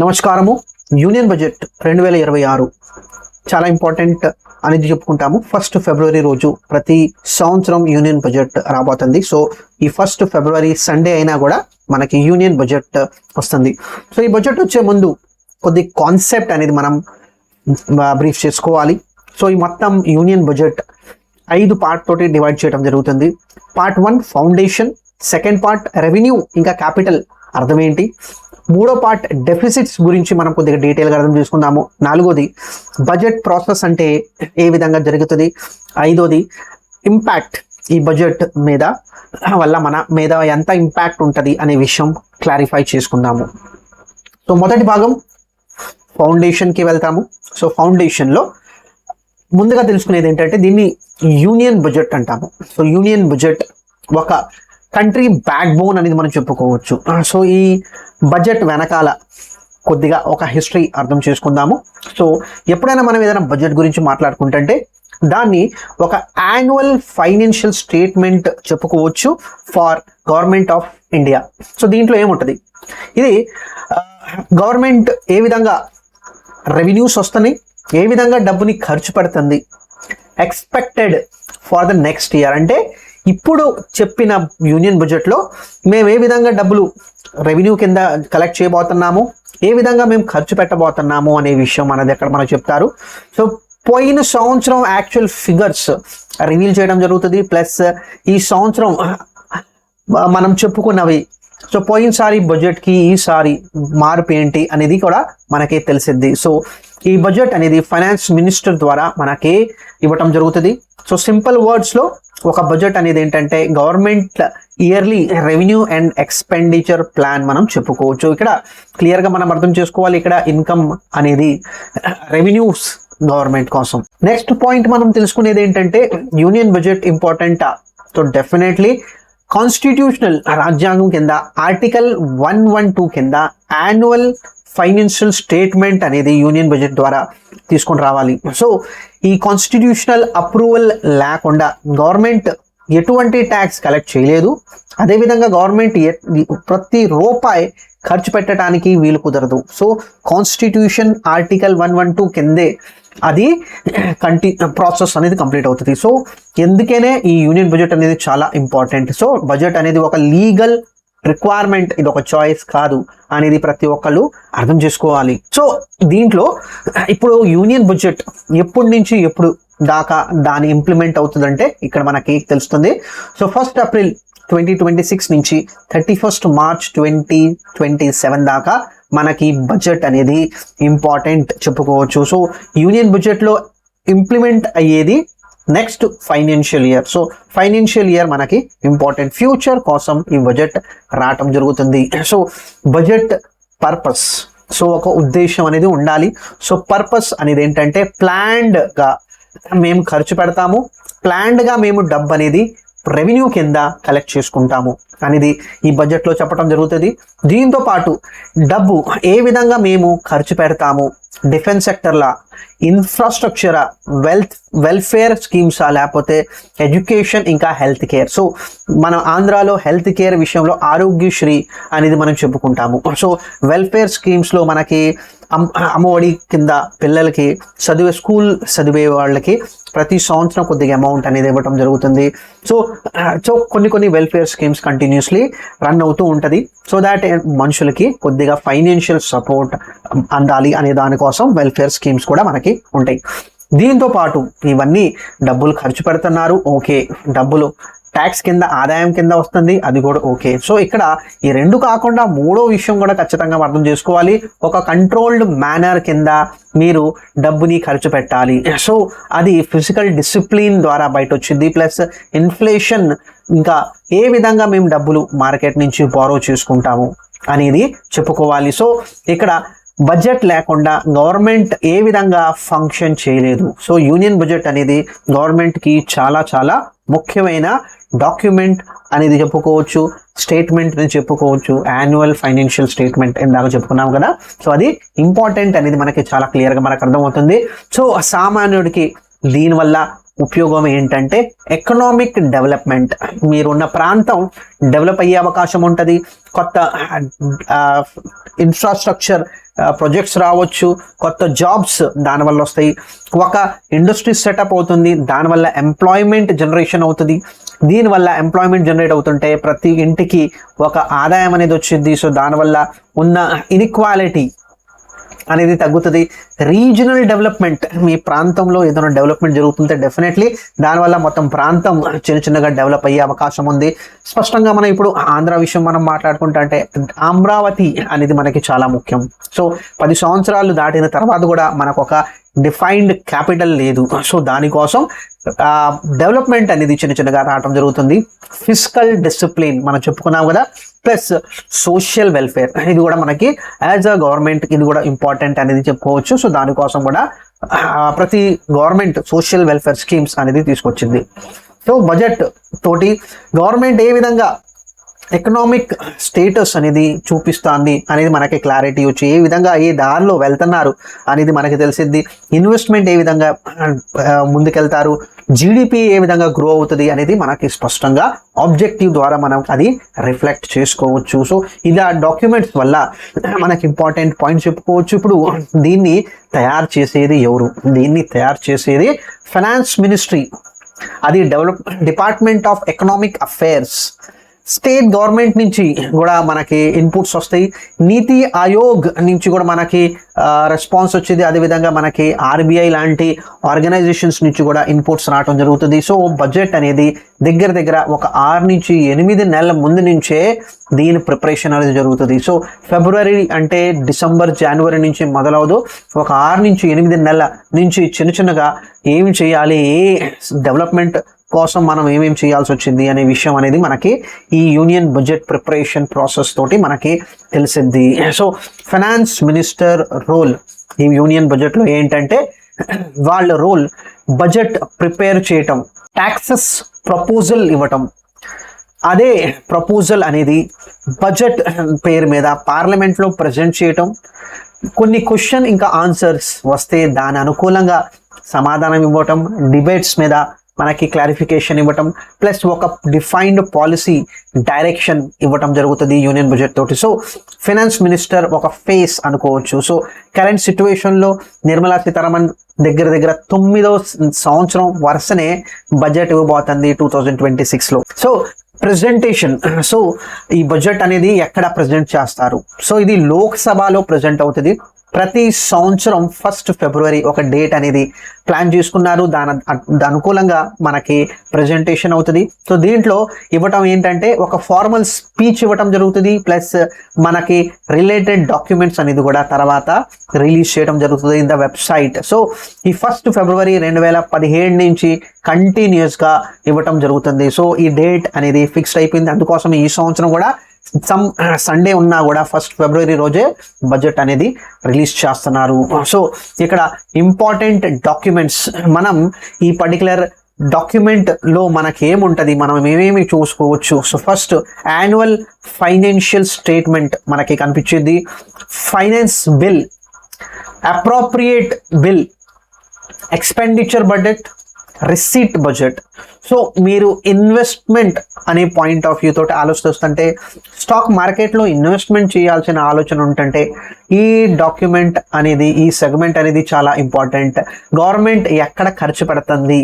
నమస్కారము. Union budget 2026 చాలా important అనేది చెప్పుకుంటాము. 1 ఫిబ్రవరి రోజు ప్రతి సంవత్సరం యూనియన్ బడ్జెట్ రాబోతుంది. సో ఈ 1 ఫిబ్రవరి సండే అయినా కూడా మనకి యూనియన్ బడ్జెట్ వస్తుంది. సో ఈ బడ్జెట్ వచ్చే ముందు కొద్ది కాన్సెప్ట్ అనేది మనం బ్రీఫ్ చేసుకోవాలి. సో ఈ మొత్తం యూనియన్ బడ్జెట్ 5 పార్ట్ తోటి డివైడ్ చేయడం జరుగుతుంది. Part 1 foundation, second part revenue ఇంకా క్యాపిటల్ అర్థం ఏంటి, మూడో పార్ట్ డెఫిసిట్స్ గురించి మనం కొద్దిగా డీటెయిల్గా అర్థం చేసుకుందాము, నాలుగోది బడ్జెట్ ప్రాసెస్ అంటే ఏ విధంగా జరుగుతుంది, ఐదోది ఇంపాక్ట్ ఈ బడ్జెట్ మీద వల్ల మన మీద ఎంత ఇంపాక్ట్ ఉంటుంది అనే విషయం క్లారిఫై చేసుకుందాము. సో మొదటి భాగం ఫౌండేషన్కి వెళ్తాము. సో ఫౌండేషన్లో ముందుగా తెలుసుకునేది ఏంటంటే దీన్ని యూనియన్ బడ్జెట్ అంటాము. సో యూనియన్ బడ్జెట్ ఒక కంట్రీ బ్యాక్ బోన్ అనేది మనం చెప్పుకోవచ్చు. సో ఈ బడ్జెట్ వెనకాల కొద్దిగా ఒక హిస్టరీ అర్థం చేసుకుందాము. సో ఎప్పుడైనా మనం ఏదైనా బడ్జెట్ గురించి మాట్లాడుకుంటుంటే దాన్ని ఒక యాన్యువల్ ఫైనాన్షియల్ స్టేట్మెంట్ చెప్పుకోవచ్చు for government of India. So దీంట్లో ఏముంటుంది, ఇది గవర్నమెంట్ ఏ విధంగా రెవెన్యూస్ వస్తున్నాయి, ఏ విధంగా డబ్బుని ఖర్చు పెడుతుంది, expected for the next year అంటే ఇప్పుడు చెప్పిన యూనియన్ బడ్జెట్లో మేము ఏ విధంగా డబ్బులు రెవెన్యూ కింద కలెక్ట్ చేయబోతున్నాము, ఏ విధంగా మేము ఖర్చు పెట్టబోతున్నాము అనే విషయం అనేది అక్కడ మనకు చెప్తారు. సో పోయిన సంవత్సరం యాక్చువల్ ఫిగర్స్ రివీల్ చేయడం జరుగుతుంది, ప్లస్ ఈ సంవత్సరం మనం చెప్పుకున్నవి. సో పోయినసారి బడ్జెట్కి ఈసారి మార్పు ఏంటి అనేది కూడా మనకి తెలిసిద్ది. సో ఈ బడ్జెట్ అనేది ఫైనాన్స్ మినిస్టర్ ద్వారా మనకి ఇవ్వటం జరుగుతుంది. సో సింపుల్ వర్డ్స్లో ఒక బడ్జెట్ అనేది ఏంటంటే government yearly revenue and expenditure plan మనం చెప్పుకోవచ్చు. ఇక్కడ క్లియర్గా మనం అర్థం చేసుకోవాలి, ఇక్కడ ఇన్కమ్ అనేది రెవెన్యూస్ గవర్నమెంట్ కోసం. నెక్స్ట్ పాయింట్ మనం తెలుసుకునేది ఏంటంటే యూనియన్ బడ్జెట్ ఇంపార్టెంటా. సో డెఫినెట్లీ కాన్స్టిట్యూషనల్ రాజ్యాంగం కింద ఆర్టికల్ 112 కింద యాన్యువల్ ఫైనాన్షియల్ స్టేట్మెంట్ అనేది యూనియన్ బడ్జెట్ ద్వారా తీసుకొని రావాలి. సో ఈ కాన్స్టిట్యూషనల్ అప్రూవల్ లేకుండా గవర్నమెంట్ ఎటువంటి ట్యాక్స్ కలెక్ట్ చేయలేదు. అదేవిధంగా గవర్నమెంట్ ప్రతి రూపాయి ఖర్చు పెట్టడానికి వీలు కుదరదు. సో కాన్స్టిట్యూషన్ ఆర్టికల్ 112 కిందే అది ప్రాసెస్ అనేది కంప్లీట్ అవుతుంది. సో ఎందుకనే ఈ యూనియన్ బడ్జెట్ అనేది చాలా ఇంపార్టెంట్. సో బడ్జెట్ అనేది ఒక లీగల్ రిక్వైర్మెంట్, ఇది ఒక చాయిస్ కాదు అనేది ప్రతి ఒక్కళ్ళు అర్థం చేసుకోవాలి. సో దీంట్లో ఇప్పుడు యూనియన్ బడ్జెట్ ఎప్పటి నుంచి ఎప్పుడు దాకా దాని ఇంప్లిమెంట్ అవుతుందంటే ఇక్కడ మనకి తెలుస్తుంది. సో 1 ఏప్రిల్ 2026 నుంచి 31 మార్చ్ 2027 దాకా మనకి బడ్జెట్ అనేది ఇంపార్టెంట్ చెప్పుకోవచ్చు. సో యూనియన్ బడ్జెట్లో ఇంప్లిమెంట్ అయ్యేది next financial year. So financial year మనకి ఇంపార్టెంట్, ఫ్యూచర్ కోసం ఈ బడ్జెట్ రావటం జరుగుతుంది. సో బడ్జెట్ పర్పస్, సో ఒక ఉద్దేశం అనేది ఉండాలి. సో పర్పస్ అనేది ఏంటంటే ప్లాన్డ్గా మేము ఖర్చు పెడతాము, ప్లాన్డ్గా మేము డబ్బు అనేది రెవెన్యూ కింద కలెక్ట్ చేసుకుంటాము అనేది ఈ బడ్జెట్లో చెప్పడం జరుగుతుంది. దీంతో పాటు డబ్బు ఏ విధంగా మేము ఖర్చు పెడతాము, డిఫెన్స్ సెక్టర్లా, ఇన్ఫ్రాస్ట్రక్చరా, వెల్ఫేర్ స్కీమ్సా, లేకపోతే ఎడ్యుకేషన్ ఇంకా హెల్త్ కేర్. సో మన ఆంధ్రాలో హెల్త్ కేర్ విషయంలో ఆరోగ్యశ్రీ అనేది మనం చెప్పుకుంటాము. సో వెల్ఫేర్ స్కీమ్స్లో మనకి అమ్మఒడి కింద పిల్లలకి స్కూల్ చదివే వాళ్ళకి ప్రతి సంవత్సరం కొద్దిగా అమౌంట్ అనేది ఇవ్వటం జరుగుతుంది. సో కొన్ని వెల్ఫేర్ స్కీమ్స్ కంటిన్యూస్లీ రన్ అవుతూ ఉంటుంది. సో దాట్ మనుషులకి కొద్దిగా ఫైనాన్షియల్ సపోర్ట్ అందాలి అనే దానికోసం వెల్ఫేర్ స్కీమ్స్ కూడా మనకి ఉంటాయి. దీంతో పాటు ఇవన్నీ డబ్బులు ఖర్చు పెడుతున్నారు, ఓకే, డబ్బులు ట్యాక్స్ కింద ఆదాయం కింద వస్తుంది, అది కూడా ఓకే. సో ఇక్కడ ఈ రెండు కాకుండా మూడో విషయం కూడా ఖచ్చితంగా అర్థం చేసుకోవాలి, ఒక కంట్రోల్డ్ మేనర్ కింద మీరు డబ్బుని ఖర్చు పెట్టాలి. సో అది ఫిజికల్ డిసిప్లిన్ ద్వారా బయట వచ్చింది, ప్లస్ ఇన్ఫ్లేషన్ ఇంకా ఏ విధంగా మేము డబ్బులు మార్కెట్ నుంచి బారో చేసుకుంటాము అనేది చెప్పుకోవాలి. సో ఇక్కడ బడ్జెట్ లేకుండా గవర్నమెంట్ ఏ విధంగా ఫంక్షన్ చేయలేదు. సో యూనియన్ బడ్జెట్ అనేది గవర్నమెంట్కి చాలా చాలా ముఖ్యమైన డాక్యుమెంట్ అనేది చెప్పుకోవచ్చు, స్టేట్మెంట్ అని చెప్పుకోవచ్చు, యాన్యువల్ ఫైనాన్షియల్ స్టేట్మెంట్ ఇందాక చెప్పుకున్నాం కదా. సో అది ఇంపార్టెంట్ అనేది మనకి చాలా క్లియర్గా మనకు అర్థమవుతుంది. సో సామాన్యుడికి దీనివల్ల ఉపయోగం ఏంటంటే ఎకనామిక్ డెవలప్మెంట్. మీరున్న ప్రాంతం డెవలప్ అయ్యే అవకాశం ఉంటుంది, కొత్త ఇన్ఫ్రాస్ట్రక్చర్ ప్రాజెక్ట్స్ రావచ్చు, కొత్త జాబ్స్ దానివల్ల వస్తాయి, ఒక ఇండస్ట్రీ సెటప్ అవుతుంది, దానివల్ల ఎంప్లాయ్మెంట్ జనరేషన్ అవుతుంది. దీనివల్ల ఎంప్లాయ్మెంట్ జనరేట్ అవుతుంటే ప్రతి ఇంటికి ఒక ఆదాయం అనేది వచ్చింది. సో దానివల్ల ఉన్న ఇన్ఈక్వాలిటీ అనేది తగ్గుతుంది. రీజనల్ డెవలప్మెంట్, మీ ప్రాంతంలో ఏదైనా డెవలప్మెంట్ జరుగుతుంటే డెఫినెట్లీ దానివల్ల మొత్తం ప్రాంతం చిన్నగా డెవలప్ అయ్యే అవకాశం ఉంది. స్పష్టంగా మనం ఇప్పుడు ఆంధ్ర విషయం మనం మాట్లాడుకుంటా అంటే అమరావతి అనేది మనకి చాలా ముఖ్యం. సో 10 సంవత్సరాలు దాటిన తర్వాత కూడా మనకు ఒక డిఫైన్డ్ క్యాపిటల్ లేదు. సో దానికోసం డెవలప్మెంట్ అనేది చిన్నగా రావడం జరుగుతుంది. ఫిస్కల్ డిసిప్లిన్ మనం చెప్పుకున్నాం కదా, ప్లస్ సోషల్ వెల్ఫేర్, ఇది కూడా మనకి యాజ్ అ గవర్నమెంట్ ఇది కూడా ఇంపార్టెంట్ అనేది చెప్పుకోవచ్చు. సో దానికోసం కూడా ప్రతి గవర్నమెంట్ సోషల్ వెల్ఫేర్ స్కీమ్స్ అనేది తీసుకొచ్చింది. సో బడ్జెట్ తోటి గవర్నమెంట్ ఏ విధంగా ఎకనామిక్ స్టేటస్ అనేది చూపిస్తుంది అనేది మనకి క్లారిటీ వచ్చి, ఏ విధంగా ఏ దారిలో వెళ్తున్నారు అనేది మనకి తెలిసింది. ఇన్వెస్ట్మెంట్ ఏ విధంగా ముందుకెళ్తారు, జీడిపి ఏ విధంగా గ్రో అవుతుంది అనేది మనకి స్పష్టంగా ఆబ్జెక్టివ్ ద్వారా మనం అది రిఫ్లెక్ట్ చేసుకోవచ్చు. సో ఇది ఆ డాక్యుమెంట్స్ వల్ల మనకి ఇంపార్టెంట్ పాయింట్ చెప్పుకోవచ్చు. ఇప్పుడు దీన్ని తయారు చేసేది ఎవరు? దీన్ని తయారు చేసేది ఫైనాన్స్ మినిస్ట్రీ, అది department of economic affairs. State government నుంచి కూడా మనకి ఇన్పుట్స్ వస్తాయి, నీతి ఆయోగ్ నుంచి కూడా మనకి రెస్పాన్స్ వచ్చేది, అదేవిధంగా మనకి ఆర్బీఐ లాంటి ఆర్గనైజేషన్స్ నుంచి కూడా ఇన్పుట్స్ రావడం జరుగుతుంది. సో బడ్జెట్ అనేది దగ్గర ఒక 6 నుంచి 8 నెలల ముందు నుంచే దీని ప్రిపరేషన్ అనేది జరుగుతుంది. సో ఫిబ్రవరి అంటే డిసెంబర్ జనవరి నుంచి మొదలవదు, ఒక 6 నుంచి 8 నెలల నుంచి చిన్నగా ఏమి చేయాలి, ఏ డెవలప్మెంట్ కోసం మనం ఏమేమి చేయాల్సి వచ్చింది అనే విషయం అనేది మనకి ఈ యూనియన్ బడ్జెట్ ప్రిపరేషన్ ప్రాసెస్ తోటి మనకి తెలిసింది. సో ఫైనాన్స్ మినిస్టర్ రోల్ ఈ యూనియన్ బడ్జెట్లో ఏంటంటే, వాళ్ళ రోల్ బడ్జెట్ ప్రిపేర్ చేయటం, ట్యాక్సెస్ ప్రపోజల్ ఇవ్వటం, అదే ప్రపోజల్ అనేది బడ్జెట్ పేరు మీద పార్లమెంట్లో ప్రజెంట్ చేయటం, కొన్ని క్వశ్చన్ ఇంకా ఆన్సర్స్ వస్తే దాని అనుకూలంగా సమాధానం ఇవ్వటం, డిబేట్స్ మీద మనకి క్లారిఫికేషన్ ఇవ్వటం, ప్లస్ ఒక డిఫైన్డ్ పాలసీ డైరెక్షన్ ఇవ్వటం జరుగుతుంది యూనియన్ బడ్జెట్ తోటి. సో ఫైనాన్స్ మినిస్టర్ ఒక ఫేస్ అనుకోవచ్చు. సో కరెంట్ సిచ్యువేషన్లో నిర్మలా సీతారామన్ దగ్గర 9వ సంవత్సరం వరుసనే బడ్జెట్ ఇవ్వబోతుంది 2026లో. సో ప్రెజెంటేషన్, సో ఈ బడ్జెట్ అనేది ఎక్కడ ప్రజెంట్ చేస్తారు? సో ఇది లోక్సభలో ప్రజెంట్ అవుతుంది. ప్రతి సంవత్సరం 1 ఫిబ్రవరి ఒక డేట్ అనేది ప్లాన్ చేసుకున్నారు, దాని అనుకూలంగా మనకి ప్రజెంటేషన్ అవుతుంది. సో దీంట్లో ఇవ్వటం ఏంటంటే ఒక ఫార్మల్ స్పీచ్ ఇవ్వటం జరుగుతుంది, ప్లస్ మనకి రిలేటెడ్ డాక్యుమెంట్స్ అనేది కూడా తర్వాత రిలీజ్ చేయడం జరుగుతుంది ఇన్ ద వెబ్సైట్. సో ఈ 1 ఫిబ్రవరి 2017 నుంచి కంటిన్యూస్గా ఇవ్వటం జరుగుతుంది. సో ఈ డేట్ అనేది ఫిక్స్డ్ అయిపోయింది. అందుకోసం ఈ సంవత్సరం కూడా సండే ఉన్నా కూడా 1 ఫిబ్రవరి రోజే బడ్జెట్ అనేది రిలీజ్ చేస్తున్నారు. సో ఇక్కడ ఇంపార్టెంట్ డాక్యుమెంట్స్, మనం ఈ పర్టికులర్ డాక్యుమెంట్లో మనకి ఏముంటుంది, మనం ఏమేమి చూసుకోవచ్చు. So first annual financial statement మనకి కనిపించింది, finance bill, appropriate bill, expenditure budget, receipt budget. So మీరు ఇన్వెస్ట్మెంట్ అనే పాయింట్ ఆఫ్ వ్యూ తోటి ఆలోచిస్తుంటే, స్టాక్ మార్కెట్లో ఇన్వెస్ట్మెంట్ చేయాల్సిన ఆలోచన ఉంటుంటే ఈ డాక్యుమెంట్ అనేది, ఈ సెగ్మెంట్ అనేది చాలా ఇంపార్టెంట్. గవర్నమెంట్ ఎక్కడ ఖర్చు పెడుతుంది,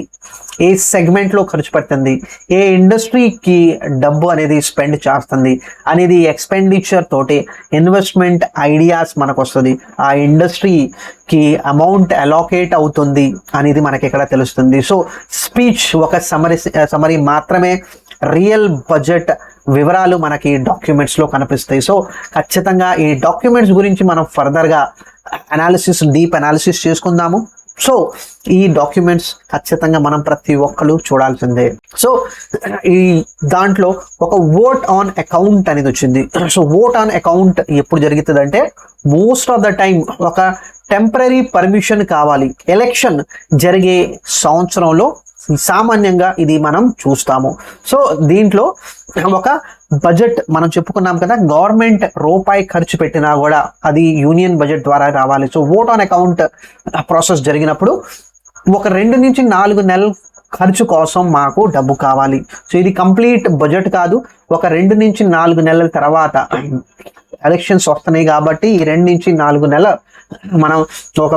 ఏ సెగ్మెంట్లో ఖర్చు పెడుతుంది, ఏ ఇండస్ట్రీకి డబ్బు అనేది స్పెండ్ చేస్తుంది అనేది ఎక్స్పెండిచర్ తోటి ఇన్వెస్ట్మెంట్ ఐడియాస్ మనకు వస్తుంది. ఆ ఇండస్ట్రీకి అమౌంట్ అలోకేట్ అవుతుంది అనేది మనకి ఇక్కడ తెలుస్తుంది. సో స్పీచ్ ఒక సమరీ మాత్రమే, రియల్ బడ్జెట్ వివరాలు మనకి డాక్యుమెంట్స్లో కనిపిస్తాయి. సో ఖచ్చితంగా ఈ డాక్యుమెంట్స్ గురించి మనం ఫర్దర్గా డీప్ అనాలిసిస్ చేసుకుందాము. సో ఈ డాక్యుమెంట్స్ ఖచ్చితంగా మనం ప్రతి ఒక్కరు చూడాల్సిందే. సో ఈ దాంట్లో ఒక ఓట్ ఆన్ అకౌంట్ అనేది వచ్చింది. సో ఓట్ ఆన్ అకౌంట్ ఎప్పుడు జరుగుతుంది అంటే, మోస్ట్ ఆఫ్ ద టైం ఒక టెంపరీ పర్మిషన్ కావాలి, ఎలక్షన్ జరిగే సంవత్సరంలో సామాన్యంగా ఇది మనం చూస్తాము. సో దీంట్లో ఒక బడ్జెట్ మనం చెప్పుకున్నాం కదా, గవర్నమెంట్ రూపాయి ఖర్చు పెట్టినా కూడా అది యూనియన్ బడ్జెట్ ద్వారా రావాలి. So vote on account process జరిగినప్పుడు ఒక 2 నుంచి 4 నెలల ఖర్చు కోసం మాకు డబ్బు కావాలి. సో ఇది కంప్లీట్ బడ్జెట్ కాదు, ఒక 2 నుంచి 4 నెలల తర్వాత ఎలక్షన్స్ వస్తున్నాయి కాబట్టి ఈ 2 నుంచి 4 నెలల మనం ఒక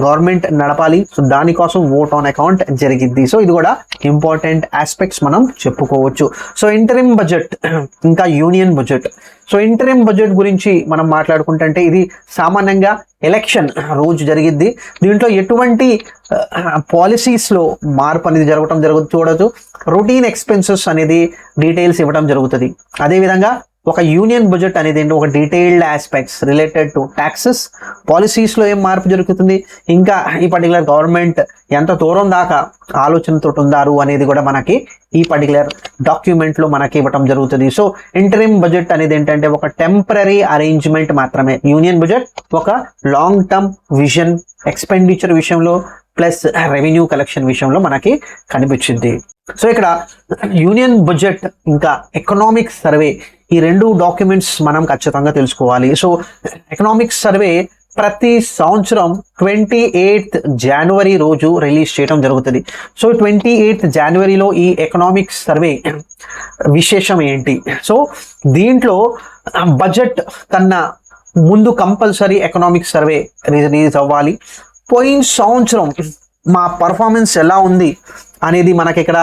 గవర్నమెంట్ నడపాలి. సో దానికోసం ఓట్ ఆన్ అకౌంట్ జరిగింది. సో ఇది కూడా ఇంపార్టెంట్ ఆస్పెక్ట్స్ మనం చెప్పుకోవచ్చు. సో ఇంటరిమ్ బడ్జెట్ ఇంకా union budget. So interim budget గురించి మనం మాట్లాడుకుంటే ఇది సామాన్యంగా ఎలక్షన్ రోజు జరిగిద్ది. దీంట్లో ఎటువంటి పాలసీస్లో మార్పు అనేది చూడొచ్చు. రొటీన్ ఎక్స్పెన్సెస్ అనేది డీటెయిల్స్ ఇవ్వడం జరుగుతుంది. అదేవిధంగా ఒక యూనియన్ బడ్జెట్ అనేది ఏంటి, ఒక detailed aspects related to taxes, పాలసీస్లో ఏం మార్పు జరుగుతుంది, ఇంకా ఈ పర్టికులర్ గవర్నమెంట్ ఎంత దూరం దాకా ఆలోచనతో ఉన్నారు అనేది కూడా మనకి ఈ పర్టికులర్ డాక్యుమెంట్లో మనకి ఇవ్వడం జరుగుతుంది. సో ఇంటరిమ్ బడ్జెట్ అనేది ఏంటంటే ఒక టెంపరీ అరేంజ్మెంట్ మాత్రమే. యూనియన్ బడ్జెట్ ఒక లాంగ్ టర్మ్ విజన్ ఎక్స్పెండిచర్ విషయంలో ప్లస్ రెవెన్యూ కలెక్షన్ విషయంలో మనకి కనిపించింది. సో ఇక్కడ యూనియన్ బడ్జెట్ ఇంకా ఎకనామిక్ సర్వే ఈ 2 డాక్యుమెంట్స్ మనం ఖచ్చితంగా తెలుసుకోవాలి. సో ఎకనామిక్ సర్వే ప్రతి సంవత్సరం 28th జనవరి రోజు రిలీజ్ చేయడం జరుగుతుంది. సో 28th జనవరిలో ఈ ఎకనామిక్ సర్వే విశేషం ఏంటి, సో దీంట్లో బడ్జెట్ కన్నా ముందు కంపల్సరీ ఎకనామిక్ సర్వే రిలీజ్ అవ్వాలి. పోయిన సంవత్సరం మా పర్ఫార్మెన్స్ ఎలా ఉంది అనేది మనకి ఇక్కడ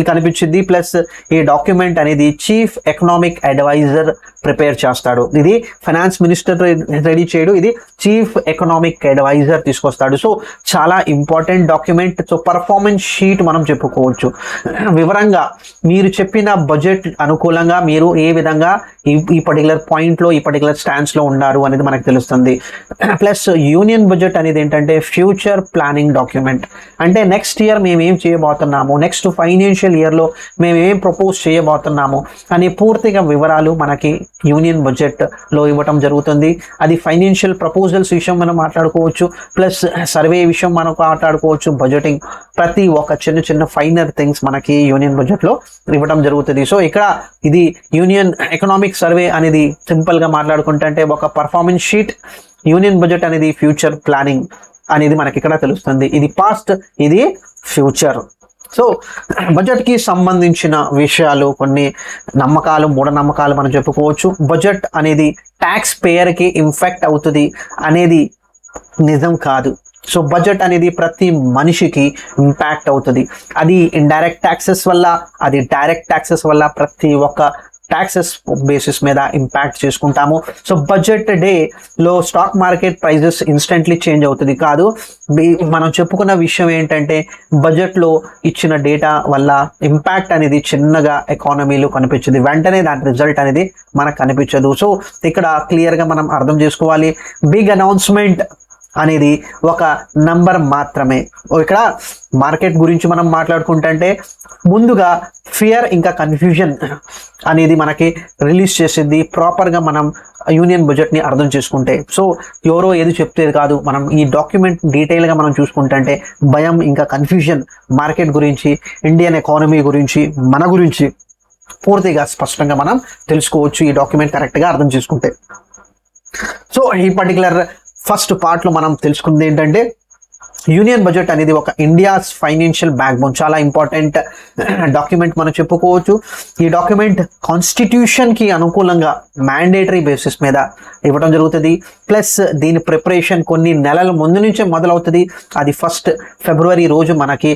కనిపించింది. ప్లస్ ఈ డాక్యుమెంట్ అనేది చీఫ్ ఎకనామిక్ అడ్వైజర్ ప్రిపేర్ చేస్తాడు. ఇది ఫైనాన్స్ మినిస్టర్ రెడీ చేయడు, ఇది చీఫ్ ఎకనామిక్ అడ్వైజర్ తీసుకొస్తాడు. సో చాలా important document. So performance sheet మనం చెప్పుకోవచ్చు. వివరంగా మీరు చెప్పిన బడ్జెట్ అనుకూలంగా మీరు ఏ విధంగా ఈ పర్టికులర్ పాయింట్లో ఈ పర్టికులర్ స్టాండ్స్లో ఉన్నారు అనేది మనకు తెలుస్తుంది. ప్లస్ యూనియన్ బడ్జెట్ అనేది ఏంటంటే ఫ్యూచర్ ప్లానింగ్ డాక్యుమెంట్. అంటే నెక్స్ట్ ఇయర్ మేము ఏం చేయబోతున్నాము, నెక్స్ట్ ఫైనాన్షియల్ ఇయర్లో మేము ఏం ప్రపోజ్ చేయబోతున్నాము అనే పూర్తిగా వివరాలు మనకి యూనియన్ బడ్జెట్లో ఇవ్వటం జరుగుతుంది. అది ఫైనాన్షియల్ ప్రపోజల్స్ విషయం మనం మాట్లాడుకోవచ్చు, ప్లస్ సర్వే విషయం మనం మాట్లాడుకోవచ్చు, బడ్జెటింగ్ ప్రతి ఒక్క చిన్న ఫైనర్ థింగ్స్ మనకి యూనియన్ బడ్జెట్లో ఇవ్వడం జరుగుతుంది. సో ఇక్కడ ఇది యూనియన్ ఎకనామిక్ సర్వే అనేది సింపుల్గా మాట్లాడుకుంటే ఒక పర్ఫార్మెన్స్ షీట్, యూనియన్ బడ్జెట్ అనేది ఫ్యూచర్ ప్లానింగ్ అనేది మనకి ఇక్కడ తెలుస్తుంది. ఇది పాస్ట్, ఇది ఫ్యూచర్. సో బడ్జెట్కి సంబంధించిన విషయాలు కొన్ని నమ్మకాలు మూఢనమ్మకాలు మనం చెప్పుకోవచ్చు. బడ్జెట్ అనేది ట్యాక్స్ పేయర్కి ఇంపాక్ట్ అవుతుంది అనేది నిజం కాదు. సో బడ్జెట్ అనేది ప్రతి మనిషికి ఇంపాక్ట్ అవుతుంది. అది ఇండైరెక్ట్ ట్యాక్సెస్ వల్ల, అది డైరెక్ట్ ట్యాక్సెస్ వల్ల ప్రతి ఒక్క ట్యాక్సెస్ బేసిస్ మీద ఇంపాక్ట్ చేసుకుంటాము. సో బడ్జెట్ డేలో stock market prices instantly change అవుతుంది కాదు. మనం చెప్పుకున్న విషయం ఏంటంటే బడ్జెట్లో ఇచ్చిన డేటా వల్ల ఇంపాక్ట్ అనేది చిన్నగా ఎకానమీలో కనిపించింది, వెంటనే దాని రిజల్ట్ అనేది మనకు కనిపించదు. సో ఇక్కడ క్లియర్గా మనం అర్థం చేసుకోవాలి, బిగ్ అనౌన్స్మెంట్ అనేది ఒక నంబర్ మాత్రమే. ఇక్కడ మార్కెట్ గురించి మనం మాట్లాడుకుంటే ముందుగా ఫియర్ ఇంకా కన్ఫ్యూజన్ అనేది మనకి రిలీజ్ చేసింది ప్రాపర్గా మనం యూనియన్ బడ్జెట్ని అర్థం చేసుకుంటే. సో ఎవరో ఏది చెప్తేది కాదు, మనం ఈ డాక్యుమెంట్ డీటెయిల్గా మనం చూసుకుంటే భయం ఇంకా కన్ఫ్యూజన్ మార్కెట్ గురించి, ఇండియన్ ఎకానమీ గురించి, మన గురించి పూర్తిగా స్పష్టంగా మనం తెలుసుకోవచ్చు ఈ డాక్యుమెంట్ కరెక్ట్గా అర్థం చేసుకుంటే. సో ఈ పర్టికులర్ ఫస్ట్ పార్ట్లో మనం తెలుసుకుంది ఏంటంటే యూనియన్ బడ్జెట్ అనేది ఒక ఇండియాస్ ఫైనాన్షియల్ బ్యాక్ బోన్, చాలా ఇంపార్టెంట్ డాక్యుమెంట్ మనం చెప్పుకోవచ్చు. ఈ డాక్యుమెంట్ కాన్స్టిట్యూషన్కి అనుకూలంగా మ్యాండేటరీ బేసిస్ మీద ఇవ్వడం జరుగుతుంది. ప్లస్ దీని ప్రిపరేషన్ కొన్ని నెలల ముందు నుంచే మొదలవుతుంది. అది 1st ఫిబ్రవరి రోజు మనకి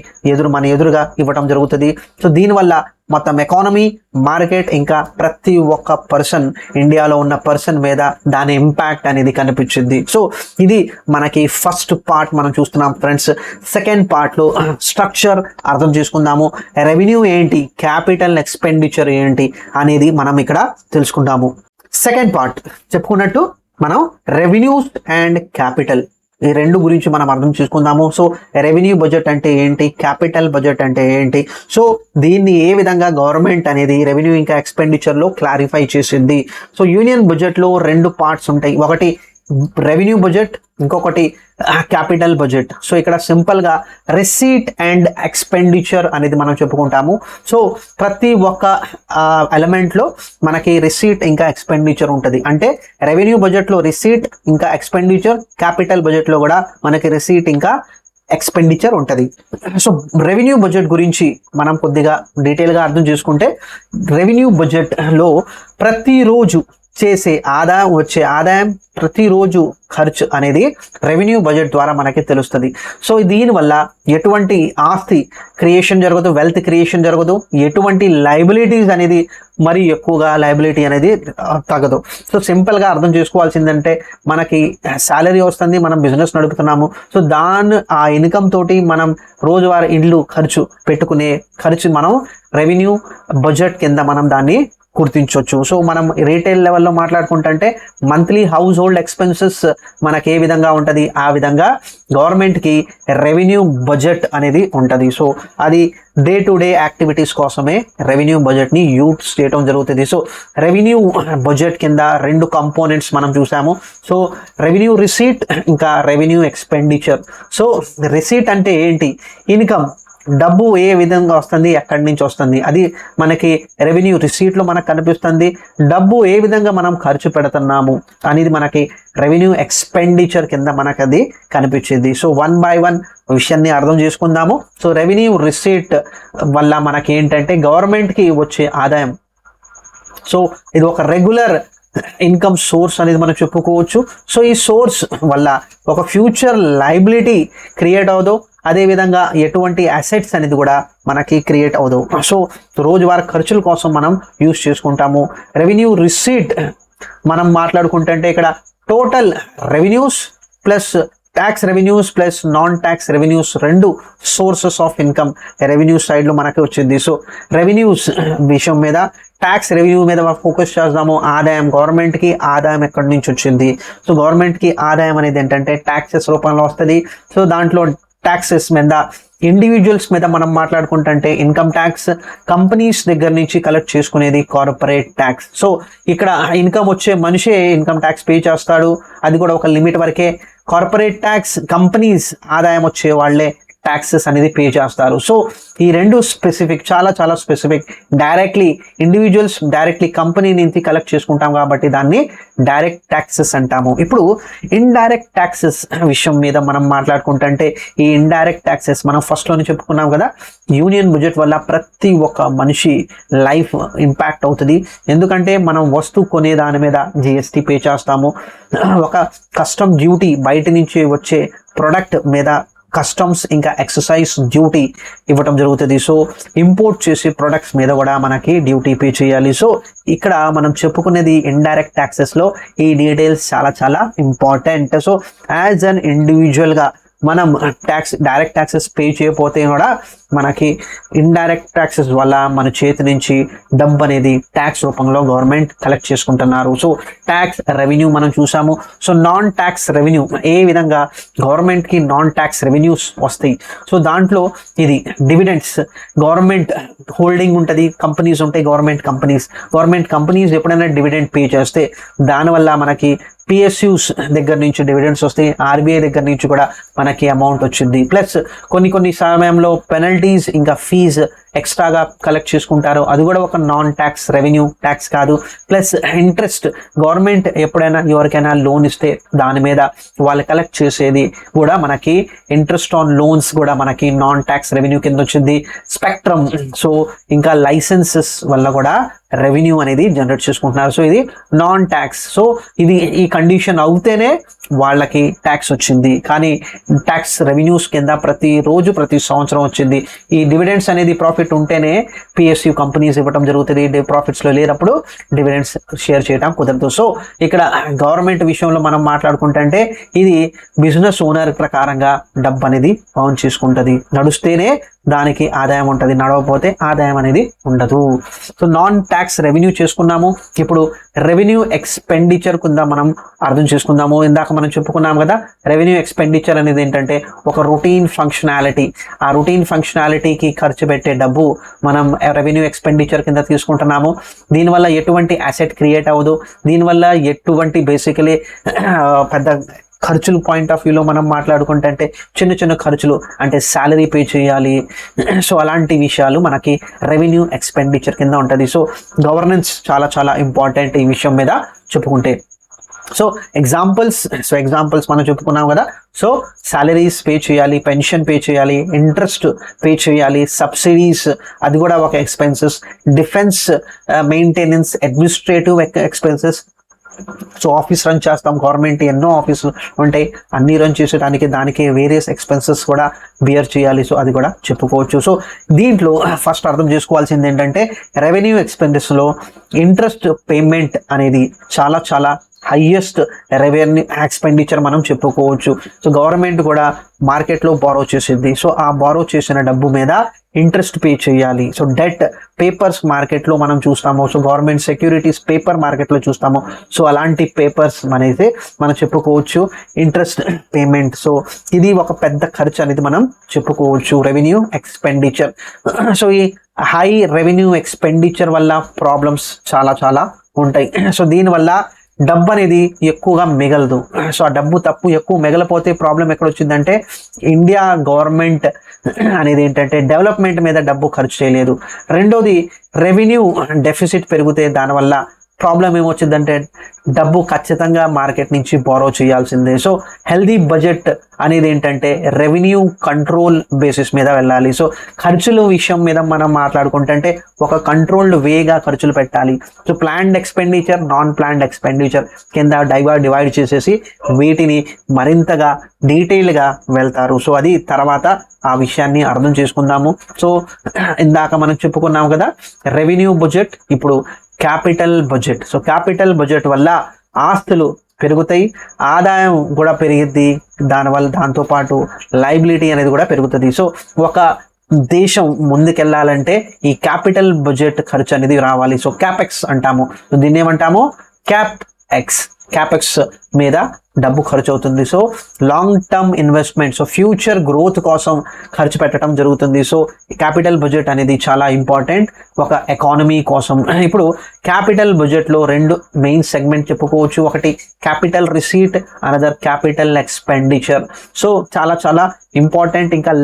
మన ఎదురుగా ఇవ్వడం జరుగుతుంది. సో దీనివల్ల మొత్తం ఎకానమీ, మార్కెట్ ఇంకా ప్రతి ఒక్క పర్సన్, ఇండియాలో ఉన్న పర్సన్ మీద దాని ఇంపాక్ట్ అనేది కనిపించింది. సో ఇది మనకి ఫస్ట్ పార్ట్ మనం చూస్తున్నాం ఫ్రెండ్స్. సెకండ్ పార్ట్లో స్ట్రక్చర్ అర్థం చేసుకుందాము. రెవెన్యూ ఏంటి, క్యాపిటల్ ఎక్స్పెండిచర్ ఏంటి అనేది మనం ఇక్కడ తెలుసుకుందాము. సెకండ్ పార్ట్ చెప్పుకున్నట్టు మనం రెవెన్యూస్ అండ్ క్యాపిటల్ ఈ 2 గురించి మనం అర్థం చేసుకుందాము. సో రెవెన్యూ బడ్జెట్ అంటే ఏంటి, క్యాపిటల్ బడ్జెట్ అంటే ఏంటి, సో దీన్ని ఏ విధంగా గవర్నమెంట్ అనేది రెవెన్యూ ఇంకా ఎక్స్పెండిచర్లో క్లారిఫై చేసింది. సో యూనియన్ బడ్జెట్లో 2 పార్ట్స్ ఉంటాయి, ఒకటి రెవెన్యూ బడ్జెట్, ఇంకొకటి క్యాపిటల్ బడ్జెట్. సో ఇక్కడ సింపుల్గా రిసీట్ అండ్ ఎక్స్పెండిచర్ అనేది మనం చెప్పుకుంటాము. సో ప్రతి ఒక్క ఎలిమెంట్లో మనకి రిసీట్ ఇంకా ఎక్స్పెండిచర్ ఉంటుంది. అంటే రెవెన్యూ బడ్జెట్లో రిసీట్ ఇంకా ఎక్స్పెండిచర్, క్యాపిటల్ బడ్జెట్లో కూడా మనకి రిసీట్ ఇంకా ఎక్స్పెండిచర్ ఉంటుంది. సో రెవెన్యూ బడ్జెట్ గురించి మనం కొద్దిగా డీటెయిల్గా అర్థం చేసుకుంటే, రెవెన్యూ బడ్జెట్లో ప్రతిరోజు చేసే ఆదాయం, వచ్చే ఆదాయం, ప్రతిరోజు ఖర్చు అనేది రెవెన్యూ బడ్జెట్ ద్వారా మనకి తెలుస్తుంది. సో దీనివల్ల ఎటువంటి ఆస్తి క్రియేషన్ జరగదు, వెల్త్ క్రియేషన్ జరగదు, ఎటువంటి లయబిలిటీస్ అనేది మరి ఎక్కువగా లయబిలిటీ అనేది తగ్గదు. సో సింపుల్గా అర్థం చేసుకోవాల్సిందంటే, మనకి శాలరీ వస్తుంది, మనం బిజినెస్ నడుపుతున్నాము. సో ఆ ఇన్కమ్ తోటి మనం రోజువారీ ఇల్లు ఖర్చు పెట్టుకునే ఖర్చు మనం రెవెన్యూ బడ్జెట్ కింద మనం దాన్ని గుర్తించవచ్చు. సో మనం రీటైల్ లెవెల్లో మాట్లాడుకుంటే మంత్లీ హౌస్ హోల్డ్ ఎక్స్పెన్సెస్ మనకి ఏ విధంగా ఉంటుంది, ఆ విధంగా గవర్నమెంట్కి రెవెన్యూ బడ్జెట్ అనేది ఉంటుంది. సో అది డే టు డే యాక్టివిటీస్ కోసమే రెవెన్యూ బడ్జెట్ని యూజ్ చేయడం జరుగుతుంది. సో రెవెన్యూ బడ్జెట్ కింద 2 కంపోనెంట్స్ మనం చూసాము. సో రెవెన్యూ రిసీట్, ఇంకా రెవెన్యూ ఎక్స్పెండిచర్. సో రిసీట్ అంటే ఏంటి? ఇన్కమ్, డబ్బు ఏ విధంగా వస్తుంది, ఎక్కడి నుంచి వస్తుంది, అది మనకి రెవెన్యూ రిసీట్లో మనకు కనిపిస్తుంది. డబ్బు ఏ విధంగా మనం ఖర్చు పెడుతున్నాము అనేది మనకి రెవెన్యూ ఎక్స్పెండిచర్ కింద మనకు అది కనిపించింది. సో 1 by 1 విషయాన్ని అర్థం చేసుకుందాము. సో రెవెన్యూ రిసీట్ వల్ల మనకి ఏంటంటే గవర్నమెంట్కి వచ్చే ఆదాయం. సో ఇది ఒక రెగ్యులర్ ఇన్కమ్ సోర్స్ అనేది మనం చెప్పుకోవచ్చు. సో ఈ సోర్స్ వల్ల ఒక ఫ్యూచర్ లయబిలిటీ క్రియేట్ అవ్వదు, అదేవిధంగా ఎటువంటి అసెట్స్ అనేది కూడా మనకి క్రియేట్ అవ్వదు. సో రోజువారీ ఖర్చుల కోసం మనం యూజ్ చేసుకుంటాము. రెవెన్యూ రిసీట్ మనం మాట్లాడుకుంటే ఇక్కడ total revenues plus tax revenues plus non tax revenues 2 sources of income revenue సైడ్లో మనకి వచ్చింది. సో రెవెన్యూస్ విషయం మీద, ట్యాక్స్ రెవెన్యూ మీద ఫోకస్ చేద్దాము. ఆదాయం, గవర్నమెంట్కి ఆదాయం ఎక్కడి నుంచి వచ్చింది? సో గవర్నమెంట్కి ఆదాయం అనేది ఏంటంటే ట్యాక్సెస్ రూపంలో వస్తుంది. సో దాంట్లో ట్యాక్సెస్ మీద, ఇండివిజువల్స్ మీద మనం మాట్లాడుకుంటే ఇన్కమ్ ట్యాక్స్, కంపెనీస్ దగ్గర నుంచి కలెక్ట్ చేసుకునేది కార్పొరేట్ ట్యాక్స్. సో ఇక్కడ ఇన్కమ్ వచ్చే మనిషే ఇన్కమ్ ట్యాక్స్ పే చేస్తాడు, అది కూడా ఒక లిమిట్ వరకే. కార్పొరేట్ ట్యాక్స్, కంపెనీస్ ఆదాయం వచ్చే వాళ్ళే ట్యాక్సెస్ అనేది పే చేస్తారు. సో ఈ 2 స్పెసిఫిక్, చాలా చాలా specific. Directly individuals directly company నుంచి కలెక్ట్ చేసుకుంటాం కాబట్టి దాన్ని డైరెక్ట్ ట్యాక్సెస్ అంటాము. ఇప్పుడు ఇండైరెక్ట్ ట్యాక్సెస్ విషయం మీద మనం మాట్లాడుకుంటే, ఈ ఇండైరెక్ట్ ట్యాక్సెస్ మనం ఫస్ట్లోనే చెప్పుకున్నాం కదా, యూనియన్ బడ్జెట్ వల్ల ప్రతి ఒక్క మనిషి లైఫ్ ఇంపాక్ట్ అవుతుంది. ఎందుకంటే మనం వస్తువు కొనే దాని మీద జిఎస్టీ పే చేస్తాము. ఒక కస్టమ్ డ్యూటీ, బయట నుంచి వచ్చే ప్రొడక్ట్ మీద కస్టమ్స్ ఇంకా ఎక్సైజ్ డ్యూటీ ఇవ్వటం జరుగుతుంది. సో ఇంపోర్ట్ చేసే ప్రొడక్ట్స్ మీద కూడా మనకి డ్యూటీ పే చేయాలి. సో ఇక్కడ మనం చెప్పుకునేది ఇండైరెక్ట్ ట్యాక్సెస్లో ఈ డీటెయిల్స్ చాలా చాలా ఇంపార్టెంట్. సో యాజ్ అన్ ఇండివిజువల్గా మనం డైరెక్ట్ ట్యాక్సెస్ పే చేయకపోతే కూడా మనకి ఇండైరెక్ట్ ట్యాక్సెస్ వల్ల మన చేతి నుంచి డబ్బు అనేది ట్యాక్స్ రూపంలో గవర్నమెంట్ కలెక్ట్ చేసుకుంటున్నారు. సో ట్యాక్స్ రెవెన్యూ మనం చూసాము. సో నాన్ ట్యాక్స్ రెవెన్యూ, ఏ విధంగా గవర్నమెంట్కి నాన్ ట్యాక్స్ రెవెన్యూస్ వస్తాయి. సో దాంట్లో ఇది డివిడెండ్స్, గవర్నమెంట్ హోల్డింగ్ ఉంటుంది, కంపెనీస్ ఉంటాయి, గవర్నమెంట్ కంపెనీస్ ఎప్పుడైనా డివిడెండ్ పే చేస్తే దానివల్ల మనకి పిఎస్యూస్ దగ్గర నుంచి డివిడెండ్స్ వస్తాయి, ఆర్బీఐ దగ్గర నుంచి కూడా మనకి అమౌంట్ వచ్చింది. ప్లస్ కొన్ని సమయంలో పెనల్టీస్ ఇంకా ఫీజ్ ఎక్స్ట్రాగా కలెక్ట్ చేసుకుంటారు, అది కూడా ఒక నాన్ ట్యాక్స్ రెవెన్యూ, ట్యాక్స్ కాదు. ప్లస్ ఇంట్రెస్ట్, గవర్నమెంట్ ఎప్పుడైనా ఎవరికైనా లోన్ ఇస్తే దాని మీద వాళ్ళు కలెక్ట్ చేసేది కూడా మనకి ఇంట్రెస్ట్ ఆన్ లోన్స్ కూడా మనకి నాన్ ట్యాక్స్ రెవెన్యూ కింద వచ్చింది. స్పెక్ట్రమ్, సో ఇంకా లైసెన్సెస్ వల్ల కూడా రెవెన్యూ అనేది జనరేట్ చేసుకుంటున్నారు. సో ఇది నాన్ ట్యాక్స్. సో ఇది ఈ కండిషన్ అవుతేనే వాళ్ళకి ట్యాక్స్ వచ్చింది, కానీ ట్యాక్స్ రెవెన్యూస్ కింద ప్రతి సంవత్సరం వచ్చింది. ఈ డివిడెండ్స్ అనేది ప్రాఫిట్ ఉంటేనే పిఎస్యూ కంపెనీస్ ఇవ్వడం జరుగుతుంది, ప్రాఫిట్స్లో లేనప్పుడు డివిడెండ్స్ షేర్ చేయడం కుదరదు. సో ఇక్కడ గవర్నమెంట్ విషయంలో మనం మాట్లాడుకుంటే ఇది బిజినెస్ ఓనర్ ప్రకారంగా డబ్బు అనేది ఆన్ చేసుకుంటుంది, నడుస్తేనే దానికి ఆదాయం ఉంటుంది, నడవకపోతే ఆదాయం అనేది ఉండదు. సో నాన్ ట్యాక్స్ రెవెన్యూ చేసుకున్నాము. ఇప్పుడు రెవెన్యూ ఎక్స్పెండిచర్ కింద మనం అర్థం చేసుకుందాము. ఇందాక మనం చెప్పుకున్నాం కదా, రెవెన్యూ ఎక్స్పెండిచర్ అనేది ఏంటంటే ఒక రొటీన్ ఫంక్షనాలిటీ. ఆ రొటీన్ ఫంక్షనాలిటీకి ఖర్చు పెట్టే డబ్బు మనం రెవెన్యూ ఎక్స్పెండిచర్ కింద తీసుకుంటున్నాము. దీనివల్ల ఎటువంటి అసెట్ క్రియేట్ అవ్వదు, దీనివల్ల ఎటువంటి బేసికలీ పెద్ద ఖర్చులు పాయింట్ ఆఫ్ వ్యూలో మనం మాట్లాడుకుంటే చిన్న ఖర్చులు అంటే శాలరీ పే చేయాలి. సో అలాంటి విషయాలు మనకి రెవెన్యూ ఎక్స్పెండిచర్ కింద ఉంటుంది. సో గవర్నెన్స్ చాలా చాలా ఇంపార్టెంట్ ఈ విషయం మీద చెప్పుకుంటే. సో ఎగ్జాంపుల్స్ మనం చెప్పుకున్నాం కదా. సో సాలరీస్ పే చేయాలి, పెన్షన్ పే చేయాలి, ఇంట్రెస్ట్ పే చేయాలి, సబ్సిడీస్ అది కూడా ఒక expenses, defence maintenance, administrative expenses. So office run చేస్తాం, గవర్నమెంట్ ఎన్నో ఆఫీసులు ఉంటాయి, అన్ని రన్ చేసేటానికి దానికి వేరియస్ ఎక్స్పెన్సెస్ కూడా బియర్ చేయాలి. సో అది కూడా చెప్పుకోవచ్చు. సో దీంట్లో ఫస్ట్ అర్థం చేసుకోవాల్సింది ఏంటంటే రెవెన్యూ ఎక్స్పెన్సెస్లో ఇంట్రెస్ట్ పేమెంట్ అనేది చాలా చాలా హైయెస్ట్ రెవెన్యూ ఎక్స్పెండిచర్ మనం చెప్పుకోవచ్చు. సో గవర్నమెంట్ కూడా మార్కెట్లో బారో చేసింది. సో ఆ బారో చేసిన డబ్బు మీద ఇంట్రెస్ట్ పే చేయాలి. సో డెట్ పేపర్స్ మార్కెట్లో మనం చూస్తాము. సో గవర్నమెంట్ సెక్యూరిటీస్ పేపర్ మార్కెట్లో చూస్తాము. సో అలాంటి పేపర్స్ అనేది మనం చెప్పుకోవచ్చు ఇంట్రెస్ట్ పేమెంట్. సో ఇది ఒక పెద్ద ఖర్చు అనేది మనం చెప్పుకోవచ్చు రెవెన్యూ ఎక్స్పెండిచర్. సో ఈ హై రెవెన్యూ ఎక్స్పెండిచర్ వల్ల ప్రాబ్లమ్స్ చాలా చాలా ఉంటాయి. సో దీనివల్ల డబ్బు అనేది ఎక్కువగా మిగలదు. సో ఆ డబ్బు ఎక్కువ మిగలపోతే ప్రాబ్లం ఎక్కడ వచ్చిందంటే ఇండియా గవర్నమెంట్ అనేది ఏంటంటే డెవలప్మెంట్ మీద డబ్బు ఖర్చు చేయలేదు. రెండోది రెవెన్యూ డెఫిసిట్ పెరిగితే దానివల్ల ప్రాబ్లం ఏమొచ్చిందంటే డబ్బు ఖచ్చితంగా మార్కెట్ నుంచి బారో చేయాల్సిందే. సో హెల్దీ బడ్జెట్ అనేది ఏంటంటే రెవెన్యూ కంట్రోల్ బేసిస్ మీద వెళ్ళాలి. సో ఖర్చుల విషయం మీద మనం మాట్లాడుకుంటే ఒక కంట్రోల్డ్ వేగా ఖర్చులు పెట్టాలి. So planned expenditure, non planned expenditure కింద డివైడ్ చేసేసి వీటిని మరింతగా డీటెయిల్గా వెళ్తారు. సో అది తర్వాత ఆ విషయాన్ని అర్థం చేసుకుందాము. సో ఇందాక మనం చెప్పుకున్నాం కదా రెవెన్యూ బడ్జెట్, ఇప్పుడు capital budget. So capital budget వల్ల ఆస్తులు పెరుగుతాయి, ఆదాయం కూడా పెరిగిద్ది, దాంతోపాటు లయబిలిటీ అనేది కూడా పెరుగుతుంది. సో ఒక దేశం ముందుకెళ్ళాలంటే ఈ క్యాపిటల్ బడ్జెట్ ఖర్చు అనేది రావాలి. సో క్యాపెక్స్ అంటాము. దీన్ని ఏమంటాము? క్యాపెక్స్ మీద డబ్బు ఖర్చు అవుతుంది. So long term investment, so future growth కోసం ఖర్చు పెట్టడం జరుగుతుంది. సో క్యాపిటల్ బడ్జెట్ అనేది చాలా ఇంపార్టెంట్ ఒక ఎకానమీ కోసం. ఇప్పుడు క్యాపిటల్ బడ్జెట్లో రెండు మెయిన్ సెగ్మెంట్ చెప్పుకోవచ్చు. ఒకటి capital receipt, another capital expenditure. So చాలా చాలా ఇంపార్టెంట్. ఇంకా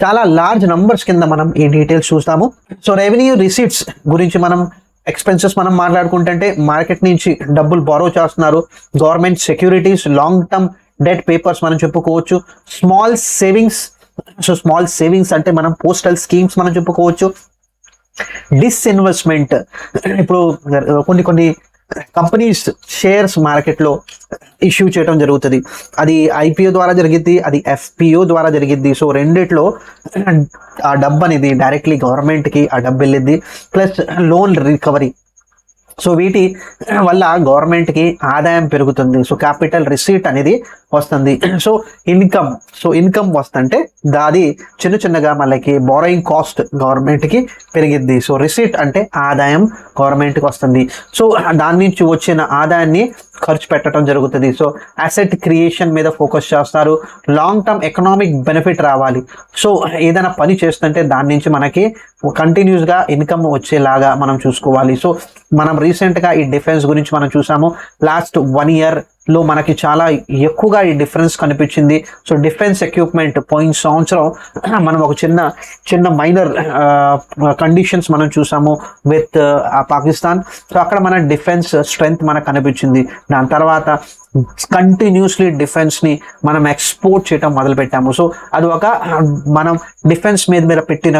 చాలా లార్జ్ నంబర్స్ కింద మనం ఈ డీటెయిల్స్ చూస్తాము. సో రెవెన్యూ రిసీట్స్ గురించి ఎక్స్పెన్సెస్ మనం మాట్లాడుకుంటే మార్కెట్ నుంచి డబ్బులు బారో చేస్తున్నారు, government securities, long term debt papers మనం చెప్పుకోవచ్చు. స్మాల్ సేవింగ్స్ అంటే మనం పోస్టల్ స్కీమ్స్ మనం చెప్పుకోవచ్చు. డిస్ఇన్వెస్ట్మెంట్, ఇప్పుడు కొన్ని కంపెనీస్ షేర్స్ మార్కెట్లో ఇష్యూ చేయడం జరుగుతుంది. అది ఐపీఓ ద్వారా జరిగిద్ది, అది ఎఫ్పిఓ ద్వారా జరిగిద్ది. సో రెండిట్లో ఆ డబ్బు అనేది డైరెక్ట్లీ గవర్నమెంట్కి ఆ డబ్బు వెళ్ళిద్ది, ప్లస్ లోన్ రికవరీ. సో వీటి వల్ల గవర్నమెంట్కి ఆదాయం పెరుగుతుంది. సో క్యాపిటల్ రిసీట్ అనేది వస్తుంది. సో ఇన్కమ్ వస్తుంటే దాది చిన్నగా మనకి బారోయింగ్ కాస్ట్ గవర్నమెంట్కి పెరిగిద్ది. సో రిసీట్ అంటే ఆదాయం గవర్నమెంట్కి వస్తుంది. సో దాని నుంచి వచ్చిన ఆదాయాన్ని ఖర్చు పెట్టడం జరుగుతుంది. సో అసెట్ క్రియేషన్ మీద ఫోకస్ చేస్తారు. లాంగ్ టర్మ్ ఎకనామిక్ బెనిఫిట్ రావాలి. సో ఏదైనా పని చేస్తుంటే దాని నుంచి మనకి కంటిన్యూస్గా ఇన్కమ్ వచ్చేలాగా మనం చూసుకోవాలి. సో మనం రీసెంట్గా ఈ డిఫెన్స్ గురించి మనం చూసాము. లాస్ట్ 1 year లో మనకి చాలా ఎక్కువగా ఈ డిఫరెన్స్ కనిపించింది. సో డిఫెన్స్ ఎక్విప్మెంట్ పోయిన సంవత్సరం మనం ఒక చిన్న మైనర్ కండిషన్స్ మనం చూసాము విత్ పాకిస్తాన్. సో అక్కడ మన డిఫెన్స్ స్ట్రెంగ్త్ మనకు కనిపించింది. దాని తర్వాత కంటిన్యూస్లీ డిఫెన్స్ని మనం ఎక్స్పోర్ట్ చేయడం మొదలుపెట్టాము. సో అది ఒక మనం డిఫెన్స్ మీద పెట్టిన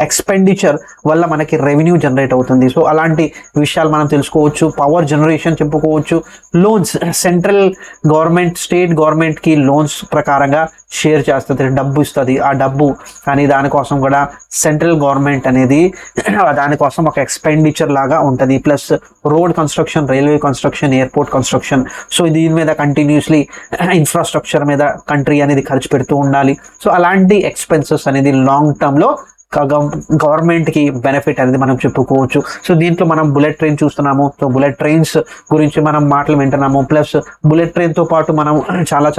ఎక్స్పెండిచర్ వల్ల మనకి రెవెన్యూ జనరేట్ అవుతుంది. సో అలాంటి విషయాలు మనం తెలుసుకోవచ్చు. పవర్ జనరేషన్ చెప్పుకోవచ్చు. లోన్స్, సెంట్రల్ గవర్నమెంట్ స్టేట్ గవర్నమెంట్కి లోన్స్ ప్రకారంగా షేర్ చేస్తుంది, డబ్బు ఇస్తుంది. ఆ డబ్బు అని దానికోసం కూడా సెంట్రల్ గవర్నమెంట్ అనేది దానికోసం ఒక ఎక్స్పెండిచర్ లాగా ఉంటుంది. Plus road construction, railway construction, airport construction. So దీని మీద కంటిన్యూస్లీ ఇన్ఫ్రాస్ట్రక్చర్ మీద కంట్రీ అనేది ఖర్చు పెడుతూ ఉండాలి. సో అలాంటి ఎక్స్పెన్సెస్ అనేది లాంగ్ టర్మ్లో గవర్నమెంట్కి బెనిఫిట్ అనేది మనం చెప్పుకోవచ్చు. సో దీంట్లో మనం బుల్లెట్ ట్రైన్ చూస్తున్నాము. సో బుల్లెట్ ట్రైన్స్ గురించి మనం మాటలు వింటున్నాము. ప్లస్ బుల్లెట్ ట్రైన్తో పాటు మనం చాలా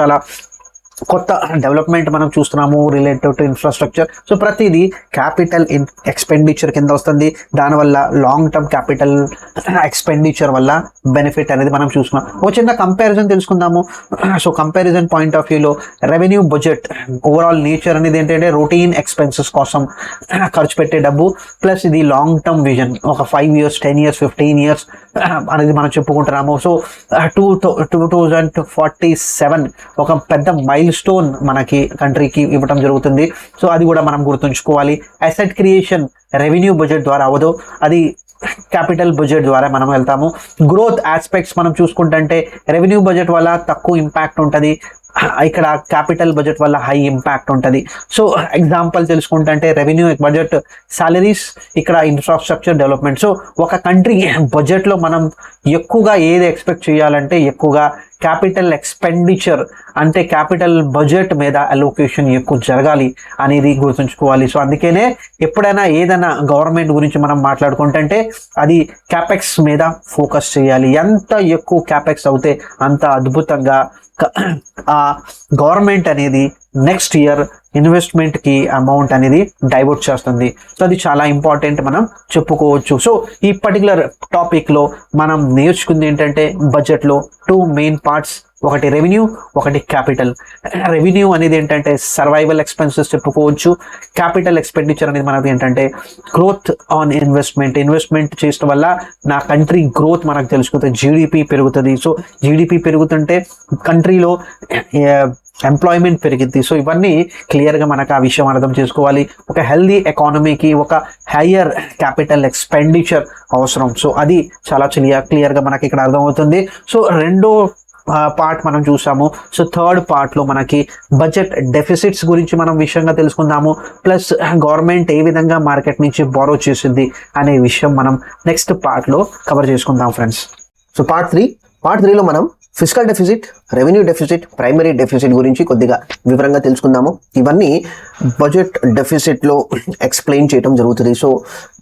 కొత్త డెవలప్మెంట్ మనం చూస్తున్నాము రిలేటెడ్ టు ఇన్ఫ్రాస్ట్రక్చర్. సో ప్రతిదీ క్యాపిటల్ ఎక్స్పెండిచర్ కింద వస్తుంది. దానివల్ల లాంగ్ టర్మ్ క్యాపిటల్ ఎక్స్పెండిచర్ వల్ల బెనిఫిట్ అనేది మనం చూస్తున్నాం. ఒక చిన్న కంపారిజన్ తెలుసుకుందాము. సో కంపారిజన్ పాయింట్ ఆఫ్ వ్యూలో రెవెన్యూ బడ్జెట్ ఓవరాల్ నేచర్ అనేది ఏంటంటే రొటీన్ ఎక్స్పెన్సెస్ కోసం ఖర్చు పెట్టే డబ్బు, ప్లస్ ఇది లాంగ్ టర్మ్ విజన్, ఒక 5 years 10 years 15 years అనేది మనం చెప్పుకుంటున్నాము. సో 2047 ఒక పెద్ద మైల్ స్టోన్ మనకి కంట్రీకి ఇవ్వడం జరుగుతుంది. సో అది కూడా మనం గుర్తుంచుకోవాలి. అసెట్ క్రియేషన్ రెవెన్యూ బడ్జెట్ ద్వారా అవ్వదు, అది క్యాపిటల్ బడ్జెట్ ద్వారా మనం వెళ్తాము. గ్రోత్ ఆస్పెక్ట్స్ మనం చూసుకుంటే రెవెన్యూ బడ్జెట్ వల్ల తక్కువ ఇంపాక్ట్ ఉంటుంది, ఇక్కడ క్యాపిటల్ బడ్జెట్ వల్ల హై ఇంపాక్ట్ ఉంటుంది. సో ఎగ్జాంపుల్ తెలుసుకుంటే రెవెన్యూ బడ్జెట్ సాలరీస్, ఇక్కడ ఇన్ఫ్రాస్ట్రక్చర్ డెవలప్మెంట్. సో ఒక కంట్రీ బడ్జెట్లో మనం ఎక్కువగా ఏది ఎక్స్పెక్ట్ చేయాలంటే ఎక్కువగా క్యాపిటల్ ఎక్స్పెండిచర్ అంటే క్యాపిటల్ బడ్జెట్ మీద అలోకేషన్ ఎక్కువ జరగాలి అనేది గుర్తుంచుకోవాలి. సో అందుకనే ఎప్పుడైనా ఏదైనా గవర్నమెంట్ గురించి మనం మాట్లాడుకుంటే అది క్యాపెక్స్ మీద ఫోకస్ చేయాలి. ఎంత ఎక్కువ క్యాపెక్స్ అవుతే అంత అద్భుతంగా ఆ గవర్నమెంట్ అనేది నెక్స్ట్ ఇయర్ ఇన్వెస్ట్మెంట్కి అమౌంట్ అనేది డైవర్ట్ చేస్తుంది. సో అది చాలా ఇంపార్టెంట్ మనం చెప్పుకోవచ్చు. సో ఈ పర్టికులర్ టాపిక్లో మనం నేర్చుకుంది ఏంటంటే బడ్జెట్లో 2 మెయిన్ పార్ట్స్, ఒకటి రెవెన్యూ, ఒకటి క్యాపిటల్. రెవెన్యూ అనేది ఏంటంటే సర్వైవల్ ఎక్స్పెన్సెస్ చెప్పుకోవచ్చు. క్యాపిటల్ ఎక్స్పెండిచర్ అనేది మనది ఏంటంటే గ్రోత్ ఆన్ ఇన్వెస్ట్మెంట్ చేయడం వల్ల నా కంట్రీ గ్రోత్ మనకు తెలుసుకుంటుంది, జీడిపి పెరుగుతుంది. సో జీడిపి పెరుగుతుంటే కంట్రీలో ఎంప్లాయ్మెంట్ పెరిగింది. సో ఇవన్నీ క్లియర్గా మనకు ఆ విషయం అర్థం చేసుకోవాలి. ఒక హెల్దీ ఎకానమీకి ఒక హయ్యర్ క్యాపిటల్ ఎక్స్పెండిచర్ అవసరం. సో అది చాలా క్లియర్గా మనకి ఇక్కడ అర్థమవుతుంది. సో రెండో పార్ట్ మనం చూసాము. సో థర్డ్ పార్ట్లో మనకి బడ్జెట్ డెఫిసిట్స్ గురించి మనం విషయంగా తెలుసుకుందాము. ప్లస్ గవర్నమెంట్ ఏ విధంగా మార్కెట్ నుంచి బారో చేసింది అనే విషయం మనం నెక్స్ట్ పార్ట్లో కవర్ చేసుకుందాం ఫ్రెండ్స్. సో పార్ట్ 3లో మనం fiscal deficit, revenue deficit, primary deficit గురించి కొద్దిగా వివరంగా తెలుసుకుందాము. ఇవన్నీ బడ్జెట్ డెఫిసిట్లో ఎక్స్ప్లెయిన్ చేయడం జరుగుతుంది. సో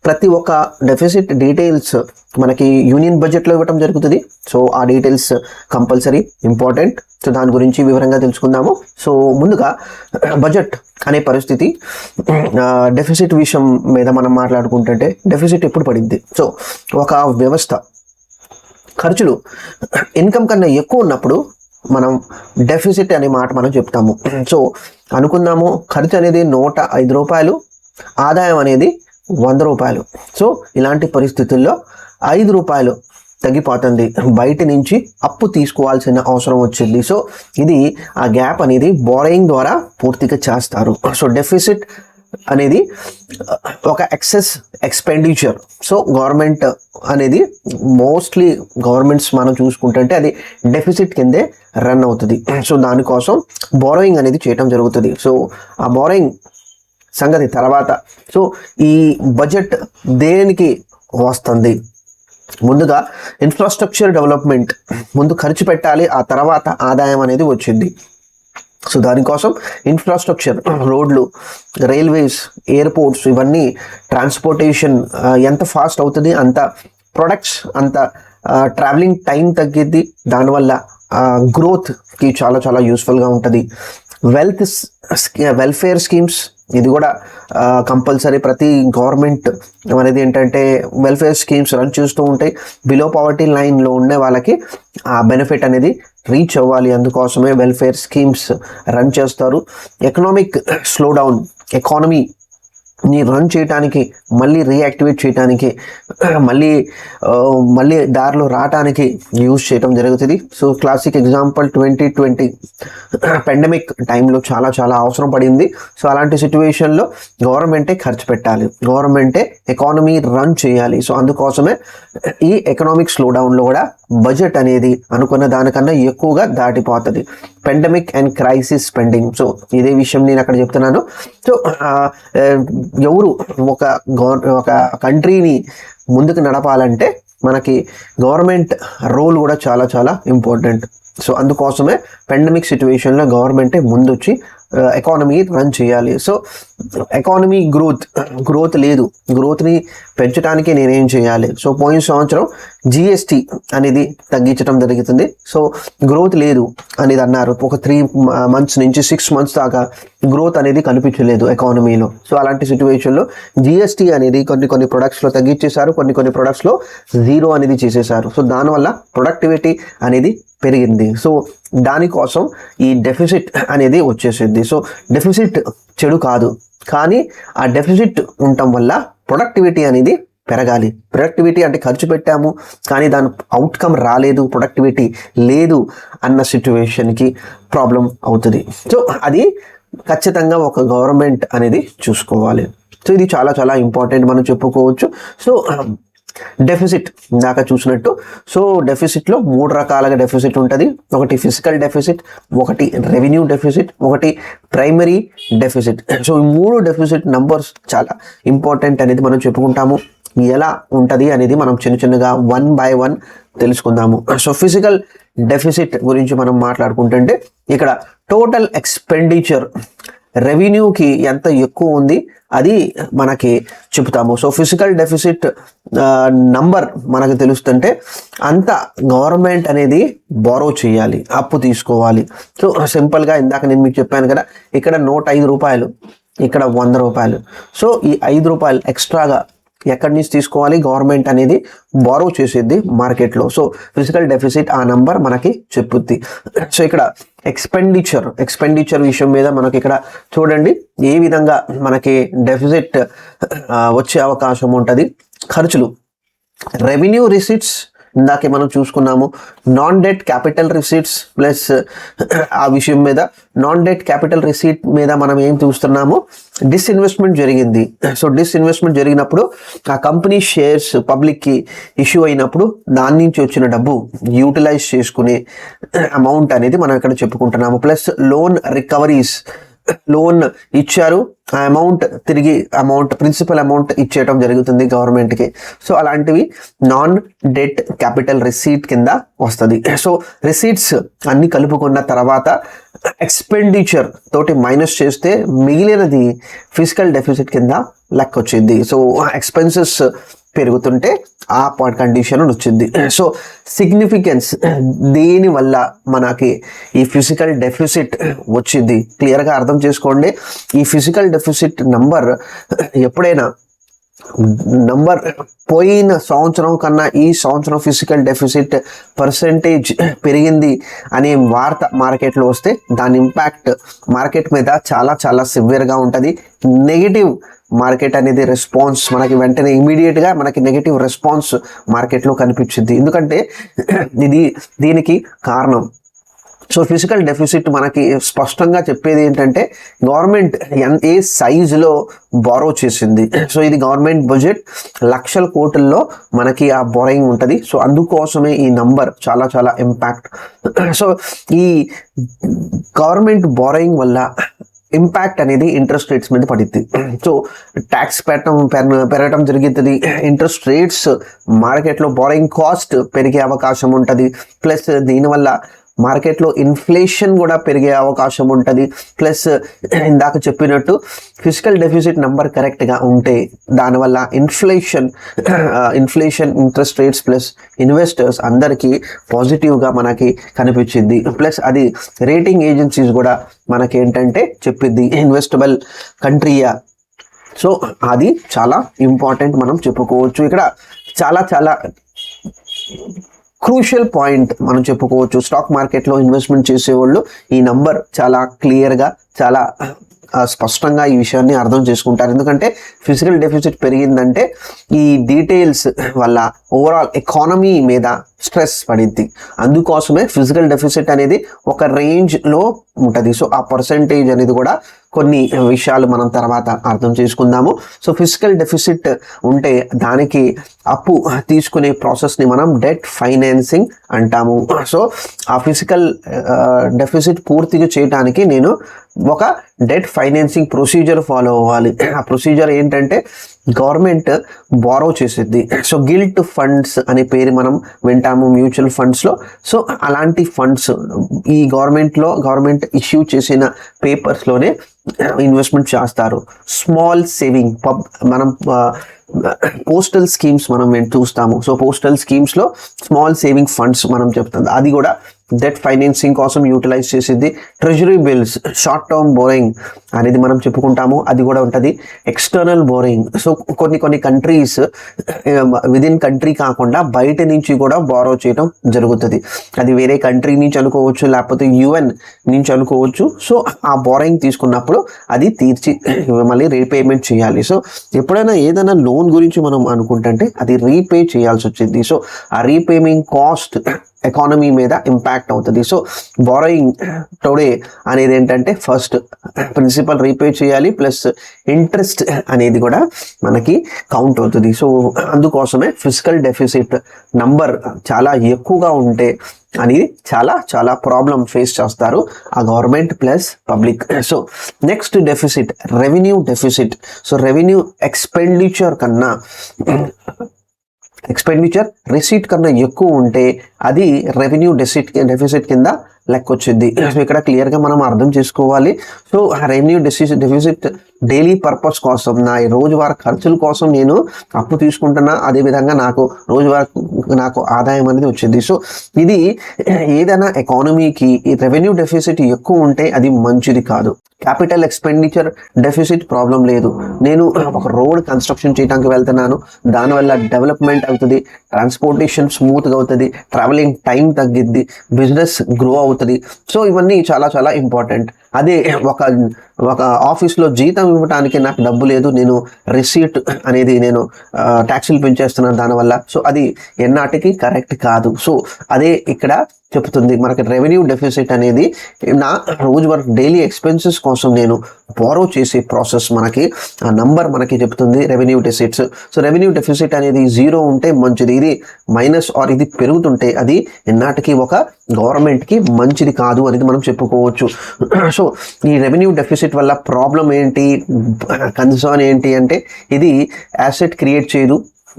ప్రతి ఒక్క డెఫిసిట్ డీటెయిల్స్ మనకి యూనియన్ బడ్జెట్లో ఇవ్వడం జరుగుతుంది. సో ఆ డీటెయిల్స్ కంపల్సరీ ఇంపార్టెంట్. సో దాని గురించి వివరంగా తెలుసుకుందాము. సో ముందుగా బడ్జెట్ అనే పరిస్థితి, డెఫిసిట్ విషయం మీద మనం మాట్లాడుకుంటుంటే డెఫిసిట్ ఎప్పుడు పడింది. సో ఒక వ్యవస్థ ఖర్చులు ఇన్కమ్ కన్నా ఎక్కువ ఉన్నప్పుడు మనం డెఫిసిట్ అనే మాట మనం చెప్తాము. సో అనుకుందాము ఖర్చు అనేది 105 రూపాయలు, ఆదాయం అనేది 100 రూపాయలు. సో ఇలాంటి పరిస్థితుల్లో 5 రూపాయలు తగ్గిపోతుంది, బయట నుంచి అప్పు తీసుకోవాల్సిన అవసరం వచ్చింది. సో ఇది ఆ గ్యాప్ అనేది బారోయింగ్ ద్వారా పూర్తిగా చేస్తారు. సో డెఫిసిట్ అనేది ఒక ఎక్సెస్ ఎక్స్పెండిచర్. సో గవర్నమెంట్ అనేది మోస్ట్లీ గవర్నమెంట్స్ మనం చూసుకుంటుంటే అది డెఫిసిట్ కిందే రన్ అవుతుంది. సో దానికోసం బారోయింగ్ అనేది చేయటం జరుగుతుంది. సో ఆ బారోయింగ్ సంగతి తర్వాత. సో ఈ బడ్జెట్ దేనికి వస్తుంది? ముందుగా ఇన్ఫ్రాస్ట్రక్చర్ డెవలప్మెంట్ ముందు ఖర్చు పెట్టాలి, ఆ తర్వాత ఆదాయం అనేది వచ్చింది. సో దానికోసం ఇన్ఫ్రాస్ట్రక్చర్, రోడ్లు, రైల్వేస్, ఎయిర్పోర్ట్స్, ఇవన్నీ ట్రాన్స్పోర్టేషన్ ఎంత ఫాస్ట్ అవుతుంది అంత ప్రొడక్ట్స్, అంత ట్రావెలింగ్ టైం తగ్గిద్ది. దానివల్ల గ్రోత్కి చాలా యూస్ఫుల్గా ఉంటుంది. వెల్ఫేర్ స్కీమ్స్, ఇది కూడా కంపల్సరీ. ప్రతి గవర్నమెంట్ అనేది ఏంటంటే వెల్ఫేర్ స్కీమ్స్ రన్ చేస్తూ ఉంటాయి. బిలో పవర్టీ లైన్లో ఉండే వాళ్ళకి ఆ బెనిఫిట్ అనేది రీచ్ అవ్వాలి, అందుకోసమే వెల్ఫేర్ స్కీమ్స్ రన్ చేస్తారు. ఎకనామిక్ స్లో డౌన్, ఎకానమీని రన్ చేయడానికి, మళ్ళీ రీయాక్టివేట్ చేయడానికి, మళ్ళీ దారిలో రావడానికి యూజ్ చేయడం జరుగుతుంది. సో క్లాసిక్ ఎగ్జాంపుల్ 2020 పాండమిక్ టైంలో చాలా అవసరం పడింది. సో అలాంటి సిచ్యువేషన్లో గవర్నమెంటే ఖర్చు పెట్టాలి, గవర్నమెంటే ఎకానమీ రన్ చేయాలి. సో అందుకోసమే ఈ ఎకనామిక్ స్లో డౌన్లో కూడా బడ్జెట్ అనేది అనుకున్న దానికన్నా ఎక్కువగా దాటిపోతుంది. Pandemic and crisis spending. So ఇదే విషయం నేను అక్కడ చెప్తున్నాను. సో ఎవరు ఒక కంట్రీని ముందుకు నడపాలంటే మనకి గవర్నమెంట్ రోల్ కూడా చాలా ఇంపార్టెంట్. సో అందుకోసమే పాండమిక్ సిచ్యువేషన్లో గవర్నమెంటే ముందొచ్చి ఎకానమీ రన్ చేయాలి. సో ఎకానమీ గ్రోత్ లేదు, గ్రోత్ని పెంచడానికి నేనేం చేయాలి? సో పోయిన సంవత్సరం జిఎస్టీ అనేది తగ్గించడం జరుగుతుంది. సో గ్రోత్ లేదు అనేది అన్నారు. ఒక 3 months నుంచి 6 months దాకా గ్రోత్ అనేది కనిపించలేదు ఎకానమీలో. సో అలాంటి సిచ్యువేషన్లో జిఎస్టీ అనేది కొన్ని ప్రొడక్ట్స్లో తగ్గించేశారు, కొన్ని ప్రొడక్ట్స్లో 0 అనేది చేసేసారు. సో దానివల్ల ప్రొడక్టివిటీ అనేది పెరిగింది. సో దానికోసం ఈ డెఫిసిట్ అనేది వచ్చేసింది. సో డెఫిసిట్ చెడు కాదు, కానీ ఆ డెఫిసిట్ ఉండటం వల్ల ప్రొడక్టివిటీ అనేది పెరగాలి. ప్రొడక్టివిటీ అంటే ఖర్చు పెట్టాము కానీ దాని అవుట్కమ్ రాలేదు, ప్రొడక్టివిటీ లేదు అన్న సిచ్యువేషన్కి ప్రాబ్లం అవుతుంది. సో అది ఖచ్చితంగా ఒక గవర్నమెంట్ అనేది చూసుకోవాలి. సో ఇది చాలా చాలా ఇంపార్టెంట్ మనం చెప్పుకోవచ్చు. సో డెఫిసిట్ ఇందాక చూసినట్టు, సో డెఫిసిట్లో 3 రకాలుగా డెఫిసిట్ ఉంటుంది. ఒకటి ఫిజికల్ డెఫిసిట్, ఒకటి రెవెన్యూ డెఫిసిట్, ఒకటి ప్రైమరీ డెఫిసిట్. సో ఈ 3 డెఫిసిట్ నంబర్స్ చాలా ఇంపార్టెంట్ అనేది మనం చెప్పుకుంటాము. ఎలా ఉంటుంది అనేది మనం చిన్నగా 1 by 1 తెలుసుకుందాము. సో ఫిజికల్ డెఫిసిట్ గురించి మనం మాట్లాడుకుంటుంటే ఇక్కడ టోటల్ ఎక్స్పెండిచర్ రెవెన్యూకి ఎంత ఎక్కువ ఉంది అది మనకి చెప్తాము. సో ఫిజికల్ డెఫిసిట్ నంబర్ మనకు తెలుస్తుంటే అంత గవర్నమెంట్ అనేది బారో చేయాలి, అప్పు తీసుకోవాలి. సో సింపుల్గా ఇందాక నేను మీకు చెప్పాను కదా, ఇక్కడ నోట్ 5 రూపాయలు, ఇక్కడ 100 రూపాయలు. సో ఈ 5 రూపాయలు ఎక్స్ట్రాగా ఎక్కడి నుంచి తీసుకోవాలి? గవర్నమెంట్ అనేది బారో చేసేది మార్కెట్లో. సో ఫిజికల్ డెఫిసిట్ ఆ నంబర్ మనకి చెప్పుద్ది. సో ఇక్కడ ఎక్స్పెండిచర్ విషయం మీద మనకి ఇక్కడ చూడండి ఏ విధంగా మనకి డెఫిసిట్ వచ్చే అవకాశం ఉంటుంది. ఖర్చులు, రెవెన్యూ రిసిట్స్ ఇందాకే మనం చూసుకున్నాము. Non debt capital receipts plus ఆ విషయం మీద నాన్ డెట్ క్యాపిటల్ రిసీట్ మీద మనం ఏం చూస్తున్నాము? డిస్ఇన్వెస్ట్మెంట్ జరిగింది. సో డిస్ఇన్వెస్ట్మెంట్ జరిగినప్పుడు ఆ కంపెనీ షేర్స్ పబ్లిక్కి ఇష్యూ అయినప్పుడు దాని నుంచి వచ్చిన డబ్బు యూటిలైజ్ చేసుకునే అమౌంట్ అనేది మనం ఇక్కడ చెప్పుకుంటున్నాము. ప్లస్ లోన్ రికవరీస్, లోన్ ఇచ్చారు, ఆ అమౌంట్ తిరిగి ప్రిన్సిపల్ అమౌంట్ ఇచ్చేయటం జరుగుతుంది గవర్నమెంట్కి. సో అలాంటివి నాన్ డెట్ క్యాపిటల్ రిసీట్ కింద వస్తుంది. సో రిసీట్స్ అన్ని కలుపుకున్న తర్వాత ఎక్స్పెండిచర్ తోటి మైనస్ చేస్తే మిగిలినది ఫిజికల్ డెఫిసిట్ కింద లెక్క వచ్చింది. సో ఎక్స్పెన్సెస్ పెరుగుతుంటే ఆ కండిషన్ వచ్చింది. సో సిగ్నిఫికెన్స్ దేనివల్ల మనకి ఈ ఫిజికల్ డెఫిసిట్ వచ్చింది క్లియర్గా అర్థం చేసుకోండి. ఈ ఫిజికల్ డెఫిసిట్ నంబర్ ఎప్పుడైనా పోయిన సంవత్సరం కన్నా ఈ సంవత్సరం ఫిజికల్ డెఫిసిట్ పర్సెంటేజ్ పెరిగింది అనే వార్త మార్కెట్లో వస్తే దాని ఇంపాక్ట్ మార్కెట్ మీద చాలా చాలా సివియర్గా ఉంటుంది. నెగిటివ్ మార్కెట్ అనేది రెస్పాన్స్ మనకి వెంటనే ఇమీడియట్గా మనకి నెగిటివ్ రెస్పాన్స్ మార్కెట్లో కనిపించింది. ఎందుకంటే దీనికి కారణం సో ఫిజికల్ డెఫిసిట్ మనకి స్పష్టంగా చెప్పేది ఏంటంటే గవర్నమెంట్ ఏ సైజులో బారో చేసింది. సో ఇది గవర్నమెంట్ బడ్జెట్ లక్షల కోట్లలో మనకి ఆ బారోయింగ్ ఉంటుంది. సో అందుకోసమే ఈ నంబర్ చాలా చాలా ఇంపాక్ట్. సో ఈ గవర్నమెంట్ బారోయింగ్ వల్ల ఇంపాక్ట్ అనేది ఇంట్రెస్ట్ రేట్స్ మీద పడుద్ది. సో ట్యాక్స్ పెరగడం జరుగుతుంది, ఇంట్రెస్ట్ రేట్స్ మార్కెట్లో బారోయింగ్ కాస్ట్ పెరిగే అవకాశం ఉంటుంది. ప్లస్ దీనివల్ల మార్కెట్లో ఇన్ఫ్లేషన్ కూడా పెరిగే అవకాశం ఉంటుంది. ప్లస్ ఇందాక చెప్పినట్టు ఫిజికల్ డెఫిసిట్ నెంబర్ కరెక్ట్గా ఉంటే దానివల్ల inflation interest rates plus investors అందరికీ పాజిటివ్గా మనకి కనిపించింది. ప్లస్ అది రేటింగ్ ఏజెన్సీస్ కూడా మనకి ఏంటంటే చెప్పిద్ది ఇన్వెస్టబుల్ కంట్రీయా. సో అది చాలా ఇంపార్టెంట్ మనం చెప్పుకోవచ్చు. ఇక్కడ చాలా చాలా క్రూషియల్ పాయింట్ మనం చెప్పుకోవచ్చు. స్టాక్ మార్కెట్లో ఇన్వెస్ట్మెంట్ చేసేవాళ్ళు ఈ నంబర్ చాలా క్లియర్గా చాలా స్పష్టంగా ఈ విషయాన్ని అర్థం చేసుకుంటారు. ఎందుకంటే ఫిజికల్ డెఫిసిట్ పెరిగిందంటే ఈ డీటెయిల్స్ వల్ల ఓవరాల్ ఎకానమీ మీద స్ట్రెస్ పడింది. అందుకోసమే ఫిజికల్ డెఫిసిట్ అనేది ఒక రేంజ్లో ఉంటుంది. సో ఆ పర్సెంటేజ్ అనేది కూడా కొన్ని విషయాలు మనం తర్వాత అర్థం చేసుకుందాము. సో ఫిజికల్ డెఫిసిట్ ఉంటే దానికి అప్పు తీసుకునే ప్రాసెస్ని మనం డెట్ ఫైనాన్సింగ్ అంటాము. సో ఆ ఫిజికల్ డెఫిసిట్ పూర్తిగా చేయడానికి నేను ఒక డెట్ ఫైనాన్సింగ్ ప్రొసీజర్ ఫాలో అవ్వాలి. ఆ ప్రొసీజర్ ఏంటంటే గవర్నమెంట్ బారో చేసిద్ది. సో గిల్ట్ ఫండ్స్ అనే పేరు మనం వింటాము మ్యూచువల్ ఫండ్స్లో. సో అలాంటి ఫండ్స్ ఈ గవర్నమెంట్ ఇష్యూ చేసిన పేపర్స్లోనే ఇన్వెస్ట్మెంట్ చేస్తారు. స్మాల్ సేవింగ్ మనం పోస్టల్ స్కీమ్స్ మనం చూస్తాము. సో పోస్టల్ స్కీమ్స్లో స్మాల్ సేవింగ్ ఫండ్స్ మనం చెప్తుంది, అది కూడా డెట్ ఫైనాన్సింగ్ కోసం యూటిలైజ్ చేసేది. Treasury bills, short term borrowing అనేది మనం చెప్పుకుంటాము, అది కూడా ఉంటుంది. ఎక్స్టర్నల్ బోరింగ్, సో కొన్ని కంట్రీస్ విదిన్ కంట్రీ కాకుండా బయట నుంచి కూడా బారో చేయడం జరుగుతుంది. అది వేరే కంట్రీ నుంచి అనుకోవచ్చు, లేకపోతే UN నుంచి అనుకోవచ్చు. సో ఆ బోరింగ్ తీసుకున్నప్పుడు అది తీర్చి మళ్ళీ రీపేమెంట్ చేయాలి. సో ఎప్పుడైనా ఏదైనా లోన్ గురించి మనం అనుకుంటుంటే అది రీపే చేయాల్సి వచ్చింది. సో ఆ రీపేమెంట్ కాస్ట్ ఎకానమీ మీద ఇంపాక్ట్ అవుతుంది. సో బారోయింగ్ టుడే అనేది ఏంటంటే ఫస్ట్ ప్రిన్సిపల్ రీపే చేయాలి, ప్లస్ ఇంట్రెస్ట్ అనేది కూడా మనకి కౌంట్ అవుతుంది. సో అందుకోసమే ఫిజికల్ డెఫిసిట్ నంబర్ చాలా ఎక్కువగా ఉంటే అనేది చాలా ప్రాబ్లం ఫేస్ చేస్తారు ఆ government plus public. So next deficit revenue deficit. So revenue expenditure receipt కన్నా ఎక్కువ ఉంటే అది రెవెన్యూ డెఫిసిట్ కింద లెక్క వచ్చింది. సో ఇక్కడ క్లియర్గా మనం అర్థం చేసుకోవాలి. So revenue deficit daily purpose కోసం, నా రోజువారీ ఖర్చుల కోసం నేను అప్పు తీసుకుంటున్నా, అదేవిధంగా నాకు ఆదాయం అనేది వచ్చింది. సో ఇది ఏదైనా ఎకానమీకి ఈ రెవెన్యూ డెఫిసిట్ ఎక్కువ ఉంటే అది మంచిది కాదు. క్యాపిటల్ ఎక్స్పెండిచర్ డెఫిసిట్ ప్రాబ్లం లేదు. నేను ఒక రోడ్ కన్స్ట్రక్షన్ చేయడానికి వెళ్తున్నాను, దానివల్ల డెవలప్మెంట్ అవుతుంది, ట్రాన్స్పోర్టేషన్ స్మూత్గా అవుతుంది, ట్రావెలింగ్ టైం తగ్గిద్ది, బిజినెస్ గ్రో అవుతుంది. సో ఇవన్నీ చాలా ఇంపార్టెంట్. అదే ఒక ఆఫీస్లో జీతం ఇవ్వడానికి నాకు డబ్బు లేదు, నేను రిసీట్ అనేది నేను ట్యాక్సీలు పెంచేస్తున్నాను దానివల్ల, సో అది ఎన్నాటికి కరెక్ట్ కాదు. సో అదే ఇక్కడ చెప్తుంది మనకి రెవెన్యూ డెఫిసిట్ అనేది నా రోజువారీ డైలీ ఎక్స్పెన్సెస్ కోసం నేను బారో చేసే ప్రాసెస్ మనకి ఆ నంబర్ మనకి చెప్తుంది revenue deficits. So revenue deficit అనేది 0 ఉంటే మంచిది, ఇది మైనస్ ఆర్ ఇది పెరుగుతుంటే అది ఎన్నాటికి ఒక గవర్నమెంట్కి మంచిది కాదు అనేది మనం చెప్పుకోవచ్చు. సో ఈ రెవెన్యూ డెఫిసిట్ వల్ల ప్రాబ్లం ఏంటి, కన్సర్న్ ఏంటి అంటే ఇది యాసెట్ క్రియేట్ చేయదు,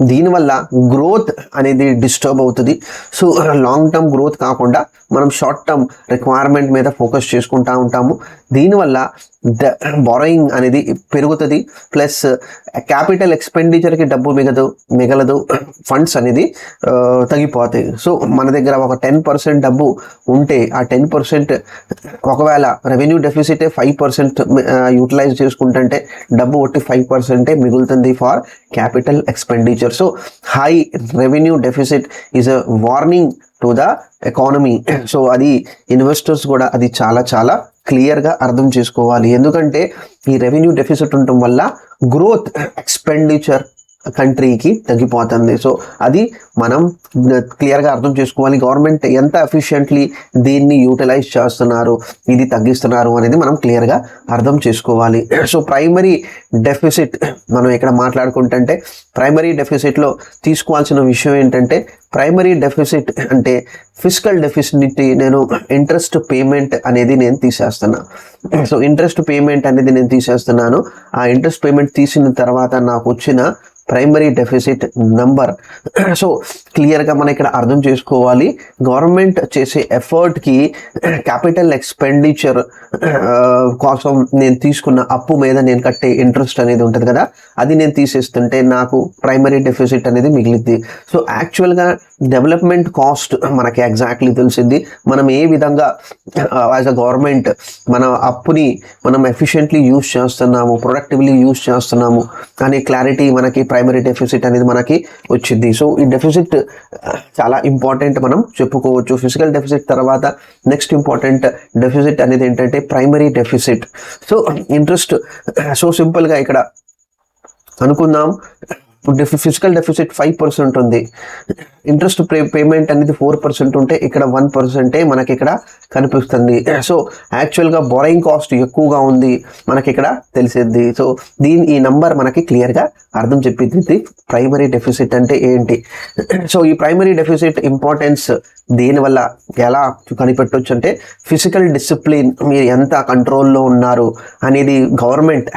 దీనివల్ల గ్రోత్ అనేది డిస్టర్బ్ అవుతుంది. సో లాంగ్ టర్మ్ గ్రోత్ కాకుండా మనం షార్ట్ టర్మ్ రిక్వైర్మెంట్ మీద ఫోకస్ చేసుకుంటూ ఉంటాము. దీనివల్ల బారోయింగ్ అనేది పెరుగుతుంది, ప్లస్ క్యాపిటల్ ఎక్స్పెండిచర్కి డబ్బు మిగలదు, ఫండ్స్ అనేది తగ్గిపోతాయి. సో మన దగ్గర ఒక 10% డబ్బు ఉంటే ఆ 10% ఒకవేళ రెవెన్యూ డెఫిసిటే 5% యూటిలైజ్ చేసుకుంటుంటే డబ్బు ఒట్టి 5% మిగులుతుంది for capital expenditure. So high revenue deficit is a warning to the economy. So అది ఇన్వెస్టర్స్ కూడా అది చాలా క్లియర్గా అర్థం చేసుకోవాలి. ఎందుకంటే ఈ రెవెన్యూ డెఫిసిట్ ఉండటం వల్ల గ్రోత్ ఎక్స్పెండిచర్ కంట్రీకి తగ్గిపోతుంది. సో అది మనం క్లియర్గా అర్థం చేసుకోవాలి. గవర్నమెంట్ ఎంత ఎఫిషియెంట్లీ దీన్ని యూటిలైజ్ చేస్తున్నారు, ఇది తగ్గిస్తున్నారు అనేది మనం క్లియర్గా అర్థం చేసుకోవాలి. సో ప్రైమరీ డెఫిసిట్ మనం ఇక్కడ మాట్లాడుకుంటుంటే ప్రైమరీ డెఫిసిట్లో తీసుకోవాల్సిన విషయం ఏంటంటే ప్రైమరీ డెఫిసిట్ అంటే ఫిజికల్ డెఫిసిట్ నేను ఇంట్రెస్ట్ పేమెంట్ అనేది నేను తీసేస్తున్నా. సో ఇంట్రెస్ట్ పేమెంట్ అనేది నేను తీసేస్తున్నాను. ఆ ఇంట్రెస్ట్ పేమెంట్ తీసిన తర్వాత నాకు వచ్చిన ప్రైమరీ డెఫిసిట్ నంబర్. సో క్లియర్గా మనం ఇక్కడ అర్థం చేసుకోవాలి. గవర్నమెంట్ చేసే ఎఫర్ట్కి క్యాపిటల్ ఎక్స్పెండిచర్ కోసం నేను తీసుకున్న అప్పు మీద నేను కట్టే ఇంట్రెస్ట్ అనేది ఉంటుంది కదా, అది నేను తీసేస్తుంటే నాకు ప్రైమరీ డెఫిసిట్ అనేది మిగిలింది. సో యాక్చువల్గా డెవలప్మెంట్ కాస్ట్ మనకి ఎగ్జాక్ట్లీ తెలిసింది. మనం ఏ విధంగా యాజ్ అ గవర్నమెంట్ మన అప్పుని మనం ఎఫిషియెంట్లీ యూజ్ చేస్తున్నాము, ప్రొడక్టివ్లీ యూజ్ చేస్తున్నాము అనే క్లారిటీ మనకి ప్రైమరీ డెఫిసిట్ అనేది మనకి వచ్చింది. సో ఈ డెఫిసిట్ చాలా ఇంపార్టెంట్ మనం చెప్పుకోవచ్చు. ఫిజికల్ డెఫిసిట్ తర్వాత నెక్స్ట్ ఇంపార్టెంట్ డెఫిసిట్ అనేది ఏంటంటే primary deficit. So interest, so సింపుల్గా ఇక్కడ అనుకుందాం ఫిజికల్ డెఫిసిట్ 5% ఉంది, ఇంట్రెస్ట్ పేమెంట్ అనేది 4% ఉంటే ఇక్కడ 1% మనకి ఇక్కడ కనిపిస్తుంది. సో యాక్చువల్గా బొరైంగ్ కాస్ట్ ఎక్కువగా ఉంది మనకి ఇక్కడ తెలిసిద్ది. సో ఈ నంబర్ మనకి క్లియర్గా అర్థం చెప్పింది ప్రైమరీ డెఫిసిట్ అంటే ఏంటి. సో ఈ ప్రైమరీ డెఫిసిట్ ఇంపార్టెన్స్ దేనివల్ల ఎలా కనిపెట్టవచ్చు అంటే ఫిజికల్ డిసిప్లిన్, మీరు ఎంత కంట్రోల్లో ఉన్నారు అనేది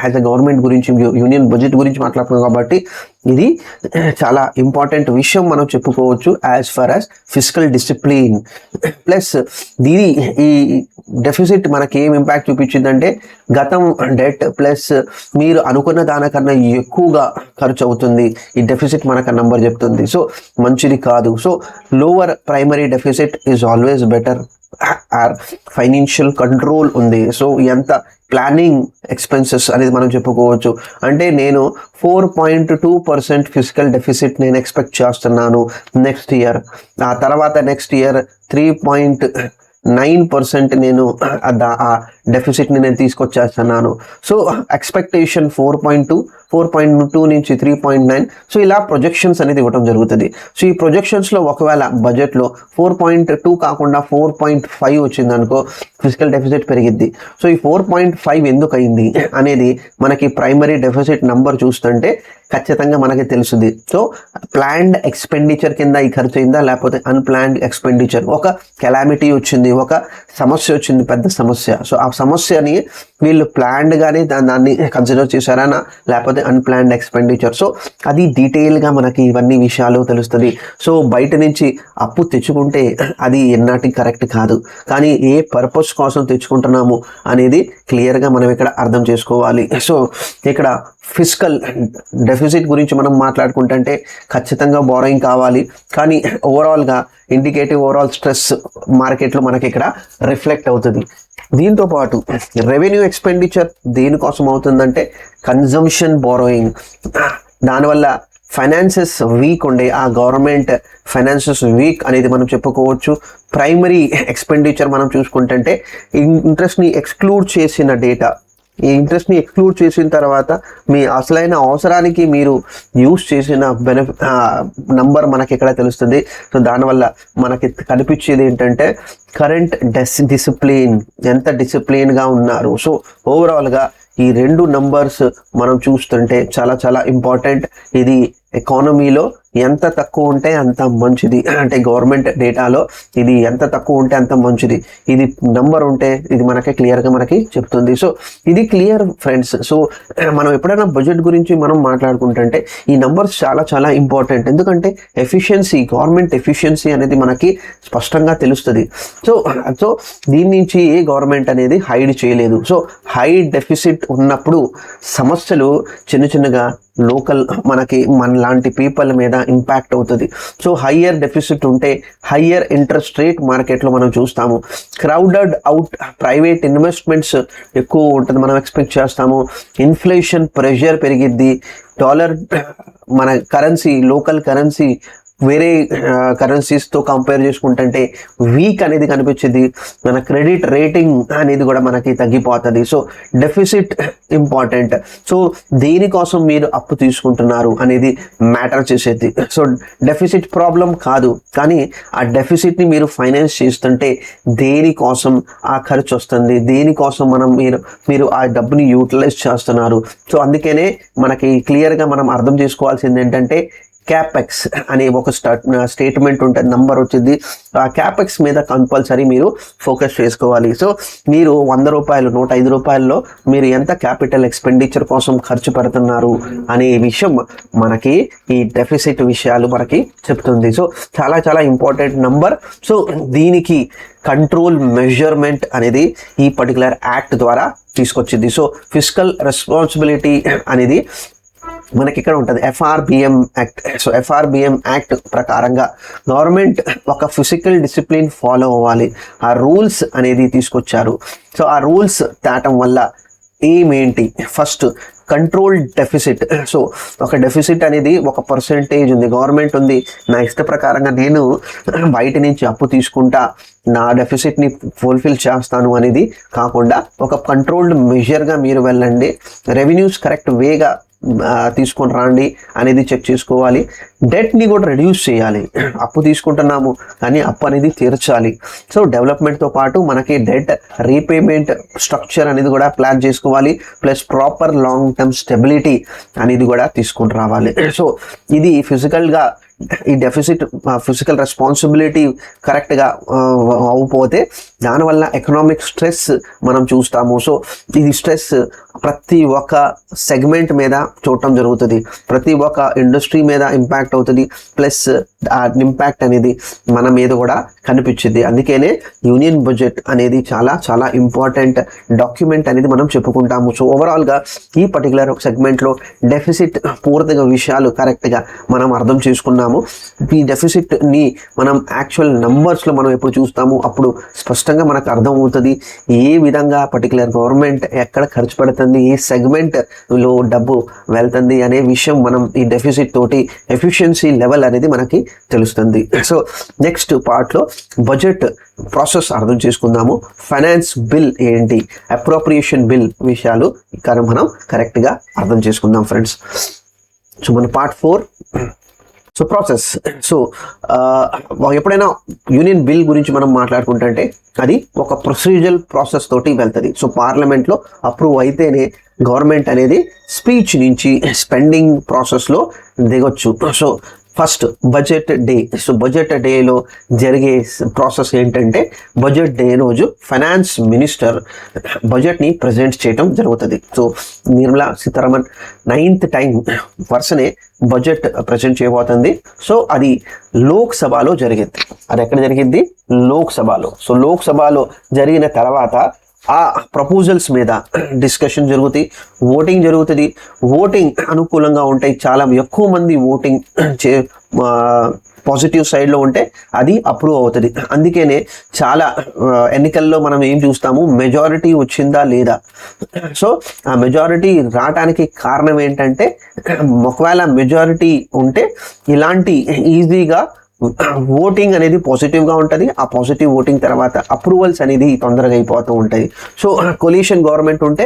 యాజ్ అ గవర్నమెంట్ గురించి యూనియన్ బడ్జెట్ గురించి మాట్లాడుతున్నాం కాబట్టి ఇది చాలా ఇంపార్టెంట్ విషయం మనం చెప్పుకోవచ్చు as far as physical discipline. Plus ఈ డెఫిసిట్ మనకి ఏం ఇంపాక్ట్ చూపించిందంటే గతం డెట్ ప్లస్ మీరు అనుకున్న దానికన్నా ఎక్కువగా ఖర్చు అవుతుంది. ఈ డెఫిసిట్ మనకు నంబర్ చెప్తుంది. సో మంచిది కాదు. So lower primary deficit is always better. Or financial control ఉంది. సో ఎంత ప్లానింగ్ ఎక్స్పెన్సెస్ అనేది మనం చెప్పుకోవచ్చు. అంటే నేను 4.2% ఫిజికల్ డెఫిసిట్ నేను ఎక్స్పెక్ట్ చేస్తున్నాను నెక్స్ట్ ఇయర్. ఆ తర్వాత నెక్స్ట్ ఇయర్ 3.9% నేను ఆ డెఫిసిట్ని నేను తీసుకొచ్చేస్తున్నాను. సో ఎక్స్పెక్టేషన్ 4.2 నుంచి 3.9. సో ఇలా ప్రొజెక్షన్స్ అనేది ఇవ్వడం జరుగుతుంది. సో ఈ ప్రొజెక్షన్స్లో ఒకవేళ బడ్జెట్లో 4.2 కాకుండా 4.5 వచ్చింది అనుకో, ఫిజికల్ డెఫిసిట్ పెరిగిద్ది. సో ఈ 4.5 ఎందుకు అయింది అనేది మనకి ప్రైమరీ డెఫిసిట్ నంబర్ చూస్తుంటే ఖచ్చితంగా మనకి తెలుస్తుంది. సో ప్లాన్డ్ ఎక్స్పెండిచర్ కింద ఈ ఖర్చు అయిందా లేకపోతే అన్ప్లాన్డ్ ఎక్స్పెండిచర్, ఒక కెలామిటీ వచ్చింది, ఒక సమస్య వచ్చింది, పెద్ద సమస్య. సో ఆ సమస్యని వీళ్ళు ప్లాన్డ్గానే దాన్ని కన్సిడర్ చేశారా లేకపోతే అన్ప్లాన్డ్ ఎక్స్పెండిచర్. సో అది డీటెయిల్గా మనకి ఇవన్నీ విషయాలు తెలుస్తుంది. సో బయట నుంచి అప్పు తెచ్చుకుంటే అది ఎన్నాటికి కరెక్ట్ కాదు, కానీ ఏ పర్పస్ కోసం తెచ్చుకుంటున్నాము అనేది క్లియర్గా మనం ఇక్కడ అర్థం చేసుకోవాలి. సో ఇక్కడ ఫిజికల్ డెఫిసిట్ గురించి మనం మాట్లాడుకుంటే ఖచ్చితంగా బోరింగ్ కావాలి, కానీ ఓవరాల్గా ఇండికేటివ్ ఓవరాల్ స్ట్రెస్ మార్కెట్లో మనకి ఇక్కడ రిఫ్లెక్ట్ అవుతుంది. దీంతో పాటు రెవెన్యూ ఎక్స్పెండిచర్ దేనికోసం అవుతుందంటే కన్జంప్షన్ బోరోయింగ్. దానివల్ల ఫైనాన్సెస్ వీక్ ఉండే ఆ గవర్నమెంట్ ఫైనాన్సెస్ వీక్ అనేది మనం చెప్పుకోవచ్చు. ప్రైమరీ ఎక్స్పెండిచర్ మనం చూసుకుంటే ఇంట్రెస్ట్ని ఎక్స్క్లూడ్ చేసిన డేటా, ఈ ఇంట్రెస్ట్ని ఎక్స్క్లూడ్ చేసిన తర్వాత మీ అసలైన అవసరానికి మీరు యూస్ చేసిన నంబర్ మనకి ఇక్కడ తెలుస్తుంది. సో దానివల్ల మనకి కనిపించేది ఏంటంటే కరెంట్ డిసిప్లిన్, ఎంత డిసిప్లిన్గా ఉన్నారు. సో ఓవరాల్గా ఈ రెండు నంబర్స్ మనం చూస్తుంటే చాలా చాలా ఇంపార్టెంట్. ఇది ఎకానమీలో ఎంత తక్కువ ఉంటే అంత మంచిది, అంటే గవర్నమెంట్ డేటాలో ఇది ఎంత తక్కువ ఉంటే అంత మంచిది. ఇది నంబర్ ఉంటే ఇది మనకి క్లియర్గా మనకి చెప్తుంది. సో ఇది క్లియర్ ఫ్రెండ్స్. సో మనం ఎప్పుడైనా బడ్జెట్ గురించి మనం మాట్లాడుకుంటుంటే ఈ నంబర్స్ చాలా చాలా ఇంపార్టెంట్. ఎందుకంటే ఎఫిషియన్సీ, గవర్నమెంట్ ఎఫిషియన్సీ అనేది మనకి స్పష్టంగా తెలుస్తుంది. సో దీని నుంచి ఏ గవర్నమెంట్ అనేది హైడ్ చేయలేదు. సో హై డెఫిసిట్ ఉన్నప్పుడు సమస్యలు చిన్నగా లోకల్ మన లాంటి పీపుల్ మీద ఇంపాక్ట్ అవుతుంది. సో హయ్యర్ డెఫిసిట్ ఉంటే హయ్యర్ ఇంట్రెస్ట్ రేట్ మార్కెట్లో మనం చూస్తాము. క్రౌడెడ్ అవుట్ ప్రైవేట్ ఇన్వెస్ట్మెంట్స్ ఎక్కువ ఉంటుంది మనం ఎక్స్పెక్ట్ చేస్తాము. ఇన్ఫ్లేషన్ ప్రెషర్ పెరిగిద్ది. డాలర్ మన కరెన్సీ, లోకల్ కరెన్సీ వేరే కరెన్సీస్తో కంపేర్ చేసుకుంటుంటే వీక్ అనేది కనిపించింది. మన క్రెడిట్ రేటింగ్ అనేది కూడా మనకి తగ్గిపోతుంది. So deficit important. సో దేనికోసం మీరు అప్పు తీసుకుంటున్నారు అనేది మ్యాటర్ చేసేది. సో డెఫిసిట్ ప్రాబ్లం కాదు, కానీ ఆ డెఫిసిట్ని మీరు ఫైనాన్స్ చేస్తుంటే దేనికోసం ఆ ఖర్చు వస్తుంది, దేనికోసం మీరు ఆ డబ్బుని యూటిలైజ్ చేస్తున్నారు. సో అందుకనే మనకి క్లియర్గా మనం అర్థం చేసుకోవాల్సింది ఏంటంటే క్యాపెక్స్ అనే ఒక స్టేట్మెంట్ ఉంటుంది, నంబర్ వచ్చింది. ఆ క్యాపెక్స్ మీద కంపల్సరీ మీరు ఫోకస్ చేసుకోవాలి. సో మీరు 100 రూపాయలు, 105 రూపాయల్లో మీరు ఎంత క్యాపిటల్ ఎక్స్పెండిచర్ కోసం ఖర్చు పెడుతున్నారు అనే విషయం మనకి ఈ డెఫిసిట్ విషయాలు మనకి చెప్తుంది. సో చాలా చాలా ఇంపార్టెంట్ నంబర్. సో దీనికి కంట్రోల్ మెజర్మెంట్ అనేది ఈ పర్టికులర్ యాక్ట్ ద్వారా తీసుకొచ్చింది. సో ఫిస్కల్ రెస్పాన్సిబిలిటీ అనేది మనకి ఇక్కడ ఉంటుంది FRBM act. So FRBM act ప్రకారంగా గవర్నమెంట్ ఒక ఫిజికల్ డిసిప్లిన్ ఫాలో అవ్వాలి. ఆ రూల్స్ అనేది తీసుకొచ్చారు. సో ఆ రూల్స్ తేటం వల్ల ఏమేంటి, ఫస్ట్ కంట్రోల్ డెఫిసిట్. సో ఒక డెఫిసిట్ అనేది ఒక పర్సెంటేజ్ ఉంది, గవర్నమెంట్ ఉంది, నా ఇష్ట ప్రకారంగా నేను బయట నుంచి అప్పు తీసుకుంటా, నా డెఫిసిట్ని ఫుల్ఫిల్ చేస్తాను అనేది కాకుండా ఒక కంట్రోల్డ్ మెజర్గా మీరు వెళ్ళండి. రెవెన్యూస్ కరెక్ట్ వేగా తీసుకొని రండి అనేది చెక్ చేసుకోవాలి. డెట్ని కూడా రెడ్యూస్ చేయాలి. అప్పు తీసుకుంటున్నాము కానీ అప్పు అనేది తీర్చాలి. సో డెవలప్మెంట్తో పాటు మనకి డెట్ రీపేమెంట్ స్ట్రక్చర్ అనేది కూడా ప్లాన్ చేసుకోవాలి. Plus proper long term stability అనేది కూడా తీసుకొని రావాలి. సో ఇది ఫిజికల్గా ఈ ఫిజికల్ రెస్పాన్సిబిలిటీ కరెక్ట్గా అవ్వకపోతే దానివల్ల ఎకనామిక్ స్ట్రెస్ మనం చూస్తాము. సో ఇది స్ట్రెస్ ప్రతి ఒక్క సెగ్మెంట్ మీద చూడటం జరుగుతుంది, ప్రతి ఒక్క ఇండస్ట్రీ మీద ఇంపాక్ట్ అవుతుంది. ప్లస్ ఆ ఇంపాక్ట్ అనేది మన మీద కూడా కనిపించింది. అందుకనే యూనియన్ బడ్జెట్ అనేది చాలా చాలా ఇంపార్టెంట్ డాక్యుమెంట్ అనేది మనం చెప్పుకుంటాము. సో ఓవరాల్గా ఈ పర్టికులర్ సెగ్మెంట్లో డెఫిసిట్ పూర్తిగా విషయాలు కరెక్ట్గా మనం అర్థం చేసుకున్నాము. ఈ డెఫిసిట్ని మనం యాక్చువల్ నంబర్స్లో మనం ఎప్పుడు చూస్తాము అప్పుడు స్పష్టంగా మనకు అర్థం అవుతుంది ఏ విధంగా పర్టికులర్ గవర్నమెంట్ ఎక్కడ ఖర్చు పెడుతుంది, ఏ సెగ్మెంట్లో డబ్బు వెళ్తుంది అనే విషయం మనం ఈ డెఫిసిట్ తోటి ఎఫిషియన్సీ లెవెల్ అనేది మనకి తెలుస్తుంది. సో నెక్స్ట్ పార్ట్లో బడ్జెట్ ప్రాసెస్ అర్థం చేసుకుందాము. ఫైనాన్స్ బిల్ ఏంటి, అప్రోప్రియేషన్ బిల్ విషయాలు ఇక్కడ మనం కరెక్ట్గా అర్థం చేసుకుందాం ఫ్రెండ్స్. సో మన పార్ట్ 4 సో ప్రాసెస్. సో ఎప్పుడైనా యూనియన్ బిల్ గురించి మనం మాట్లాడుకుంటే అది ఒక ప్రొసీజరల్ ప్రాసెస్ తోటి వెళ్తుంది. సో పార్లమెంట్లో అప్రూవ్ అయితేనే గవర్నమెంట్ అనేది స్పీచ్ నుంచి స్పెండింగ్ ప్రాసెస్లో దిగొచ్చు. So first budget day. So budget డేలో జరిగే ప్రాసెస్ ఏంటంటే బడ్జెట్ డే రోజు ఫైనాన్స్ మినిస్టర్ బడ్జెట్ని ప్రజెంట్ చేయడం జరుగుతుంది. So Nirmala Sitharaman 9th time వరుసనే బడ్జెట్ ప్రజెంట్ చేయబోతుంది. సో అది లోక్సభలో జరిగింది. అది ఎక్కడ జరిగింది? లోక్సభలో. సో లోక్సభలో జరిగిన తర్వాత ఆ ప్రపోజల్స్ మీద డిస్కషన్ జరుగుతాయి, ఓటింగ్ జరుగుతుంది. ఓటింగ్ అనుకూలంగా ఉంటాయి, చాలా ఎక్కువ మంది ఓటింగ్ పాజిటివ్ సైడ్లో ఉంటే అది అప్రూవ్ అవుతుంది. అందుకనే చాలా ఎన్నికల్లో మనం ఏం చూస్తాము, మెజారిటీ వచ్చిందా లేదా. సో ఆ మెజారిటీ రావడానికి కారణం ఏంటంటే ఒకవేళ మెజారిటీ ఉంటే ఇలాంటి ఈజీగా ఓటింగ్ అనేది పాజిటివ్గా ఉంటుంది. ఆ పాజిటివ్ ఓటింగ్ తర్వాత అప్రూవల్స్ అనేది తొందరగా అయిపోతూ ఉంటాయి. సో కొలీషన్ గవర్నమెంట్ ఉంటే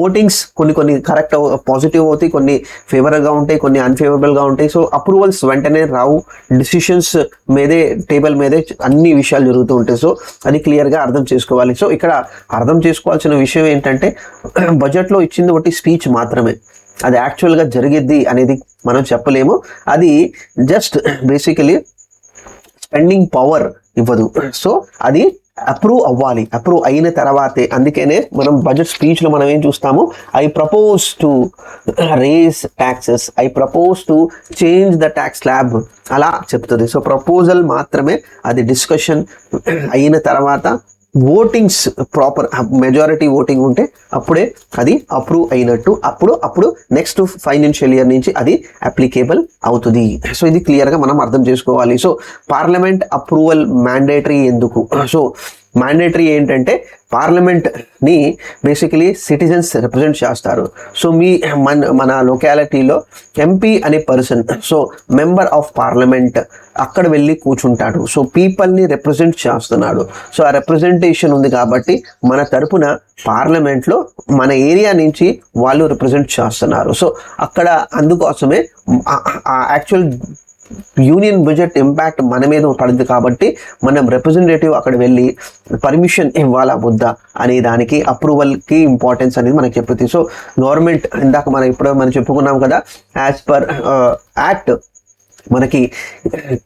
ఓటింగ్స్ కొన్ని కరెక్ట్ పాజిటివ్ అవుతాయి, కొన్ని ఫేవర్గా ఉంటాయి, కొన్ని అన్ఫేవరబుల్గా ఉంటాయి. సో అప్రూవల్స్ వెంటనే రావు, డిసిషన్స్ మీదే టేబుల్ మీదే అన్ని విషయాలు జరుగుతూ ఉంటాయి. సో అది క్లియర్గా అర్థం చేసుకోవాలి. సో ఇక్కడ అర్థం చేసుకోవాల్సిన విషయం ఏంటంటే బడ్జెట్లో ఇచ్చింది ఒకటి స్పీచ్ మాత్రమే, అది యాక్చువల్గా జరిగిద్ది అనేది మనం చెప్పలేము. అది జస్ట్ బేసికలీ స్పెండింగ్ పవర్ ఇవ్వదు. సో అది అప్రూవ్ అవ్వాలి, అప్రూవ్ అయిన తర్వాతే. అందుకనే మనం బడ్జెట్ స్పీచ్లో మనం ఏం చూస్తాము, I propose to raise taxes, I propose to change the tax slab అలా చెప్తుంది. సో ప్రపోజల్ మాత్రమే, అది డిస్కషన్ అయిన తర్వాత ఓటింగ్స్ ప్రాపర్ మెజారిటీ ఓటింగ్ ఉంటే అప్పుడే అది అప్రూవ్ అయినట్టు. అప్పుడు నెక్స్ట్ ఫైనాన్షియల్ ఇయర్ నుంచి అది అప్లికేబుల్ అవుతుంది. సో ఇది క్లియర్గా మనం అర్థం చేసుకోవాలి. సో పార్లమెంట్ అప్రూవల్ మ్యాండేటరీ ఎందుకు? సో మ్యాండేటరీ ఏంటంటే పార్లమెంట్ని బేసికలీ సిటిజన్స్ రిప్రజెంట్ చేస్తారు. సో మన లొకాలిటీలో ఎంపీ అనే person, so member of parliament అక్కడ వెళ్ళి కూర్చుంటాడు. సో పీపుల్ని రిప్రజెంట్ చేస్తున్నాడు. సో ఆ రిప్రజెంటేషన్ ఉంది కాబట్టి మన తరపున పార్లమెంట్లో మన ఏరియా నుంచి వాళ్ళు రిప్రజెంట్ చేస్తున్నారు. సో అక్కడ అందుకోసమే యాక్చువల్ యూనియన్ బడ్జెట్ ఇంపాక్ట్ మన మీద పడుతుంది కాబట్టి మనం రిప్రజెంటేటివ్ అక్కడ వెళ్ళి పర్మిషన్ ఇవ్వాలా వద్దా అనే దానికి అప్రూవల్కి ఇంపార్టెన్స్ అనేది మనకి చెప్తుంది. సో గవర్నమెంట్ ఇందాక మనం చెప్పుకున్నాం కదా, యాజ్ పర్ యాక్ట్ మనకి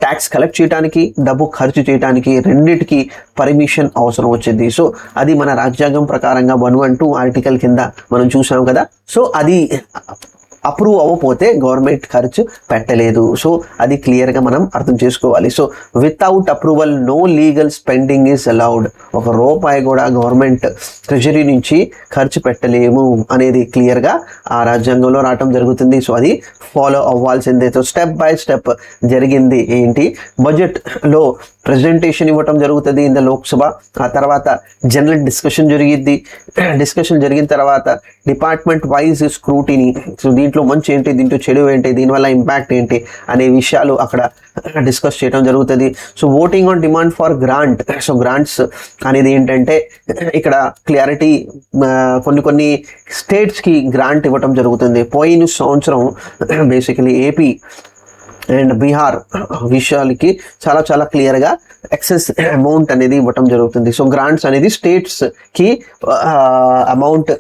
ట్యాక్స్ కలెక్ట్ చేయడానికి, డబ్బు ఖర్చు చేయడానికి రెండింటికి పర్మిషన్ అవసరం వచ్చింది. సో అది మన రాజ్యాంగం ప్రకారంగా 112 ఆర్టికల్ కింద మనం చూసాం కదా. సో అది అప్రూవ్ అవ్వకపోతే గవర్నమెంట్ ఖర్చు పెట్టలేదు. సో అది క్లియర్గా మనం అర్థం చేసుకోవాలి. So without approval no legal spending is allowed. ఒక రూపాయి కూడా గవర్నమెంట్ ట్రెజరీ నుంచి ఖర్చు పెట్టలేము అనేది క్లియర్గా ఆ రాజ్యాంగంలో రావటం జరుగుతుంది. సో అది ఫాలో అవ్వాల్సిందే. సో స్టెప్ బై స్టెప్ జరిగింది ఏంటి, బడ్జెట్లో ప్రెజెంటేషన్ ఇవ్వటం జరుగుతుంది ఇన్ ద లోక్సభ. ఆ తర్వాత జనరల్ డిస్కషన్ జరిగింది. డిస్కషన్ జరిగిన తర్వాత డిపార్ట్మెంట్ వైజ్ స్క్రూటినీ. సో దీంట్లో దీంట్లో మంచి ఏంటి, దీంట్లో చెడు ఏంటి, దీనివల్ల ఇంపాక్ట్ ఏంటి అనే విషయాలు అక్కడ డిస్కస్ చేయడం జరుగుతుంది. So voting on demand for grant. So grants అనేది ఏంటంటే ఇక్కడ క్లారిటీ, కొన్ని స్టేట్స్కి గ్రాంట్ ఇవ్వటం జరుగుతుంది. పోయిన సంవత్సరం బేసికలీ ఏపీ అండ్ బీహార్ విషయాలకి చాలా క్లియర్గా ఎక్సెస్ అమౌంట్ అనేది ఇవ్వటం జరుగుతుంది. సో గ్రాంట్స్ అనేది స్టేట్స్కి అమౌంట్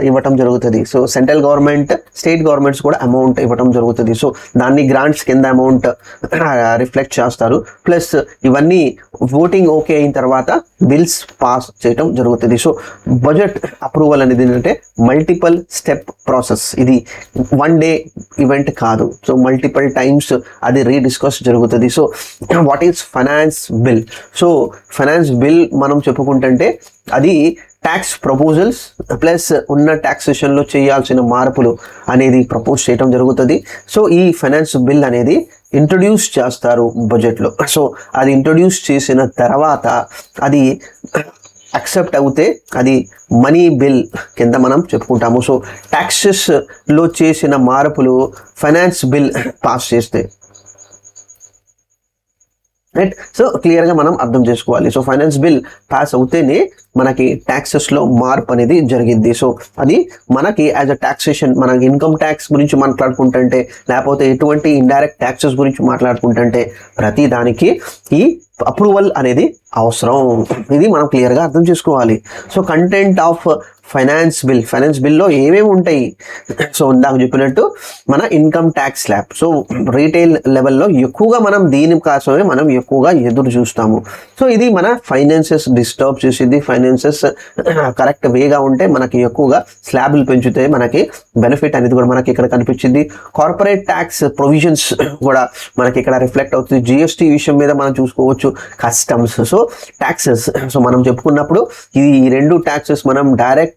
ఇవ్వటం జరుగుతుంది. So central government, state governments కూడా అమౌంట్ ఇవ్వటం జరుగుతుంది. సో దాన్ని గ్రాంట్స్ కింద అమౌంట్ రిఫ్లెక్ట్ చేస్తారు. ప్లస్ ఇవన్నీ ఓటింగ్ ఓకే అయిన తర్వాత బిల్స్ పాస్ చేయటం జరుగుతుంది. సో బడ్జెట్ అప్రూవల్ అనేది ఏంటంటే మల్టిపుల్ స్టెప్ ప్రాసెస్. ఇది వన్ డే ఈవెంట్ కాదు. సో మల్టిపుల్ టైమ్స్ అది రీడిస్కస్ జరుగుతుంది. So what is finance bill? So finance bill మనం చెప్పుకుంటుంటే అది ట్యాక్స్ ప్రపోజల్స్ ప్లస్ ఉన్న ట్యాక్సేషన్లో చేయాల్సిన మార్పులు అనేది ప్రపోజ్ చేయడం జరుగుతుంది. సో ఈ ఫైనాన్స్ బిల్ అనేది ఇంట్రొడ్యూస్ చేస్తారు బడ్జెట్లో. సో అది ఇంట్రొడ్యూస్ చేసిన తర్వాత అది అక్సెప్ట్ అవుతే అది మనీ బిల్ కింద మనం చెప్పుకుంటాము. సో ట్యాక్సెస్లో చేసిన మార్పులు ఫైనాన్స్ బిల్ పాస్ చేస్తే రైట్. సో క్లియర్గా మనం అర్థం చేసుకోవాలి. సో ఫైనాన్స్ బిల్ పాస్ అవుతేనే మనకి ట్యాక్సెస్లో మార్పు అనేది జరిగింది. సో అది మనకి యాజ్ అ ట్యాక్సేషన్, మనకి ఇన్కమ్ ట్యాక్స్ గురించి మాట్లాడుకుంటుంటే లేకపోతే ఎటువంటి ఇండైరెక్ట్ ట్యాక్సెస్ గురించి మాట్లాడుకుంటుంటే ప్రతి దానికి ఈ అప్రూవల్ అనేది అవసరం. ఇది మనం క్లియర్గా అర్థం చేసుకోవాలి. సో కంటెంట్ ఆఫ్ ఫైనాన్స్ బిల్లో ఏమేమి ఉంటాయి? సో ఇందాక చెప్పినట్టు మన income tax slab. So retail లెవెల్లో ఎక్కువగా మనం దీనికోసమే మనం ఎక్కువగా ఎదురు చూస్తాము. సో ఇది మన ఫైనాన్సెస్ డిస్టర్బ్ చేసింది. ఫైనాన్సెస్ కరెక్ట్ వేగా ఉంటే మనకి ఎక్కువగా స్లాబ్లు పెంచుతే మనకి బెనిఫిట్ అనేది కూడా మనకి ఇక్కడ కనిపించింది. కార్పొరేట్ ట్యాక్స్ ప్రొవిజన్స్ కూడా మనకి ఇక్కడ రిఫ్లెక్ట్ అవుతుంది. జిఎస్టీ విషయం మీద మనం చూసుకోవచ్చు. Customs, so taxes. సో మనం చెప్పుకున్నప్పుడు ఈ రెండు ట్యాక్సెస్ మనం డైరెక్ట్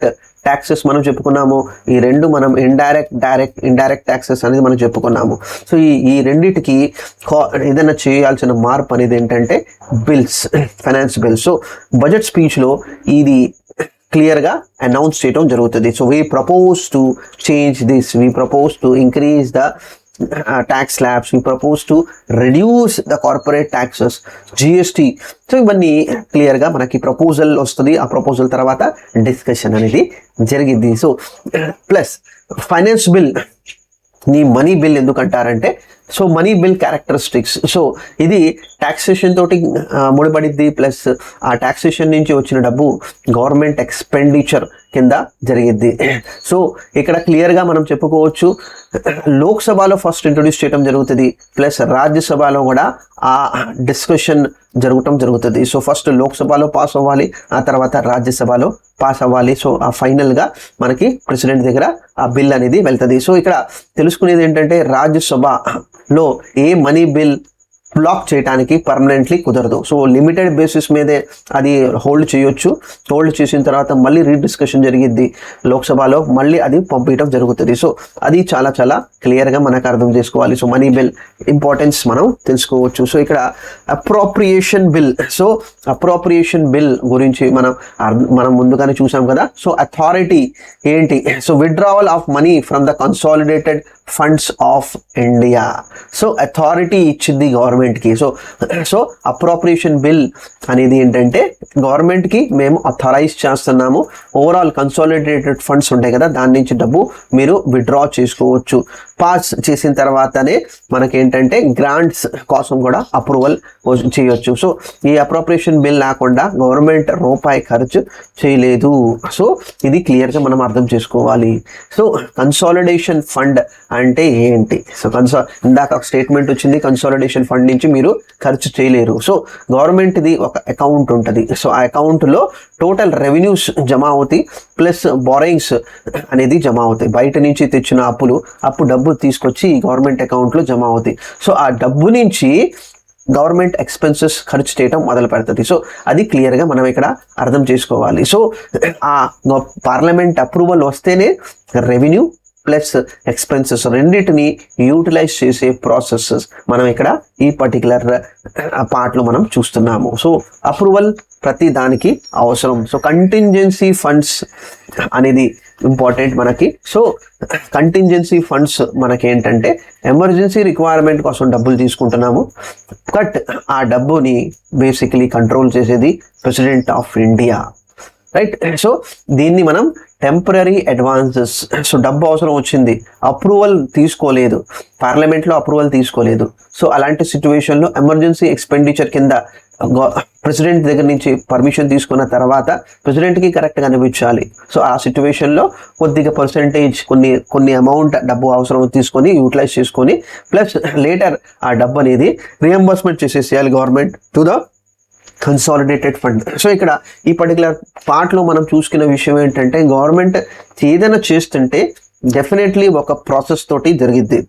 ట్యాక్సెస్ మనం చెప్పుకున్నాము, ఈ రెండు మనం ఇండైరెక్ట్ ట్యాక్సెస్ అనేది మనం చెప్పుకున్నాము. సో ఈ రెండిటికి ఏదైనా చేయాల్సిన మార్పు అనేది ఏంటంటే bills, finance bills. So budget స్పీచ్లో ఇది క్లియర్గా అనౌన్స్ చేయడం జరుగుతుంది. So we propose to change this, we propose to increase the tax slabs, we propose to reduce the corporate taxes, GST. So ఇవన్నీ క్లియర్గా మనకి ప్రపోజల్ వస్తుంది. ఆ ప్రపోజల్ తర్వాత డిస్కషన్ అనేది జరిగింది. సో ప్లస్ ఫైనాన్స్ బిల్ ని మనీ బిల్ ఎందుకు అంటారంటే, so money bill characteristics. So ఇది ట్యాక్సేషన్ తోటి ముడిపడిద్ది. ప్లస్ ఆ ట్యాక్సేషన్ నుంచి వచ్చిన డబ్బు గవర్నమెంట్ ఎక్స్పెండిచర్ కింద జరిగిద్ది. సో ఇక్కడ క్లియర్గా మనం చెప్పుకోవచ్చు, లోక్సభలో ఫస్ట్ ఇంట్రొడ్యూస్ చేయడం జరుగుతుంది. ప్లస్ రాజ్యసభలో కూడా ఆ డిస్కషన్ జరగటం జరుగుతుంది. సో ఫస్ట్ లోక్సభలో పాస్ అవ్వాలి, ఆ తర్వాత రాజ్యసభలో పాస్ అవ్వాలి. సో ఆ ఫైనల్గా మనకి ప్రెసిడెంట్ దగ్గర ఆ బిల్ అనేది వెళ్తుంది. సో ఇక్కడ తెలుసుకునేది ఏంటంటే రాజ్యసభలో ఏ మనీ బిల్ బ్లాక్ చేయడానికి పర్మనెంట్లీ కుదరదు. సో లిమిటెడ్ బేసిస్ మీదే అది హోల్డ్ చేయొచ్చు. హోల్డ్ చేసిన తర్వాత మళ్ళీ రీడిస్కషన్ జరిగిద్ది లోక్సభలో, మళ్ళీ అది పంపించడం జరుగుతుంది. సో అది చాలా క్లియర్గా మనకు అర్థం చేసుకోవాలి. సో మనీ బిల్ ఇంపార్టెన్స్ మనం తెలుసుకోవచ్చు. సో ఇక్కడ appropriation bill. So appropriation bill గురించి మనం ముందుగానే చూసాం కదా. సో అథారిటీ ఏంటి? So withdrawal of money from the consolidated funds of India. So authority ఇచ్చింది గవర్నమెంట్కి. సో అప్రోప్రియేషన్ బిల్ అనేది ఏంటంటే గవర్నమెంట్కి మేము అథారైజ్ చేస్తున్నాము, ఓవరాల్ కన్సాలిడేటెడ్ ఫండ్స్ ఉంటాయి కదా, దాని నుంచి డబ్బు మీరు విత్డ్రా చేసుకోవచ్చు. పాస్ చేసిన తర్వాతనే మనకేంటంటే గ్రాంట్స్ కోసం కూడా అప్రూవల్ చేయొచ్చు. సో ఈ అప్రోప్రియేషన్ బిల్ లేకుండా గవర్నమెంట్ రూపాయి ఖర్చు చేయలేదు. సో ఇది క్లియర్గా మనం అర్థం చేసుకోవాలి. సో కన్సాలిడేషన్ ఫండ్ అంటే ఏంటి? సో ఇందాక ఒక స్టేట్మెంట్ వచ్చింది, కన్సాలిడేషన్ ఫండ్ నుంచి మీరు ఖర్చు చేయలేరు. సో గవర్నమెంట్ది ఒక అకౌంట్ ఉంటుంది. సో ఆ అకౌంట్లో టోటల్ రెవెన్యూస్ జమ అవుతాయి, ప్లస్ బారోయింగ్స్ అనేది జమ అవుతాయి. బయట నుంచి తెచ్చిన అప్పు డబ్బు తీసుకొచ్చి ఈ గవర్నమెంట్ అకౌంట్లో జమ అవుతాయి. సో ఆ డబ్బు నుంచి గవర్నమెంట్ ఎక్స్పెన్సెస్ ఖర్చు చేయడం మొదలు పెడుతుంది. సో అది క్లియర్గా మనం ఇక్కడ అర్థం చేసుకోవాలి. సో ఆ పార్లమెంట్ అప్రూవల్ వస్తేనే రెవెన్యూ ప్లస్ ఎక్స్పెన్సెస్ రెండింటిని యూటిలైజ్ చేసే ప్రాసెసెస్ మనం ఇక్కడ ఈ పర్టికులర్ పార్ట్లో మనం చూస్తున్నాము. సో అప్రూవల్ ప్రతి దానికి అవసరం. సో కంటింజెన్సీ ఫండ్స్ అనేది ఇంపార్టెంట్ మనకి. సో కంటింజెన్సీ ఫండ్స్ మనకి ఏంటంటే ఎమర్జెన్సీ రిక్వైర్మెంట్ కోసం డబ్బులు తీసుకుంటున్నాము, బట్ ఆ డబ్బుని బేసికలీ కంట్రోల్ చేసేది president of India, right. So దీన్ని మనం టెంపరీ అడ్వాన్సెస్. సో డబ్బు అవసరం వచ్చింది, అప్రూవల్ తీసుకోలేదు, పార్లమెంట్లో అప్రూవల్ తీసుకోలేదు. సో అలాంటి సిచ్యువేషన్లో ఎమర్జెన్సీ ఎక్స్పెండిచర్ కింద ప్రెసిడెంట్ దగ్గర నుంచి పర్మిషన్ తీసుకున్న తర్వాత ప్రెసిడెంట్కి కరెక్ట్గా అనిపించాలి. సో ఆ సిచ్యువేషన్లో కొద్దిగా పర్సెంటేజ్ కొన్ని అమౌంట్ డబ్బు అవసరం తీసుకొని యూటిలైజ్ చేసుకొని ప్లస్ లేటర్ ఆ డబ్బు అనేది రియంబర్స్మెంట్ చేసేసేయాలి government to the consolidated fund. So ఇక్కడ ఈ పర్టికులర్ పార్ట్లో మనం చూసుకున్న విషయం ఏంటంటే గవర్నమెంట్ ఏదైనా చేస్తుంటే డెఫినెట్లీ ఒక ప్రాసెస్ తోటి జరిగిద్ది,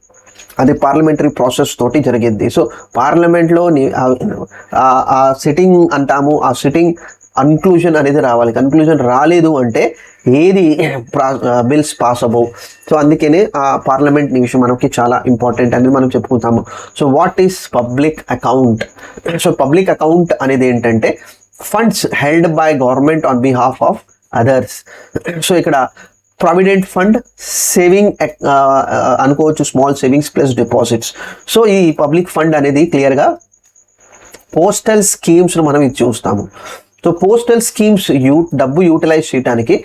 అది పార్లమెంటరీ ప్రాసెస్ తోటి జరిగిద్ది. సో పార్లమెంట్లో ఆ సిట్టింగ్ అంటాము, ఆ సిట్టింగ్ కన్క్లూజన్ అనేది రావాలి. కన్క్లూజన్ రాలేదు అంటే ఏది బిల్స్ పాస్ అవ్వవు. సో అందుకనే ఆ పార్లమెంట్ విషయం మనకి చాలా ఇంపార్టెంట్ అనేది మనం చెప్పుకుంటాము. So what is public account? So public account అనేది ఏంటంటే funds held by government on behalf of others. So ఇక్కడ ప్రావిడెంట్ ఫండ్, సేవింగ్ అనుకోవచ్చు, small savings plus deposits. So ఈ పబ్లిక్ ఫండ్ అనేది క్లియర్గా పోస్టల్ స్కీమ్స్ను మనం ఇది చూస్తాము. సో పోస్టల్ స్కీమ్స్ డబ్బు యూటిలైజ్ చేయడానికి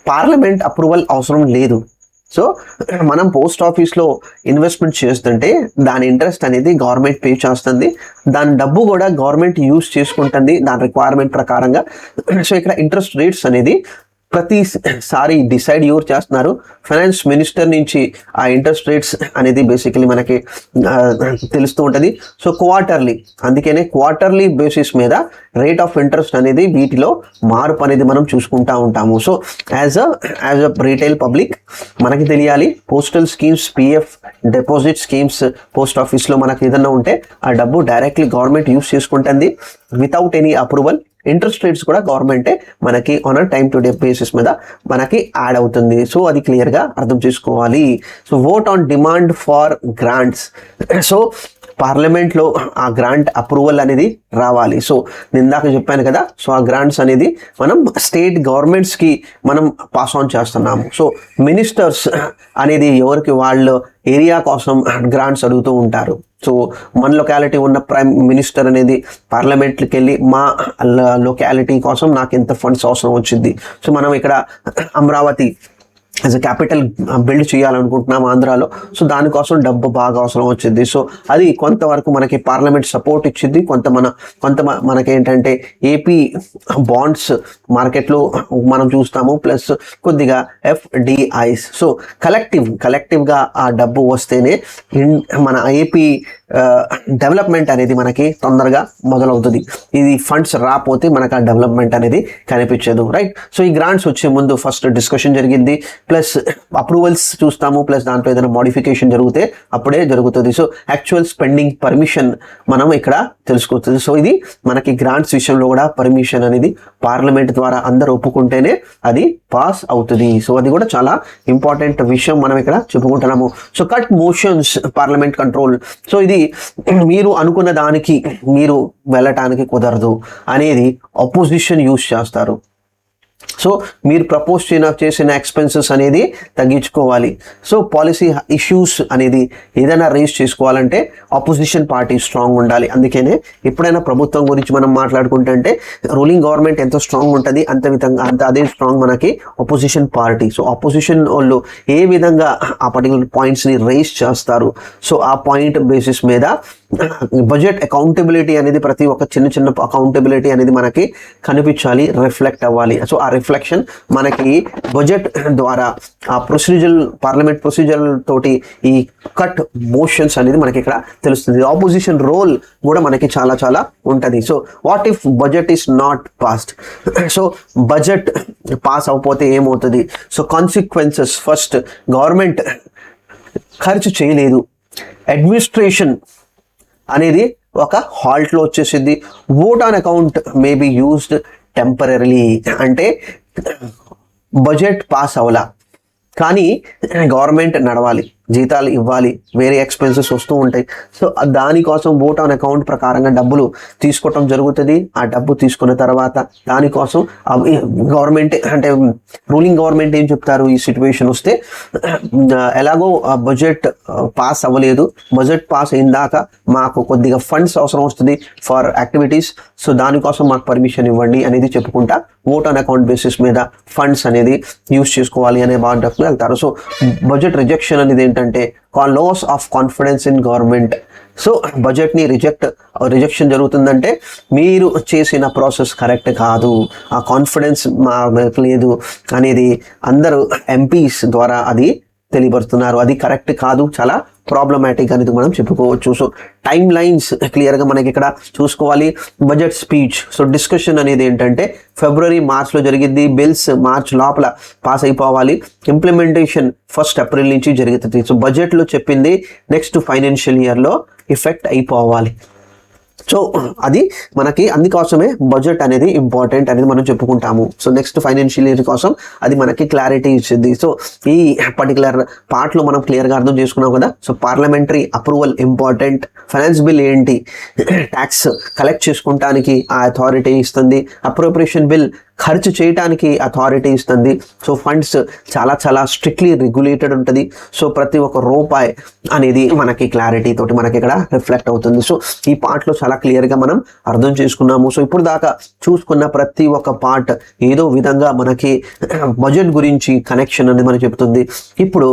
పార్లమెంట్ అప్రూవల్ అవసరం లేదు. సో మనం పోస్ట్ ఆఫీస్లో ఇన్వెస్ట్మెంట్ చేస్తుంటే దాని ఇంట్రెస్ట్ అనేది గవర్నమెంట్ పే చేస్తుంది, దాని డబ్బు కూడా గవర్నమెంట్ యూజ్ చేసుకుంటుంది దాని రిక్వైర్మెంట్ ప్రకారంగా. సో ఇక్కడ ఇంట్రెస్ట్ రేట్స్ అనేది ప్రతిసారి డిసైడ్ ఎవరు చేస్తున్నారు? ఫైనాన్స్ మినిస్టర్ నుంచి ఆ ఇంట్రెస్ట్ రేట్స్ అనేది బేసికలీ మనకి తెలుస్తూ ఉంటుంది. సో క్వార్టర్లీ, అందుకనే క్వార్టర్లీ బేసిస్ మీద రేట్ ఆఫ్ ఇంట్రెస్ట్ అనేది వీటిలో మార్పు అనేది మనం చూసుకుంటూ ఉంటాము. So as a retail public మనకి తెలియాలి postal schemes, PF deposit schemes post ఆఫీస్లో మనకి ఏదన్నా ఉంటే ఆ డబ్బు డైరెక్ట్లీ గవర్నమెంట్ యూస్ చేసుకుంటుంది without any approval. Interest rates కూడా గవర్నమెంటే మనకి on a time to day basis మీద మనకి యాడ్ అవుతుంది. సో అది క్లియర్గా అర్థం చేసుకోవాలి. So vote on demand far grants. So పార్లమెంట్లో ఆ గ్రాంట్ అప్రూవల్ అనేది రావాలి. సో ఇందాక చెప్పాను కదా, సో ఆ గ్రాంట్స్ అనేది మనం స్టేట్ గవర్నమెంట్స్కి మనం పాస్ ఆన్ చేస్తున్నాము. సో మినిస్టర్స్ అనేది ఎవరికి వాళ్ళ ఏరియా కోసం గ్రాంట్స్ అడుగుతూ ఉంటారు. సో మన లొకాలిటీ ఉన్న ప్రైమ్ మినిస్టర్ అనేది పార్లమెంట్కి వెళ్ళి మా లొకాలిటీ కోసం నాకు ఎంత ఫండ్స్ అవసరం వచ్చింది. సో మనం ఇక్కడ Amaravati as a capital build చేయాలనుకుంటున్నాం ఆంధ్రాలో. సో దానికోసం డబ్బు బాగా అవసరం వచ్చింది. సో అది కొంతవరకు మనకి పార్లమెంట్ సపోర్ట్ ఇచ్చింది. కొంత మనకేంటంటే ఏపీ బాండ్స్ మార్కెట్లో మనం చూస్తాము, ప్లస్ కొద్దిగా ఎఫ్డిఐస్. సో కలెక్టివ్గా ఆ డబ్బు వస్తేనే మన ఏపీ డెవలప్మెంట్ అనేది మనకి తొందరగా మొదలవుతుంది. ఇది ఫండ్స్ రాకపోతే మనకు ఆ డెవలప్మెంట్ అనేది కనిపించదు, రైట్. సో ఈ గ్రాంట్స్ వచ్చే ముందు ఫస్ట్ డిస్కషన్ జరిగింది, ప్లస్ అప్రూవల్స్ చూస్తాము, ప్లస్ దాంట్లో ఏదైనా మోడిఫికేషన్ జరిగితే అప్పుడే జరుగుతుంది. సో యాక్చువల్ స్పెండింగ్ పర్మిషన్ మనం ఇక్కడ తెలుసుకోవచ్చు. సో ఇది మనకి గ్రాంట్స్ విషయంలో కూడా పర్మిషన్ అనేది పార్లమెంట్ ద్వారా అందరూ ఒప్పుకుంటేనే అది పాస్ అవుతుంది. సో అది కూడా చాలా ఇంపార్టెంట్ విషయం మనం ఇక్కడ చెప్పుకుంటున్నాము. So cut motions parliament control. So ఇది మీరు అనుకున్న దానికి మీరు వెళ్ళటానికి కుదరదు అనేది అపోజిషన్ యూజ్ చేస్తారు. సో మీరు ప్రపోజ్ చేసిన ఎక్స్పెన్సెస్ అనేది తగ్గించుకోవాలి. సో పాలసీ ఇష్యూస్ అనేది ఏదైనా రేస్ చేసుకోవాలంటే ఆపోజిషన్ పార్టీ స్ట్రాంగ్ ఉండాలి. అందుకనే ఎప్పుడైనా ప్రభుత్వం గురించి మనం మాట్లాడుకుంటే రూలింగ్ గవర్నమెంట్ ఎంత స్ట్రాంగ్ ఉంటుంది అంత అదే స్ట్రాంగ్ మనకి ఆపోజిషన్ పార్టీ. సో ఆపోజిషన్ వాళ్ళు ఏ విధంగా ఆ పర్టికులర్ పాయింట్స్ని రేస్ చేస్తారు, సో ఆ పాయింట్ బేసిస్ మీద బడ్జెట్ అకౌంటబిలిటీ అనేది ప్రతి ఒక్క చిన్న అకౌంటబిలిటీ అనేది మనకి కనిపించాలి, రిఫ్లెక్ట్ అవ్వాలి. సో ఆ రిఫ్లెక్షన్ మనకి బడ్జెట్ ద్వారా ఆ ప్రొసీజర్ పార్లమెంట్ ప్రొసీజర్ తోటి ఈ కట్ మోషన్స్ అనేది మనకి ఇక్కడ తెలుస్తుంది. ఆపోజిషన్ రోల్ కూడా మనకి చాలా చాలా ఉంటుంది. So what if budget is not passed? So budget pass అయిపోతే ఏమవుతుంది? సో కాన్సిక్వెన్సెస్, ఫస్ట్ గవర్నమెంట్ ఖర్చు చేయలేదు, అడ్మినిస్ట్రేషన్ అనేది ఒక హాల్ట్లో వచ్చేసింది. Vote on account may be used temporarily, అంటే బడ్జెట్ పాస్ అవ్వలా కానీ గవర్నమెంట్ నడవాలి, జీతాలు ఇవ్వాలి, వేరే ఎక్స్పెన్సెస్ వస్తూ ఉంటాయి. సో దానికోసం ఓట్ ఆన్ అకౌంట్ ప్రకారంగా డబ్బులు తీసుకోవటం జరుగుతుంది. ఆ డబ్బు తీసుకున్న తర్వాత దానికోసం గవర్నమెంట్ అంటే రూలింగ్ గవర్నమెంట్ ఏం చెప్తారు, ఈ సిచ్యువేషన్ వస్తే ఎలాగో బడ్జెట్ పాస్ అవ్వలేదు, బడ్జెట్ పాస్ అయిందాక మాకు కొద్దిగా ఫండ్స్ అవసరం వస్తుంది ఫర్ యాక్టివిటీస్, సో దానికోసం మాకు పర్మిషన్ ఇవ్వండి అనేది చెప్పుకుంటా ఓట్ ఆన్ అకౌంట్ బేసిస్ మీద ఫండ్స్ అనేది యూజ్ చేసుకోవాలి అనే బాధ్యతకు వెళ్తారు. సో బడ్జెట్ రిజెక్షన్ అనేది ఏంటంటే loss of confidence in government. So బడ్జెట్ని రిజెక్షన్ జరుగుతుందంటే మీరు చేసిన ప్రాసెస్ కరెక్ట్ కాదు, ఆ కాన్ఫిడెన్స్ మా లేదు అనేది అందరూ ఎంపీస్ ద్వారా అది తెలియపరుస్తున్నారు. అది కరెక్ట్ కాదు, చాలా ప్రాబ్లమాటిక్ అనేది మనం చెప్పుకోవచ్చు. సో టైమ్ లైన్స్ క్లియర్గా మనకి ఇక్కడ చూసుకోవాలి. బడ్జెట్ స్పీచ్, సో డిస్కషన్ అనేది ఏంటంటే ఫిబ్రవరి మార్చ్లో జరిగింది, బిల్స్ మార్చ్ లోపల పాస్ అయిపోవాలి, ఇంప్లిమెంటేషన్ 1 ఏప్రిల్ నుంచి జరుగుతుంది. సో బడ్జెట్లో చెప్పింది నెక్స్ట్ ఫైనాన్షియల్ ఇయర్లో ఎఫెక్ట్ అయిపోవాలి. సో అది మనకి అందుకోసమే బడ్జెట్ అనేది ఇంపార్టెంట్ అనేది మనం చెప్పుకుంటాము. సో నెక్స్ట్ ఫైనాన్షియల్ ఇయర్ కోసం అది మనకి క్లారిటీ ఇచ్చింది. సో ఈ పర్టికులర్ పార్ట్లో మనం క్లియర్గా అర్థం చేసుకున్నాం కదా. So parliamentary approval important, finance bill ఏంటి, ట్యాక్స్ కలెక్ట్ చేసుకుంటానికి ఆ అథారిటీ ఇస్తుంది, అప్రోప్రియేషన్ బిల్ ఖర్చు చేయడానికి అథారిటీ ఇస్తుంది. సో ఫండ్స్ చాలా చాలా స్ట్రిక్ట్లీ రెగ్యులేటెడ్ ఉంటుంది. సో ప్రతి ఒక్క రూపాయి అనేది మనకి క్లారిటీ తోటి మనకి ఇక్కడ రిఫ్లెక్ట్ అవుతుంది. సో ఈ పార్ట్లో చాలా క్లియర్గా మనం అర్థం చేసుకున్నాము. సో ఇప్పుడు దాకా చూసుకున్న ప్రతి ఒక్క పార్ట్ ఏదో విధంగా మనకి బడ్జెట్ గురించి కనెక్షన్ అనేది మనకు చెప్తుంది. ఇప్పుడు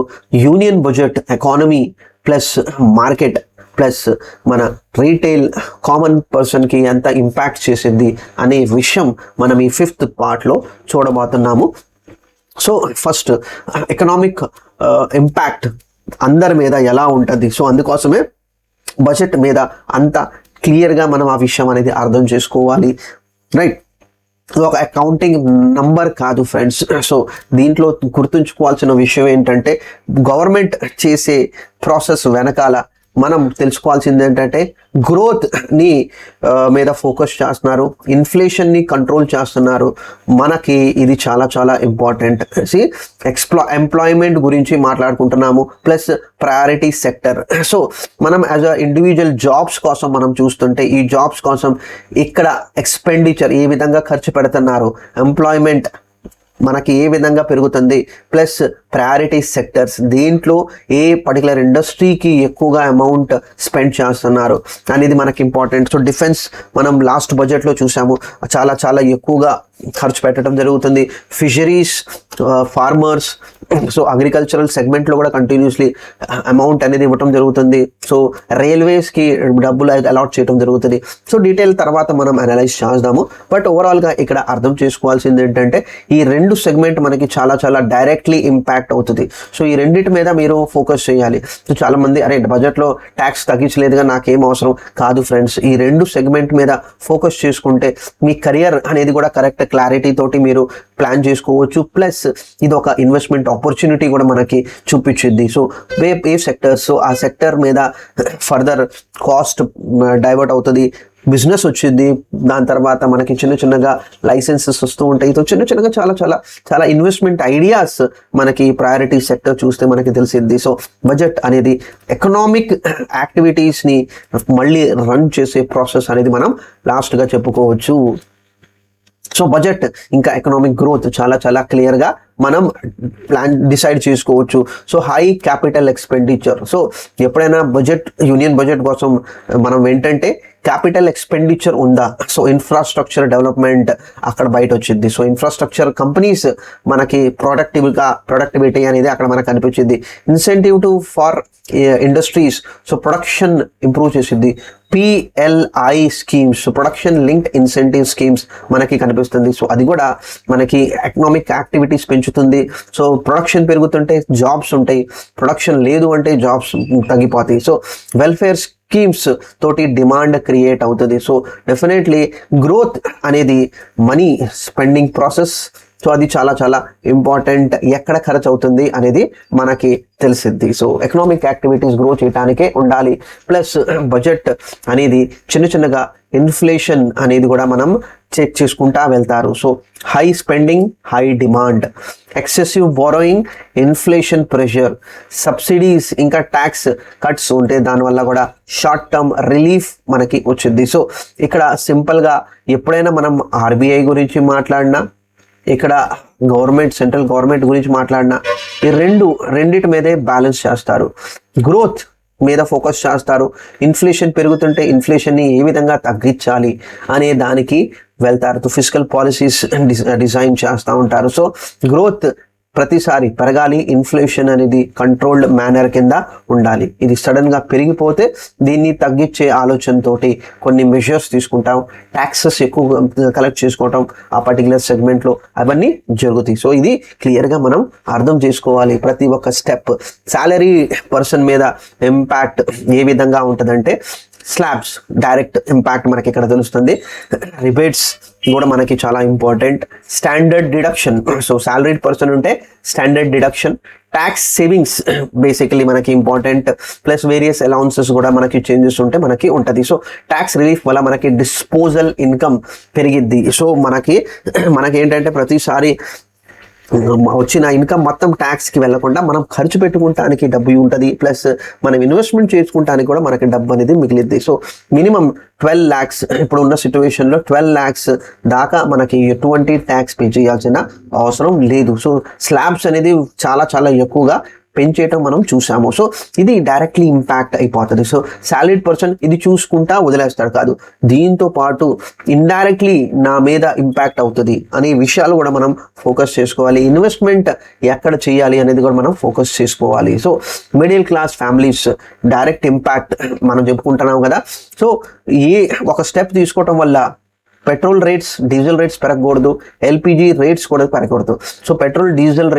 union budget economy plus market plus మన రీటైల్ కామన్ పర్సన్కి ఎంత ఇంపాక్ట్ చేసింది అనే విషయం మనం ఈ 5th పార్ట్లో చూడబోతున్నాము. సో ఫస్ట్ ఎకనామిక్ ఇంపాక్ట్ అందరి మీద ఎలా ఉంటుంది, సో అందుకోసమే బడ్జెట్ మీద అంత క్లియర్గా మనం ఆ విషయం అనేది అర్థం చేసుకోవాలి. రైట్, ఒక అకౌంటింగ్ నంబర్ కాదు ఫ్రెండ్స్. సో దీంట్లో గుర్తుంచుకోవాల్సిన విషయం ఏంటంటే గవర్నమెంట్ చేసే ప్రాసెస్ వెనకాల మనం తెలుసుకోవాల్సింది ఏంటంటే గ్రోత్ని మీద ఫోకస్ చేస్తున్నారు, ఇన్ఫ్లేషన్ని కంట్రోల్ చేస్తున్నారు. మనకి ఇది చాలా చాలా ఇంపార్టెంట్. ఎంప్లాయ్మెంట్ గురించి మాట్లాడుకుంటున్నాము, ప్లస్ ప్రయారిటీ సెక్టర్. సో మనం యాజ్ అ ఇండివిజువల్ జాబ్స్ కోసం మనం చూస్తుంటే ఈ జాబ్స్ కోసం ఇక్కడ ఎక్స్పెండిచర్ ఏ విధంగా ఖర్చు పెడుతున్నారు, ఎంప్లాయ్మెంట్ మనకి ఏ విధంగా పెరుగుతుంది, ప్లస్ ప్రయారిటీ సెక్టర్స్ దీంట్లో ఏ పర్టికులర్ ఇండస్ట్రీకి ఎక్కువగా అమౌంట్ స్పెండ్ చేస్తున్నారు అనేది మనకి ఇంపార్టెంట్. సో డిఫెన్స్ మనం లాస్ట్ బడ్జెట్లో చూసాము, చాలా చాలా ఎక్కువగా ఖర్చు పెట్టడం జరుగుతుంది. ఫిషరీస్, ఫార్మర్స్, సో అగ్రికల్చరల్ సెగ్మెంట్లో కూడా కంటిన్యూస్లీ అమౌంట్ అనేది ఇవ్వటం జరుగుతుంది. సో రైల్వేస్కి డబ్బులు అలాట్ చేయడం జరుగుతుంది. సో డీటెయిల్ తర్వాత మనం అనలైజ్ చేద్దాము. బట్ ఓవరాల్గా ఇక్కడ అర్థం చేసుకోవాల్సింది ఏంటంటే ఈ 2 సెగ్మెంట్ మనకి చాలా చాలా డైరెక్ట్లీ ఇంపాక్ట్ అవుతుంది. సో ఈ రెండింటి మీద మీరు ఫోకస్ చేయాలి. సో చాలామంది అరే బడ్జెట్లో ట్యాక్స్ తగ్గించలేదుగా నాకేం అవసరం కాదు ఫ్రెండ్స్, ఈ 2 సెగ్మెంట్ మీద ఫోకస్ చేసుకుంటే మీ కెరియర్ అనేది కూడా కరెక్ట్ క్లారిటీ తోటి మీరు ప్లాన్ చేసుకోవచ్చు. ప్లస్ ఇది ఒక ఇన్వెస్ట్మెంట్ ఆపర్చునిటీ కూడా మనకి చూపించింది. సో ఏ సెక్టర్స్, సో ఆ సెక్టర్ మీద ఫర్దర్ కాస్ట్ డైవర్ట్ అవుతుంది, బిజినెస్ వచ్చింది, దాని తర్వాత మనకి చిన్న చిన్నగా లైసెన్సెస్ వస్తూ ఉంటాయి. సో చిన్న చిన్నగా చాలా చాలా చాలా ఇన్వెస్ట్మెంట్ ఐడియాస్ మనకి ప్రయారిటీ సెక్టర్ చూస్తే మనకి తెలిసింది. సో బడ్జెట్ అనేది ఎకనామిక్ యాక్టివిటీస్ని మళ్ళీ రన్ చేసే ప్రాసెస్ అనేది మనం లాస్ట్గా చెప్పుకోవచ్చు. సో బడ్జెట్ ఇంకా ఎకనామిక్ గ్రోత్ చాలా చాలా క్లియర్గా మనం ప్లాన్ డిసైడ్ చేసుకోవచ్చు. So high capital expenditure, so ఎప్పుడైనా బడ్జెట్ యూనియన్ బడ్జెట్ కోసం మనం ఏంటంటే క్యాపిటల్ ఎక్స్పెండిచర్ ఉందా, సో ఇన్ఫ్రాస్ట్రక్చర్ డెవలప్మెంట్ అక్కడ బయట వచ్చింది. సో ఇన్ఫ్రాస్ట్రక్చర్ కంపెనీస్ మనకి ప్రొడక్టివిటీ అనేది అక్కడ మనకు కనిపించింది. Incentive to far industries, so production improve చేసింది. PLI schemes, production linked incentive schemes మనకి కనిపిస్తుంది. సో అది కూడా మనకి ఎకనామిక్ యాక్టివిటీస్ పెంచుతుంది. సో ప్రొడక్షన్ పెరుగుతుంటే జాబ్స్ ఉంటాయి, ప్రొడక్షన్ లేదు అంటే జాబ్స్ తగ్గిపోతాయి. సో వెల్ఫేర్ స్కీమ్స్ తోటి డిమాండ్ క్రియేట్ అవుతుంది. సో డెఫినెట్లీ గ్రోత్ అనేది మనీ స్పెండింగ్ ప్రాసెస్, సో అది చాలా చాలా ఇంపార్టెంట్. ఎక్కడ ఖర్చు అవుతుంది అనేది మనకి తెలిసిద్ది. సో ఎకనామిక్ యాక్టివిటీస్ గ్రో చేయడానికే ఉండాలి. ప్లస్ బడ్జెట్ అనేది చిన్న చిన్నగా ఇన్ఫ్లేషన్ అనేది కూడా మనం చెక్ చేసుకుంటా వెళ్తారు. So high spending, high demand, excessive borrowing, inflation pressure, subsidies ఇంకా ట్యాక్స్ కట్స్ ఉంటే దానివల్ల కూడా షార్ట్ టర్మ్ రిలీఫ్ మనకి వచ్చింది. సో ఇక్కడ సింపుల్గా ఎప్పుడైనా మనం ఆర్బీఐ గురించి మాట్లాడినా, ఇక్కడ గవర్నమెంట్, సెంట్రల్ గవర్నమెంట్ గురించి మాట్లాడినా, ఈ రెండిటి మీదే బ్యాలెన్స్ చేస్తారు. గ్రోత్ మీద ఫోకస్ చేస్తారు. ఇన్ఫ్లేషన్ పెరుగుతుంటే ఇన్ఫ్లేషన్ని ఏ విధంగా తగ్గించాలి అనే దానికి వెళ్తారు. ఫిస్కల్ పాలసీస్ డిజైన్ చేస్తూ ఉంటారు. సో గ్రోత్ ప్రతిసారి పెరగాలి, ఇన్ఫ్లేషన్ అనేది కంట్రోల్డ్ మేనర్ కింద ఉండాలి. ఇది సడన్గా పెరిగిపోతే దీన్ని తగ్గించే ఆలోచనతోటి కొన్ని మెజర్స్ తీసుకుంటాం. ట్యాక్సెస్ ఎక్కువ కలెక్ట్ చేసుకోవటం ఆ పర్టికులర్ సెగ్మెంట్లో అవన్నీ జరుగుతాయి. సో ఇది క్లియర్గా మనం అర్థం చేసుకోవాలి. ప్రతి ఒక్క స్టెప్ శాలరీ పర్సన్ మీద ఇంపాక్ట్ ఏ విధంగా ఉంటుందంటే స్లాబ్స్ డైరెక్ట్ ఇంపాక్ట్ మనకి ఇక్కడ తెలుస్తుంది. రిబేట్స్ కూడా మనకి చాలా important. Standard deduction, so salaried person ఉంటే standard deduction. Tax savings basically మనకి ఇంపార్టెంట్. ప్లస్ వేరియస్ అలౌన్సెస్ కూడా మనకి చేంజెస్ ఉంటే మనకి ఉంటుంది. సో ట్యాక్స్ రిలీఫ్ వల్ల మనకి డిస్పోజల్ ఇన్కమ్ పెరిగిద్ది. సో మనకి ఏంటంటే ప్రతిసారి వచ్చిన ఇన్కమ్ మొత్తం ట్యాక్స్కి వెళ్లకుండా మనం ఖర్చు పెట్టుకుంటానికి డబ్బు ఉంటుంది. ప్లస్ మనం ఇన్వెస్ట్మెంట్ చేసుకుంటానికి కూడా మనకి డబ్బు అనేది మిగిలిద్ది. సో మినిమం 12 lakhs ఇప్పుడు ఉన్న సిచ్యువేషన్లో 12 lakhs దాకా మనకి ఎటువంటి ట్యాక్స్ పే చేయాల్సిన అవసరం లేదు. సో స్లాబ్స్ అనేది చాలా చాలా ఎక్కువగా పెంచేయటం మనం చూసాము. సో ఇది డైరెక్ట్లీ ఇంపాక్ట్ అయిపోతుంది. సో సాలరీడ్ పర్సన్ ఇది చూసుకుంటా వదిలేస్తాడు కాదు, దీంతో పాటు ఇండైరెక్ట్లీ నా మీద ఇంపాక్ట్ అవుతుంది అనే విషయాలు కూడా మనం ఫోకస్ చేసుకోవాలి. ఇన్వెస్ట్మెంట్ ఎక్కడ చేయాలి అనేది కూడా మనం ఫోకస్ చేసుకోవాలి. So middle class families direct impact మనం చెప్పుకుంటున్నాం కదా. సో ఈ ఒక స్టెప్ తీసుకోవటం వల్ల పెట్రోల్ రేట్స్, డీజిల్ రేట్స్ పెరగకూడదు, ఎల్పిజి రేట్స్ కూడా పెరగకూడదు. సో పెట్రోల్ డీజిల్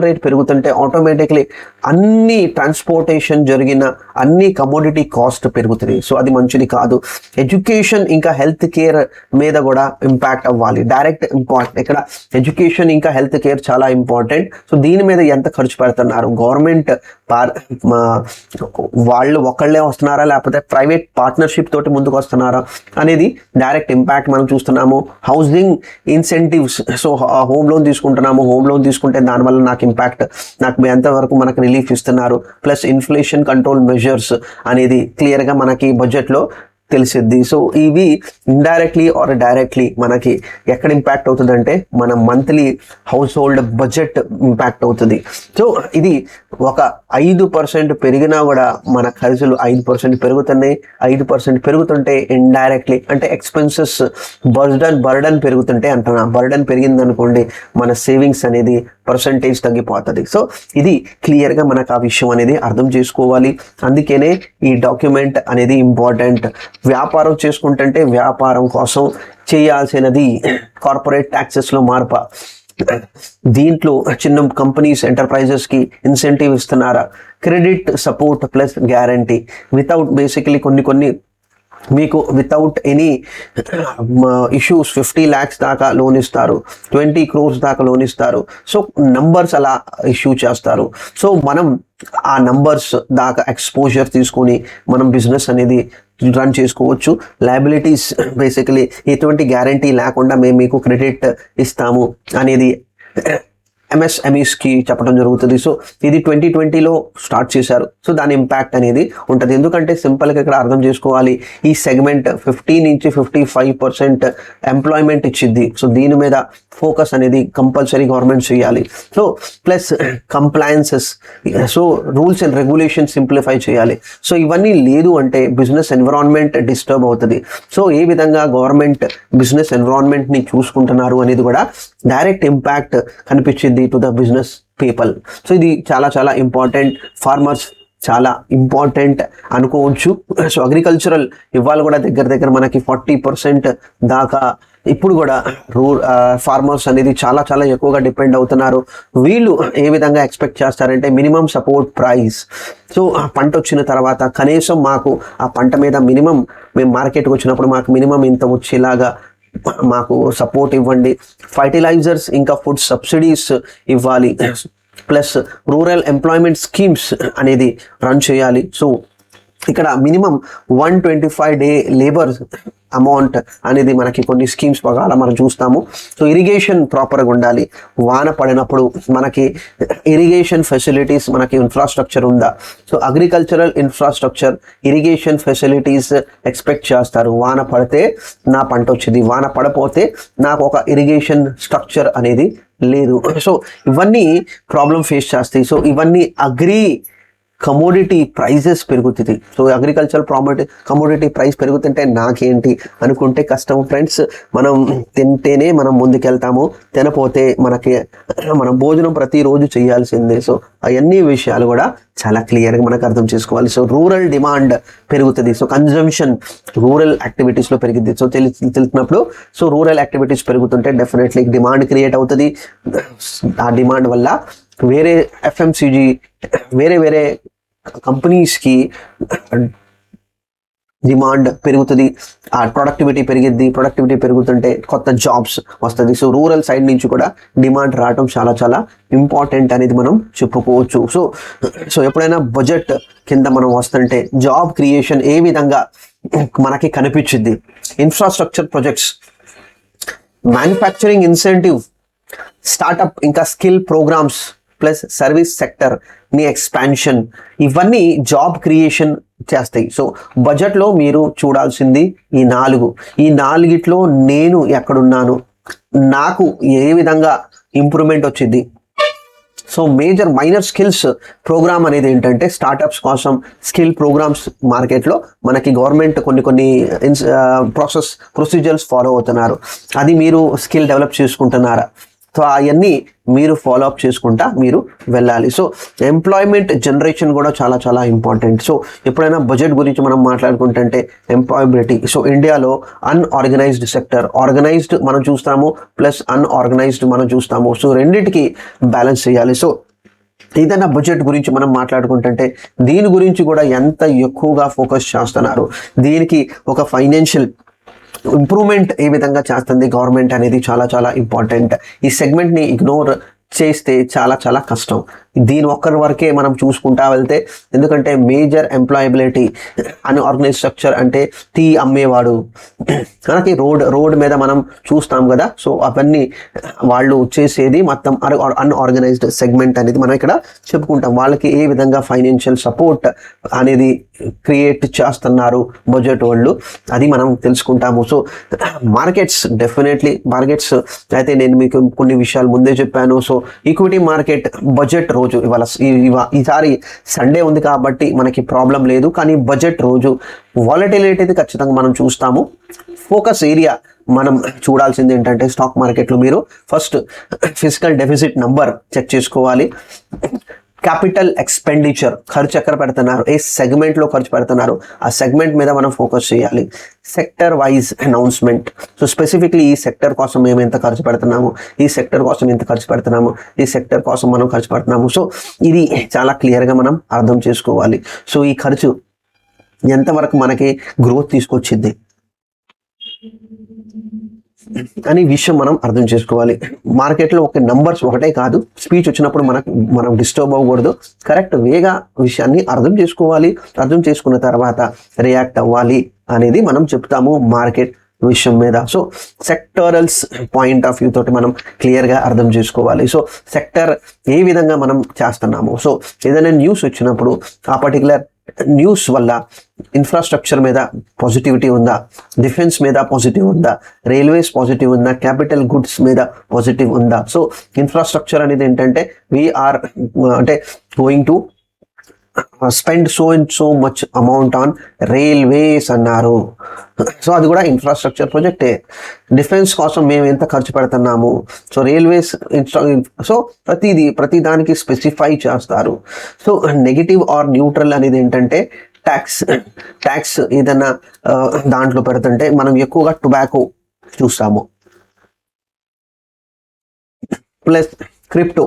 రేట్ పెరుగుతుంటే ఆటోమేటిక్లీ అన్ని ట్రాన్స్పోర్టేషన్ జరిగిన అన్ని కమోడిటీ కాస్ట్ పెరుగుతుంది. సో అది మంచిది కాదు. ఎడ్యుకేషన్ ఇంకా హెల్త్ కేర్ మీద కూడా ఇంపాక్ట్ అవ్వాలి. డైరెక్ట్ ఇంపాక్ట్ ఇక్కడ ఎడ్యుకేషన్ ఇంకా హెల్త్ కేర్ చాలా ఇంపార్టెంట్. సో దీని మీద ఎంత ఖర్చు పెడుతున్నారు, గవర్నమెంట్ వాళ్ళు ఒకళ్ళే వస్తున్నారా లేకపోతే ప్రైవేట్ పార్ట్నర్షిప్ తోటి ముందుకు వస్తున్నారా అనేది డైరెక్ట్ ఇంపాక్ట్ మనం చూస్తున్నాము. Housing incentives, so home loan తీసుకుంటున్నాము, హోమ్ లోన్ తీసుకుంటే దానివల్ల నాకు ఇంపాక్ట్, నాకు ఎంతవరకు మనకు రిలీఫ్ ఇస్తున్నారు. ప్లస్ ఇన్ఫ్లేషన్ కంట్రోల్ మెజర్స్ అనేది క్లియర్గా మనకి బడ్జెట్లో తెలిసిద్ది. సో ఇవి ఇండైరెక్ట్లీ ఆర్ డైరెక్ట్లీ మనకి ఎక్కడ ఇంపాక్ట్ అవుతుందంటే మన monthly house hold budget impact అవుతుంది. సో ఇది ఒక 5% పెరిగినా కూడా మన ఖర్చులు 5% పెరుగుతున్నాయి. 5% పెరుగుతుంటే ఇండైరెక్ట్లీ అంటే ఎక్స్పెన్సెస్ బర్డన్ పెరుగుతుంటే అంటున్నా. బర్డన్ పెరిగింది అనుకోండి మన సేవింగ్స్ అనేది పర్సంటేజ్ తగ్గిపోతుంది. సో ఇది క్లియర్గా మనకు ఆ విషయం అనేది అర్థం చేసుకోవాలి. అందుకనే ఈ డాక్యుమెంట్ అనేది ఇంపార్టెంట్. వ్యాపారం చేసుకుంటుంటే వ్యాపారం కోసం చేయాల్సినది కార్పొరేట్ ట్యాక్సెస్లో మార్పు, దీంట్లో చిన్న కంపెనీస్ ఎంటర్ప్రైజెస్కి ఇన్సెంటివ్ ఇస్తున్నారా, credit support plus guarantee without basically కొన్ని మీకు వితౌట్ ఎనీ ఇష్యూస్ 50 lakhs దాకా లోన్ ఇస్తారు, 20 crores దాకా లోన్ ఇస్తారు. సో నంబర్స్ అలా ఇష్యూ చేస్తారు. సో మనం ఆ నంబర్స్ దాకా ఎక్స్పోజర్ తీసుకొని మనం బిజినెస్ అనేది రన్ చేసుకోవచ్చు. లయబిలిటీస్ బేసికలీ ఎటువంటి గ్యారంటీ లేకుండా మేము మీకు క్రెడిట్ ఇస్తాము అనేది ఎంఎస్ఎంఈస్కి చెప్పడం జరుగుతుంది. సో ఇది 2020లో స్టార్ట్ చేశారు. సో దాని ఇంపాక్ట్ అనేది ఉంటుంది. ఎందుకంటే సింపుల్గా ఇక్కడ అర్థం చేసుకోవాలి, ఈ సెగ్మెంట్ 50 నుంచి 55% ఎంప్లాయ్మెంట్ ఇచ్చింది. సో దీని మీద ఫోకస్ అనేది కంపల్సరీ గవర్నమెంట్ చేయాలి. So plus compliances, so rules and regulation simplify చేయాలి. సో ఇవన్నీ లేదు అంటే బిజినెస్ ఎన్విరాన్మెంట్ డిస్టర్బ్ అవుతుంది. సో ఏ విధంగా గవర్నమెంట్ బిజినెస్ ఎన్విరాన్మెంట్ని చూసుకుంటున్నారు అనేది కూడా డైరెక్ట్ ఇంపాక్ట్ కనిపించింది to the business people. So ఇది చాలా చాలా ఇంపార్టెంట్. ఫార్మర్స్ చాలా ఇంపార్టెంట్ అనుకోవచ్చు. సో అగ్రికల్చరల్ ఇవాళ కూడా దగ్గర మనకి 40% దాకా ఇప్పుడు కూడా ఫార్మర్స్ అనేది చాలా చాలా ఎక్కువగా డిపెండ్ అవుతున్నారు. వీళ్ళు ఏ విధంగా ఎక్స్పెక్ట్ చేస్తారంటే మినిమం సపోర్ట్ ప్రైస్. సో ఆ పంట వచ్చిన తర్వాత కనీసం మాకు ఆ పంట మీద మినిమం మేము మార్కెట్కి వచ్చినప్పుడు మాకు మినిమం ఇంత వచ్చేలాగా మాకు సపోర్ట్ ఇవ్వండి, ఫర్టిలైజర్స్ ఇంకా ఫుడ్ సబ్సిడీస్ ఇవ్వాలి, ప్లస్ రూరల్ ఎంప్లాయ్మెంట్ స్కీమ్స్ అనేది రన్ చేయాలి. సో ఇక్కడ మినిమం 125 డే లేబర్ అమౌంట్ అనేది మనకి కొన్ని స్కీమ్స్ ప్రకారం మనం చూస్తాము. సో ఇరిగేషన్ ప్రాపర్గా ఉండాలి. వాన పడినప్పుడు మనకి ఇరిగేషన్ ఫెసిలిటీస్, మనకి ఇన్ఫ్రాస్ట్రక్చర్ ఉందా? So agricultural infrastructure, irrigation facilities expect చేస్తారు. వాన పడితే నా పంట వచ్చింది, వాన పడపోతే నాకు ఒక ఇరిగేషన్ స్ట్రక్చర్ అనేది లేదు. సో ఇవన్నీ ప్రాబ్లం ఫేస్ చేస్తాయి. సో ఇవన్నీ కమోడిటీ ప్రైజెస్ పెరుగుతుంది. సో అగ్రికల్చర్ కమోడిటీ ప్రైస్ పెరుగుతుంటే నాకేంటి అనుకుంటే కష్టం ఫ్రెండ్స్. మనం తింటేనే మనం ముందుకెళ్తాము, తినపోతే మనం భోజనం ప్రతిరోజు చేయాల్సిందే. సో అవన్నీ విషయాలు కూడా చాలా క్లియర్గా మనకు అర్థం చేసుకోవాలి. సో రూరల్ డిమాండ్ పెరుగుతుంది. సో కన్జంప్షన్ రూరల్ యాక్టివిటీస్లో పెరిగింది. సో తెలిసినప్పుడు సో రూరల్ యాక్టివిటీస్ పెరుగుతుంటే డెఫినెట్లీ డిమాండ్ క్రియేట్ అవుతుంది. ఆ డిమాండ్ వల్ల వేరే FMCG వేరే కంపెనీస్కి డిమాండ్ పెరుగుతుంది, ఆ ప్రొడక్టివిటీ పెరుగుతుంటే కొత్త జాబ్స్ వస్తుంది. సో రూరల్ సైడ్ నుంచి కూడా డిమాండ్ రావడం చాలా చాలా ఇంపార్టెంట్ అనేది మనం చెప్పుకోవచ్చు. సో ఎప్పుడైనా బడ్జెట్ కింద మనం వస్తుంటే జాబ్ క్రియేషన్ ఏ విధంగా మనకి కనిపించింది, infrastructure projects, manufacturing incentive, startup ఇంకా skill programmes, plus service sector ని ఎక్స్పాన్షన్, ఇవన్నీ జాబ్ క్రియేషన్ చేస్తాయి. సో బడ్జెట్లో మీరు చూడాల్సింది ఈ నాలుగిట్లో నేను ఎక్కడున్నాను, నాకు ఏ విధంగా ఇంప్రూవ్మెంట్ వచ్చింది. సో మైనర్ స్కిల్స్ ప్రోగ్రామ్ అనేది ఏంటంటే స్టార్టప్స్ కోసం స్కిల్ ప్రోగ్రామ్స్ మార్కెట్లో మనకి గవర్నమెంట్ కొన్ని ప్రొసీజర్స్ ఫాలో అవుతున్నారు. అది మీరు స్కిల్ డెవలప్ చేసుకుంటున్నారా? సో అవన్నీ మీరు ఫాలో అప్ చేసుకుంటా మీరు వెళ్ళాలి. సో ఎంప్లాయ్మెంట్ జనరేషన్ కూడా చాలా చాలా ఇంపార్టెంట్. సో ఎప్పుడైనా బడ్జెట్ గురించి మనం మాట్లాడుకుంటుంటే ఎంప్లాయబిలిటీ, సో ఇండియాలో అన్ఆర్గనైజ్డ్ సెక్టర్, ఆర్గనైజ్డ్ మనం చూస్తాము, ప్లస్ అన్ఆర్గనైజ్డ్ మనం చూస్తాము. సో రెండింటికి బ్యాలెన్స్ చేయాలి. సో ఏదైనా బడ్జెట్ గురించి మనం మాట్లాడుకుంటుంటే దీని గురించి కూడా ఎంత ఎక్కువగా ఫోకస్ చేస్తున్నారు, దీనికి ఒక ఫైనాన్షియల్ ఇంప్రూవ్మెంట్ ఏ విధంగా చేస్తుంది గవర్నమెంట్ అనేది చాలా చాలా ఇంపార్టెంట్. ఈ సెగ్మెంట్ని ఇగ్నోర్ చేస్తే చాలా చాలా కష్టం. దీని ఒక్కరి వరకే మనం చూసుకుంటా వెళ్తే, ఎందుకంటే మేజర్ ఎంప్లాయబిలిటీ అని ఆర్గనైజ్ స్ట్రక్చర్ అంటే టీ అమ్మేవాడు, మనకి రోడ్ మీద మనం చూస్తాం కదా. సో అవన్నీ వాళ్ళు చేసేది మొత్తం అన్ఆర్గనైజ్డ్ సెగ్మెంట్ అనేది మనం ఇక్కడ చెప్పుకుంటాం. వాళ్ళకి ఏ విధంగా ఫైనాన్షియల్ సపోర్ట్ అనేది క్రియేట్ చేస్తున్నారు బడ్జెట్ వాళ్ళు, అది మనం తెలుసుకుంటాము. సో డెఫినెట్లీ మార్కెట్స్ అయితే నేను మీకు కొన్ని విషయాలు ముందే చెప్పాను. సో ఈక్విటీ మార్కెట్ బడ్జెట్ రోజు ఈసారి సండే ఉంది కాబట్టి మనకి ప్రాబ్లం లేదు, కానీ బడ్జెట్ రోజు వాలటిలిటీ అయితే ఖచ్చితంగా మనం చూస్తాము. ఫోకస్ ఏరియా మనం చూడాల్సింది ఏంటంటే స్టాక్ మార్కెట్లో మీరు first physical deficit number check చేసుకోవాలి. క్యాపిటల్ ఎక్స్పెండిచర్, ఖర్చు ఎక్కడ పెడుతున్నారు, ఏ సెగ్మెంట్లో ఖర్చు పెడుతున్నారు, ఆ సెగ్మెంట్ మీద మనం ఫోకస్ చేయాలి. Sector wise announcement, so specifically ఈ సెక్టర్ కోసం మేము ఎంత ఖర్చు పెడుతున్నాము, ఈ సెక్టర్ కోసం ఎంత ఖర్చు పెడుతున్నాము, ఈ సెక్టర్ కోసం మనం ఖర్చు పెడుతున్నాము. సో ఇది చాలా క్లియర్గా మనం అర్థం చేసుకోవాలి. సో ఈ ఖర్చు ఎంతవరకు మనకి గ్రోత్ తీసుకొచ్చింది అని విషయం మనం అర్థం చేసుకోవాలి. మార్కెట్లో ఒక నంబర్స్ ఒకటే కాదు, స్పీచ్ వచ్చినప్పుడు మనం డిస్టర్బ్ అవ్వకూడదు. కరెక్ట్ వేగా విషయాన్ని అర్థం చేసుకోవాలి. అర్థం చేసుకున్న తర్వాత రియాక్ట్ అవ్వాలి అనేది మనం చెప్తాము మార్కెట్ విషయం మీద. సో సెక్టరల్స్ పాయింట్ ఆఫ్ వ్యూ తోటి మనం క్లియర్గా అర్థం చేసుకోవాలి. సో సెక్టర్ ఏ విధంగా మనం చేస్తున్నాము. సో ఏదైనా న్యూస్ వచ్చినప్పుడు ఆ పర్టికులర్ న్యూస్ వల్ల ఇన్ఫ్రాస్ట్రక్చర్ మీద పాజిటివిటీ ఉందా, డిఫెన్స్ మీద పాజిటివ్ ఉందా, రైల్వేస్ పాజిటివ్ ఉందా, క్యాపిటల్ గుడ్స్ మీద పాజిటివ్ ఉందా. సో ఇన్ఫ్రాస్ట్రక్చర్ అనేది ఏంటంటే వీఆర్ అంటే going to spend so and so much amount on railways అన్నారు. సో అది కూడా ఇన్ఫ్రాస్ట్రక్చర్ ప్రాజెక్టే. డిఫెన్స్ కోసం మేము ఎంత ఖర్చు పెడుతున్నాము, సో రైల్వేస్ సో ప్రతి దానికి స్పెసిఫై చేస్తారు. సో నెగిటివ్ ఆర్ న్యూట్రల్ అనేది ఏంటంటే ట్యాక్స్ ఏదైనా దాంట్లో పెడుతుంటే మనం ఎక్కువగా టొబాకో చూస్తాము, plus crypto.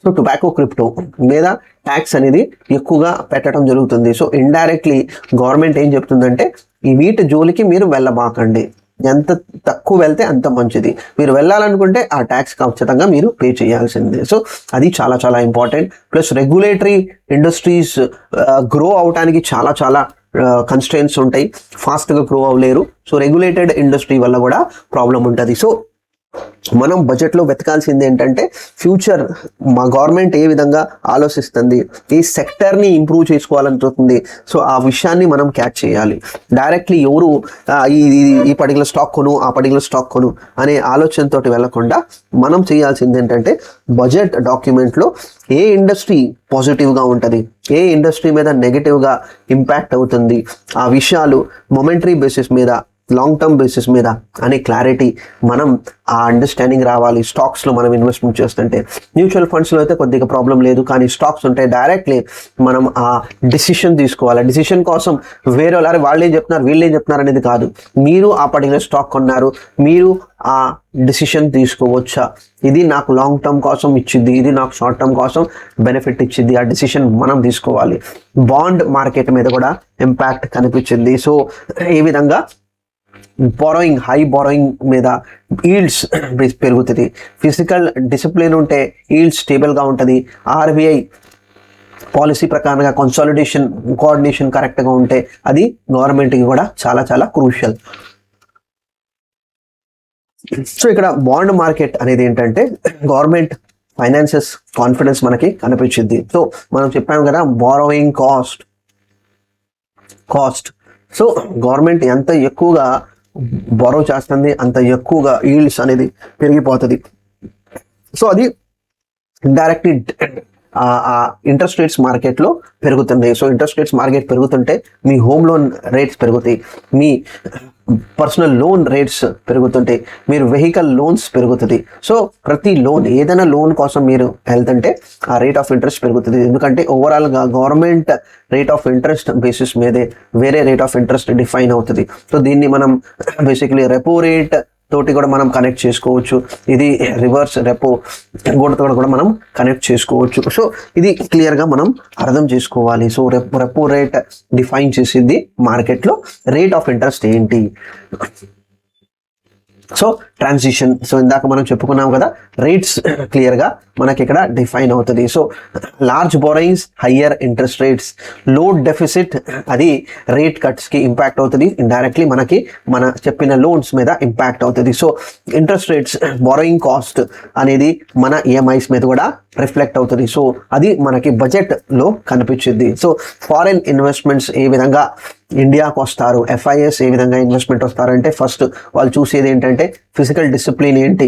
So tobacco crypto మీద ట్యాక్స్ అనేది ఎక్కువగా పెట్టడం జరుగుతుంది. సో ఇండైరెక్ట్లీ గవర్నమెంట్ ఏం చెప్తుందంటే ఈ వీటి జోలికి మీరు వెళ్ళబాకండి. ఎంత తక్కువ వెళ్తే అంత మంచిది. మీరు వెళ్ళాలనుకుంటే ఆ ట్యాక్స్ ఖచ్చితంగా మీరు పే చేయాల్సిందే. సో అది చాలా చాలా important. Plus regulatory industries grow అవడానికి చాలా చాలా కన్స్ట్రెయిన్స్ ఉంటాయి, ఫాస్ట్గా గ్రో అవ్వలేరు. సో రెగ్యులేటెడ్ ఇండస్ట్రీ వల్ల కూడా ప్రాబ్లం ఉంటుంది. సో మనం బడ్జెట్లో వెతకాల్సింది ఏంటంటే ఫ్యూచర్ మా గవర్నమెంట్ ఏ విధంగా ఆలోచిస్తుంది, ఈ సెక్టర్ని ఇంప్రూవ్ చేసుకోవాలనుకుంటుంది. సో ఆ విషయాన్ని మనం క్యాచ్ చేయాలి. డైరెక్ట్లీ ఎవరు ఈ పర్టికులర్ స్టాక్ కొను, ఆ పర్టికులర్ స్టాక్ కొను అనే ఆలోచనతో వెళ్లకుండా మనం చేయాల్సింది ఏంటంటే బడ్జెట్ డాక్యుమెంట్లో ఏ ఇండస్ట్రీ పాజిటివ్గా ఉంటుంది, ఏ ఇండస్ట్రీ మీద నెగిటివ్గా ఇంపాక్ట్ అవుతుంది, ఆ విషయాలు మొమెంటరీ బేసిస్ మీద, లాంగ్ టర్మ్ బేసిస్ మీద అనే క్లారిటీ మనం ఆ అండర్స్టాండింగ్ రావాలి. స్టాక్స్లో మనం ఇన్వెస్ట్మెంట్ చేస్తుంటే, మ్యూచువల్ ఫండ్స్లో అయితే కొద్దిగా ప్రాబ్లం లేదు, కానీ స్టాక్స్ ఉంటే డైరెక్ట్లీ మనం ఆ డిసిషన్ తీసుకోవాలి. డిసిషన్ కోసం వేరే వాళ్ళేం చెప్తున్నారు వీళ్ళేం చెప్తున్నారు అనేది కాదు. మీరు ఆ పర్టికులర్ స్టాక్ కొన్నారు, మీరు ఆ డిసిషన్ తీసుకోవచ్చా, ఇది నాకు లాంగ్ టర్మ్ కోసం ఇచ్చింది, ఇది నాకు షార్ట్ టర్మ్ కోసం బెనిఫిట్ ఇచ్చింది, ఆ డిసిషన్ మనం తీసుకోవాలి. బాండ్ మార్కెట్ మీద కూడా ఇంపాక్ట్ కనిపించింది. సో ఏ విధంగా బారోయింగ్, హై బారోయింగ్ మీద ఈల్డ్స్ పెరుగుతుంది. ఫిజికల్ డిసిప్లిన్ ఉంటే ఈల్డ్స్ స్టేబుల్గా ఉంటుంది. ఆర్బీఐ పాలసీ ప్రకారంగా కన్సాలిడేషన్ కోఆర్డినేషన్ కరెక్ట్గా ఉంటే అది గవర్నమెంట్కి కూడా చాలా చాలా క్రూషియల్. సో ఇక్కడ బాండ్ మార్కెట్ అనేది ఏంటంటే గవర్నమెంట్ ఫైనాన్సెస్ కాన్ఫిడెన్స్ మనకి కనిపించింది. సో మనం చెప్పాము కదా, బారోయింగ్ కాస్ట్. సో గవర్నమెంట్ ఎంత ఎక్కువగా బారో చేస్తుంది అంత ఎక్కువగా ఈల్డ్స్ అనేది పెరిగిపోతుంది. సో అది ఇండైరెక్ట్లీ ఇంట్రెస్ట్ రేట్స్ మార్కెట్లో పెరుగుతున్నాయి. సో ఇంట్రెస్ట్ రేట్స్ మార్కెట్ పెరుగుతుంటే మీ హోమ్ లోన్ రేట్స్ పెరుగుతాయి, మీ పర్సనల్ లోన్ రేట్స్ పెరుగుతుంటాయి, మీరు వెహికల్ లోన్స్ పెరుగుతుంది. సో ప్రతి లోన్, ఏదైనా లోన్ కోసం మీరు వెళ్తుంటే ఆ రేట్ ఆఫ్ ఇంట్రెస్ట్ పెరుగుతుంది. ఎందుకంటే ఓవరాల్గా government rate of interest basis మీదే వేరే రేట్ ఆఫ్ ఇంట్రెస్ట్ డిఫైన్ అవుతుంది. సో దీన్ని మనం బేసిక్లీ రెపో రేట్ తోటి కూడా మనం కనెక్ట్ చేసుకోవచ్చు. ఇది రివర్స్ రెపో కూడా మనం కనెక్ట్ చేసుకోవచ్చు. సో ఇది క్లియర్గా మనం అర్థం చేసుకోవాలి. సో రెపో రేట్ డిఫైన్ చేసింది మార్కెట్లో రేట్ ఆఫ్ ఇంట్రెస్ట్ ఏంటి. సో ట్రాన్సిషన్, సో ఇందాక మనం చెప్పుకున్నాం కదా, రేట్స్ క్లియర్గా మనకి ఇక్కడ డిఫైన్ అవుతుంది. So large borrowings, higher interest rates, low deficit అది రేట్ కట్స్కి ఇంపాక్ట్ అవుతుంది. ఇండైరెక్ట్లీ మనకి మన చెప్పిన లోన్స్ మీద ఇంపాక్ట్ అవుతుంది. So interest rates, borrowing cost అనేది మన ఈఎంఐస్ మీద కూడా రిఫ్లెక్ట్ అవుతుంది. సో అది మనకి బడ్జెట్లో కనిపించింది. సో ఫారెన్ ఇన్వెస్ట్మెంట్స్ ఏ విధంగా ఇండియాకు వస్తారు, ఎఫ్ఐఎస్ ఏ విధంగా ఇన్వెస్ట్మెంట్ వస్తారంటే ఫస్ట్ వాళ్ళు చూసేది ఏంటంటే ఫిజికల్ డిసిప్లిన్ ఏంటి,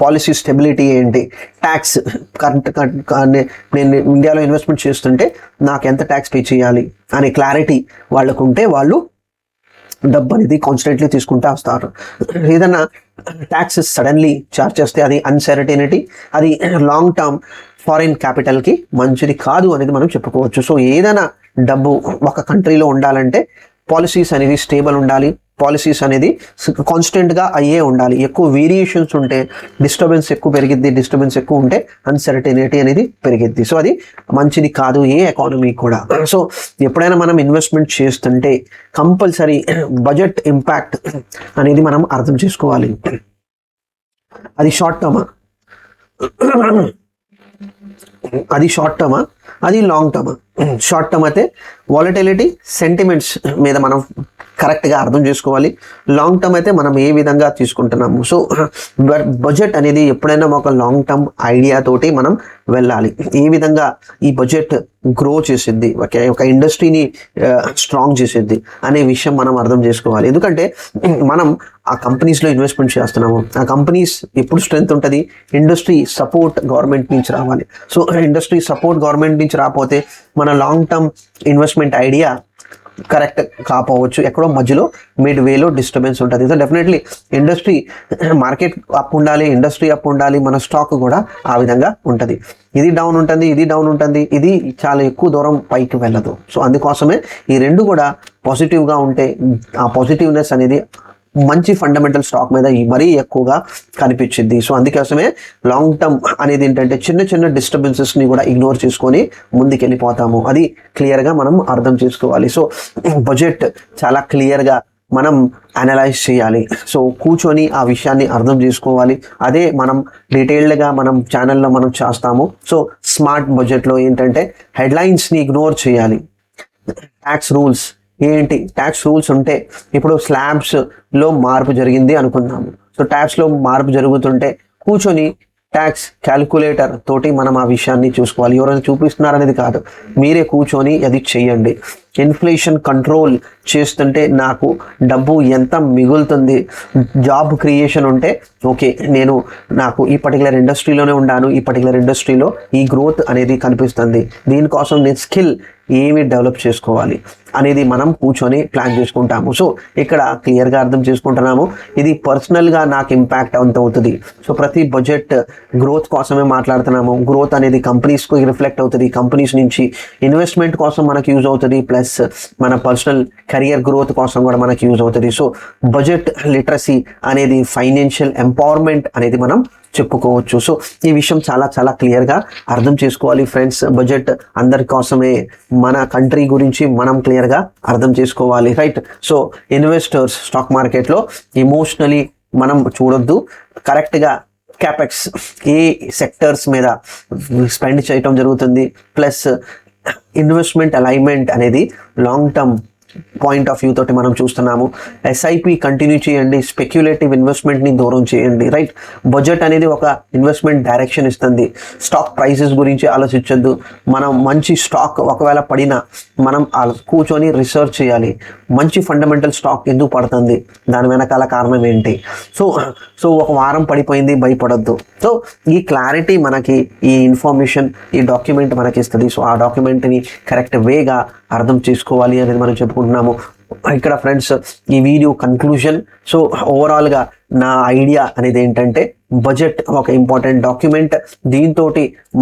పాలసీ స్టెబిలిటీ ఏంటి, ట్యాక్స్ నేను ఇండియాలో ఇన్వెస్ట్మెంట్ చేస్తుంటే నాకు ఎంత ట్యాక్స్ పే చేయాలి అనే క్లారిటీ వాళ్ళకు ఉంటే వాళ్ళు డబ్బు అనేది కాన్స్టెంట్లీ తీసుకుంటూ వస్తారు. ఏదైనా ట్యాక్సెస్ సడన్లీ చార్జ్ చేస్తే అది అన్సర్టనిటీ, అది లాంగ్ టర్మ్ ఫారిన్ క్యాపిటల్కి మంచిది కాదు అనేది మనం చెప్పుకోవచ్చు. సో ఏదైనా డబ్బు ఒక కంట్రీలో ఉండాలంటే పాలసీస్ అనేది స్టేబుల్ ఉండాలి, పాలసీస్ అనేది కాన్స్టెంట్గా అయ్యే ఉండాలి. ఎక్కువ వేరియేషన్స్ ఉంటే డిస్టర్బెన్స్ ఎక్కువ పెరిగిద్ది, డిస్టర్బెన్స్ ఎక్కువ ఉంటే అన్సర్టనిటీ అనేది పెరిగిద్ది. సో అది మంచిది కాదు ఏ ఎకానమీ కూడా. సో ఎప్పుడైనా మనం ఇన్వెస్ట్మెంట్ చేస్తుంటే కంపల్సరీ బడ్జెట్ ఇంపాక్ట్ అనేది మనం అర్థం చేసుకోవాలి. అది షార్ట్ టర్మా, అది లాంగ్ టర్మా. షార్ట్ టర్మ్ అయితే వాలటిలిటీ, సెంటిమెంట్స్ మీద మనం కరెక్ట్గా అర్థం చేసుకోవాలి. లాంగ్ టర్మ్ అయితే మనం ఏ విధంగా తీసుకుంటున్నాము. సో బడ్జెట్ అనేది ఎప్పుడైనా ఒక లాంగ్ టర్మ్ ఐడియా తోటి మనం వెళ్ళాలి. ఏ విధంగా ఈ బడ్జెట్ గ్రో చేసిద్ది, ఒక ఇండస్ట్రీని స్ట్రాంగ్ చేసిద్ది అనే విషయం మనం అర్థం చేసుకోవాలి. ఎందుకంటే మనం ఆ కంపెనీస్లో ఇన్వెస్ట్మెంట్ చేస్తున్నాము, ఆ కంపెనీస్ ఎప్పుడు స్ట్రెంత్ ఉంటుంది, ఇండస్ట్రీ సపోర్ట్ గవర్నమెంట్ నుంచి రావాలి. సో ఇండస్ట్రీ సపోర్ట్ గవర్నమెంట్ నుంచి రాకపోతే మన long term investment idea correct కాకపోవచ్చు, ఎక్కడో మధ్యలో మిడ్ వేలో డిస్టర్బెన్స్ ఉంటుంది. So definitely industry market up ఉండాలి, ఇండస్ట్రీ అప్ ఉండాలి, మన స్టాక్ కూడా ఆ విధంగా ఉంటుంది. ఇది డౌన్ ఉంటుంది, ఇది డౌన్ ఉంటుంది, ఇది చాలా ఎక్కువ దూరం పైకి వెళ్ళదు. సో అందుకోసమే ఈ రెండు కూడా పాజిటివ్గా ఉంటే ఆ పాజిటివ్నెస్ అనేది మంచి ఫండమెంటల్ స్టాక్ మీద మరీ ఎక్కువగా కనిపించింది. సో అందుకోసమే లాంగ్ టర్మ్ అనేది ఏంటంటే చిన్న చిన్న డిస్టర్బెన్సెస్ని కూడా ఇగ్నోర్ చేసుకొని ముందుకెళ్ళిపోతాము. అది క్లియర్గా మనం అర్థం చేసుకోవాలి. సో బడ్జెట్ చాలా క్లియర్గా మనం అనలైజ్ చేయాలి. సో కూర్చొని ఆ విషయాన్ని అర్థం చేసుకోవాలి. అదే మనం డీటెయిల్డ్గా మనం ఛానల్లో మనం చేస్తాము. సో స్మార్ట్ బడ్జెట్లో ఏంటంటే హెడ్లైన్స్ని ఇగ్నోర్ చేయాలి. ట్యాక్స్ రూల్స్ ఏంటి, ట్యాక్స్ రూల్స్ ఉంటే ఇప్పుడు స్లాబ్స్లో మార్పు జరిగింది అనుకుందాము. సో ట్యాక్స్లో మార్పు జరుగుతుంటే కూర్చొని ట్యాక్స్ క్యాలిక్యులేటర్ తోటి మనం ఆ విషయాన్ని చూసుకోవాలి. ఎవరైనా చూపిస్తున్నారనేది కాదు, మీరే కూర్చొని అది చెయ్యండి. ఇన్ఫ్లేషన్ కంట్రోల్ చేస్తుంటే నాకు డబ్బు ఎంత మిగులుతుంది, జాబ్ క్రియేషన్ ఉంటే ఓకే నాకు ఈ పర్టికులర్ ఇండస్ట్రీలోనే ఉన్నాను, ఈ పర్టికులర్ ఇండస్ట్రీలో ఈ గ్రోత్ అనేది కనిపిస్తుంది, దీనికోసం నేను స్కిల్ ఏమి డెవలప్ చేసుకోవాలి అనేది మనం కూర్చొని ప్లాన్ చేసుకుంటాము. సో ఇక్కడ క్లియర్గా అర్థం చేసుకుంటున్నాము, ఇది పర్సనల్గా నాకు ఇంపాక్ట్ అంత అవుతుంది. సో ప్రతి బడ్జెట్ గ్రోత్ కోసమే మాట్లాడుతున్నాము. గ్రోత్ అనేది కంపెనీస్కి రిఫ్లెక్ట్ అవుతుంది, కంపెనీస్ నుంచి ఇన్వెస్ట్మెంట్ కోసం మనకు యూజ్ అవుతుంది, ప్లస్ మన పర్సనల్ కెరియర్ గ్రోత్ కోసం కూడా మనకు యూజ్ అవుతుంది. సో బడ్జెట్ లిటరసీ అనేది ఫైనాన్షియల్ ఎంపవర్మెంట్ అనేది మనం చెప్పుకోవచ్చు. సో ఈ విషయం చాలా చాలా క్లియర్గా అర్థం చేసుకోవాలి ఫ్రెండ్స్. బడ్జెట్ అందరి కోసమే, మన కంట్రీ గురించి మనం క్లియర్గా అర్థం చేసుకోవాలి, రైట్? సో ఇన్వెస్టర్స్ స్టాక్ మార్కెట్లో ఎమోషనలీ మనం చూడొద్దు, కరెక్ట్గా క్యాపెక్స్ ఏ సెక్టర్స్ మీద స్పెండ్ చేయటం జరుగుతుంది, ప్లస్ ఇన్వెస్ట్మెంట్ అలైన్మెంట్ అనేది long term point of view తోటి మనం చూస్తున్నాము. ఎస్ఐపి కంటిన్యూ చేయండి, స్పెక్యులేటివ్ ఇన్వెస్ట్మెంట్ని దూరం చేయండి, రైట్? బడ్జెట్ అనేది ఒక ఇన్వెస్ట్మెంట్ డైరెక్షన్ ఇస్తుంది. స్టాక్ ప్రైసెస్ గురించి ఆలోచించొద్దు. మనం మంచి స్టాక్ ఒకవేళ పడినా మనం కూర్చొని రీసెర్చ్ చేయాలి, మంచి ఫండమెంటల్ స్టాక్ ఎందుకు పడుతుంది, దాని వెనకాల కారణం ఏంటి. సో ఒక వారం పడిపోయింది భయపడొద్దు. సో ఈ క్లారిటీ మనకి ఈ ఇన్ఫర్మేషన్ ఈ డాక్యుమెంట్ మనకి ఇస్తుంది. సో ఆ డాక్యుమెంట్ని కరెక్ట్ వేగా అర్థం చేసుకోవాలి అనేది మనం చెప్పుకుంటున్నాము ఇక్కడ ఫ్రెండ్స్. ఈ వీడియో కన్క్లూజన్. సో ఓవరాల్గా నా ఐడియా అనేది ఏంటంటే బడ్జెట్ ఒక ఇంపార్టెంట్ డాక్యుమెంట్, దీంతో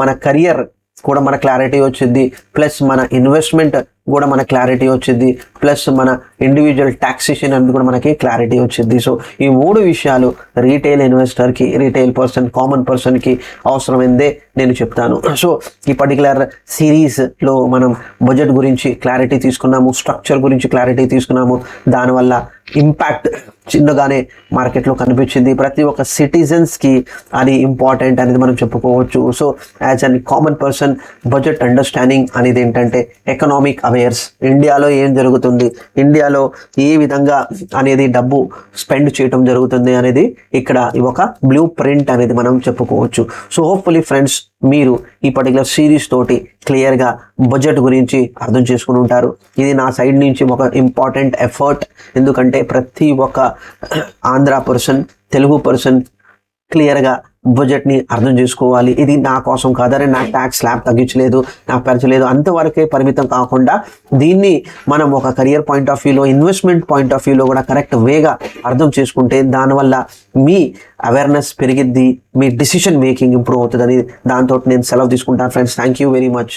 మన కెరియర్ కూడా మన క్లారిటీ వచ్చింది, ప్లస్ మన ఇన్వెస్ట్మెంట్ కూడా మన క్లారిటీ వచ్చింది, ప్లస్ మన ఇండివిజువల్ ట్యాక్సేషన్ అనేది కూడా మనకి క్లారిటీ వచ్చింది. సో ఈ మూడు విషయాలు రీటైల్ ఇన్వెస్టర్కి, రీటైల్ పర్సన్, కామన్ పర్సన్కి అవసరమైందే నేను చెప్తాను. సో ఈ పర్టికులర్ సిరీస్లో మనం బడ్జెట్ గురించి క్లారిటీ తీసుకున్నాము, స్ట్రక్చర్ గురించి క్లారిటీ తీసుకున్నాము. దానివల్ల ఇంపాక్ట్ చిన్నగానే మార్కెట్లో కనిపించింది. ప్రతి ఒక్క సిటిజన్స్కి అది ఇంపార్టెంట్ అనేది మనం చెప్పుకోవచ్చు. So as an common person budget understanding అనేది ఏంటంటే ఎకనామిక్ అవేర్స్, ఇండియాలో ఏం జరుగుతుంది, ఇండియాలో ఏ విధంగా అనేది డబ్బు స్పెండ్ చేయటం జరుగుతుంది అనేది ఇక్కడ ఒక బ్లూ ప్రింట్ అనేది మనం చెప్పుకోవచ్చు. సో హోప్ఫుల్లీ ఫ్రెండ్స్ మీరు ఈ పర్టికులర్ సిరీస్ తోటి క్లియర్గా బడ్జెట్ గురించి అర్థం చేసుకుని ఉంటారు. ఇది నా సైడ్ నుంచి ఒక ఇంపార్టెంట్ ఎఫర్ట్, ఎందుకంటే ప్రతి ఒక్క ఆంధ్ర పర్సన్, తెలుగు పర్సన్ క్లియర్గా బడ్జెట్ని అర్థం చేసుకోవాలి. ఇది నా కోసం కాదని నా ట్యాక్స్ స్లాబ్ తగ్గించలేదు, నాకు పెంచలేదు, అంతవరకే పరిమితం కాకుండా దీన్ని మనం ఒక కెరియర్ పాయింట్ ఆఫ్ వ్యూలో, ఇన్వెస్ట్మెంట్ పాయింట్ ఆఫ్ వ్యూలో కూడా కరెక్ట్ వేగా అర్థం చేసుకుంటే దానివల్ల మీ అవేర్నెస్ పెరిగిద్ది, మీ డిసిషన్ మేకింగ్ ఇంప్రూవ్ అవుతుందని దాంతో నేను సెలవు తీసుకుంటాను friends. Thank you very much.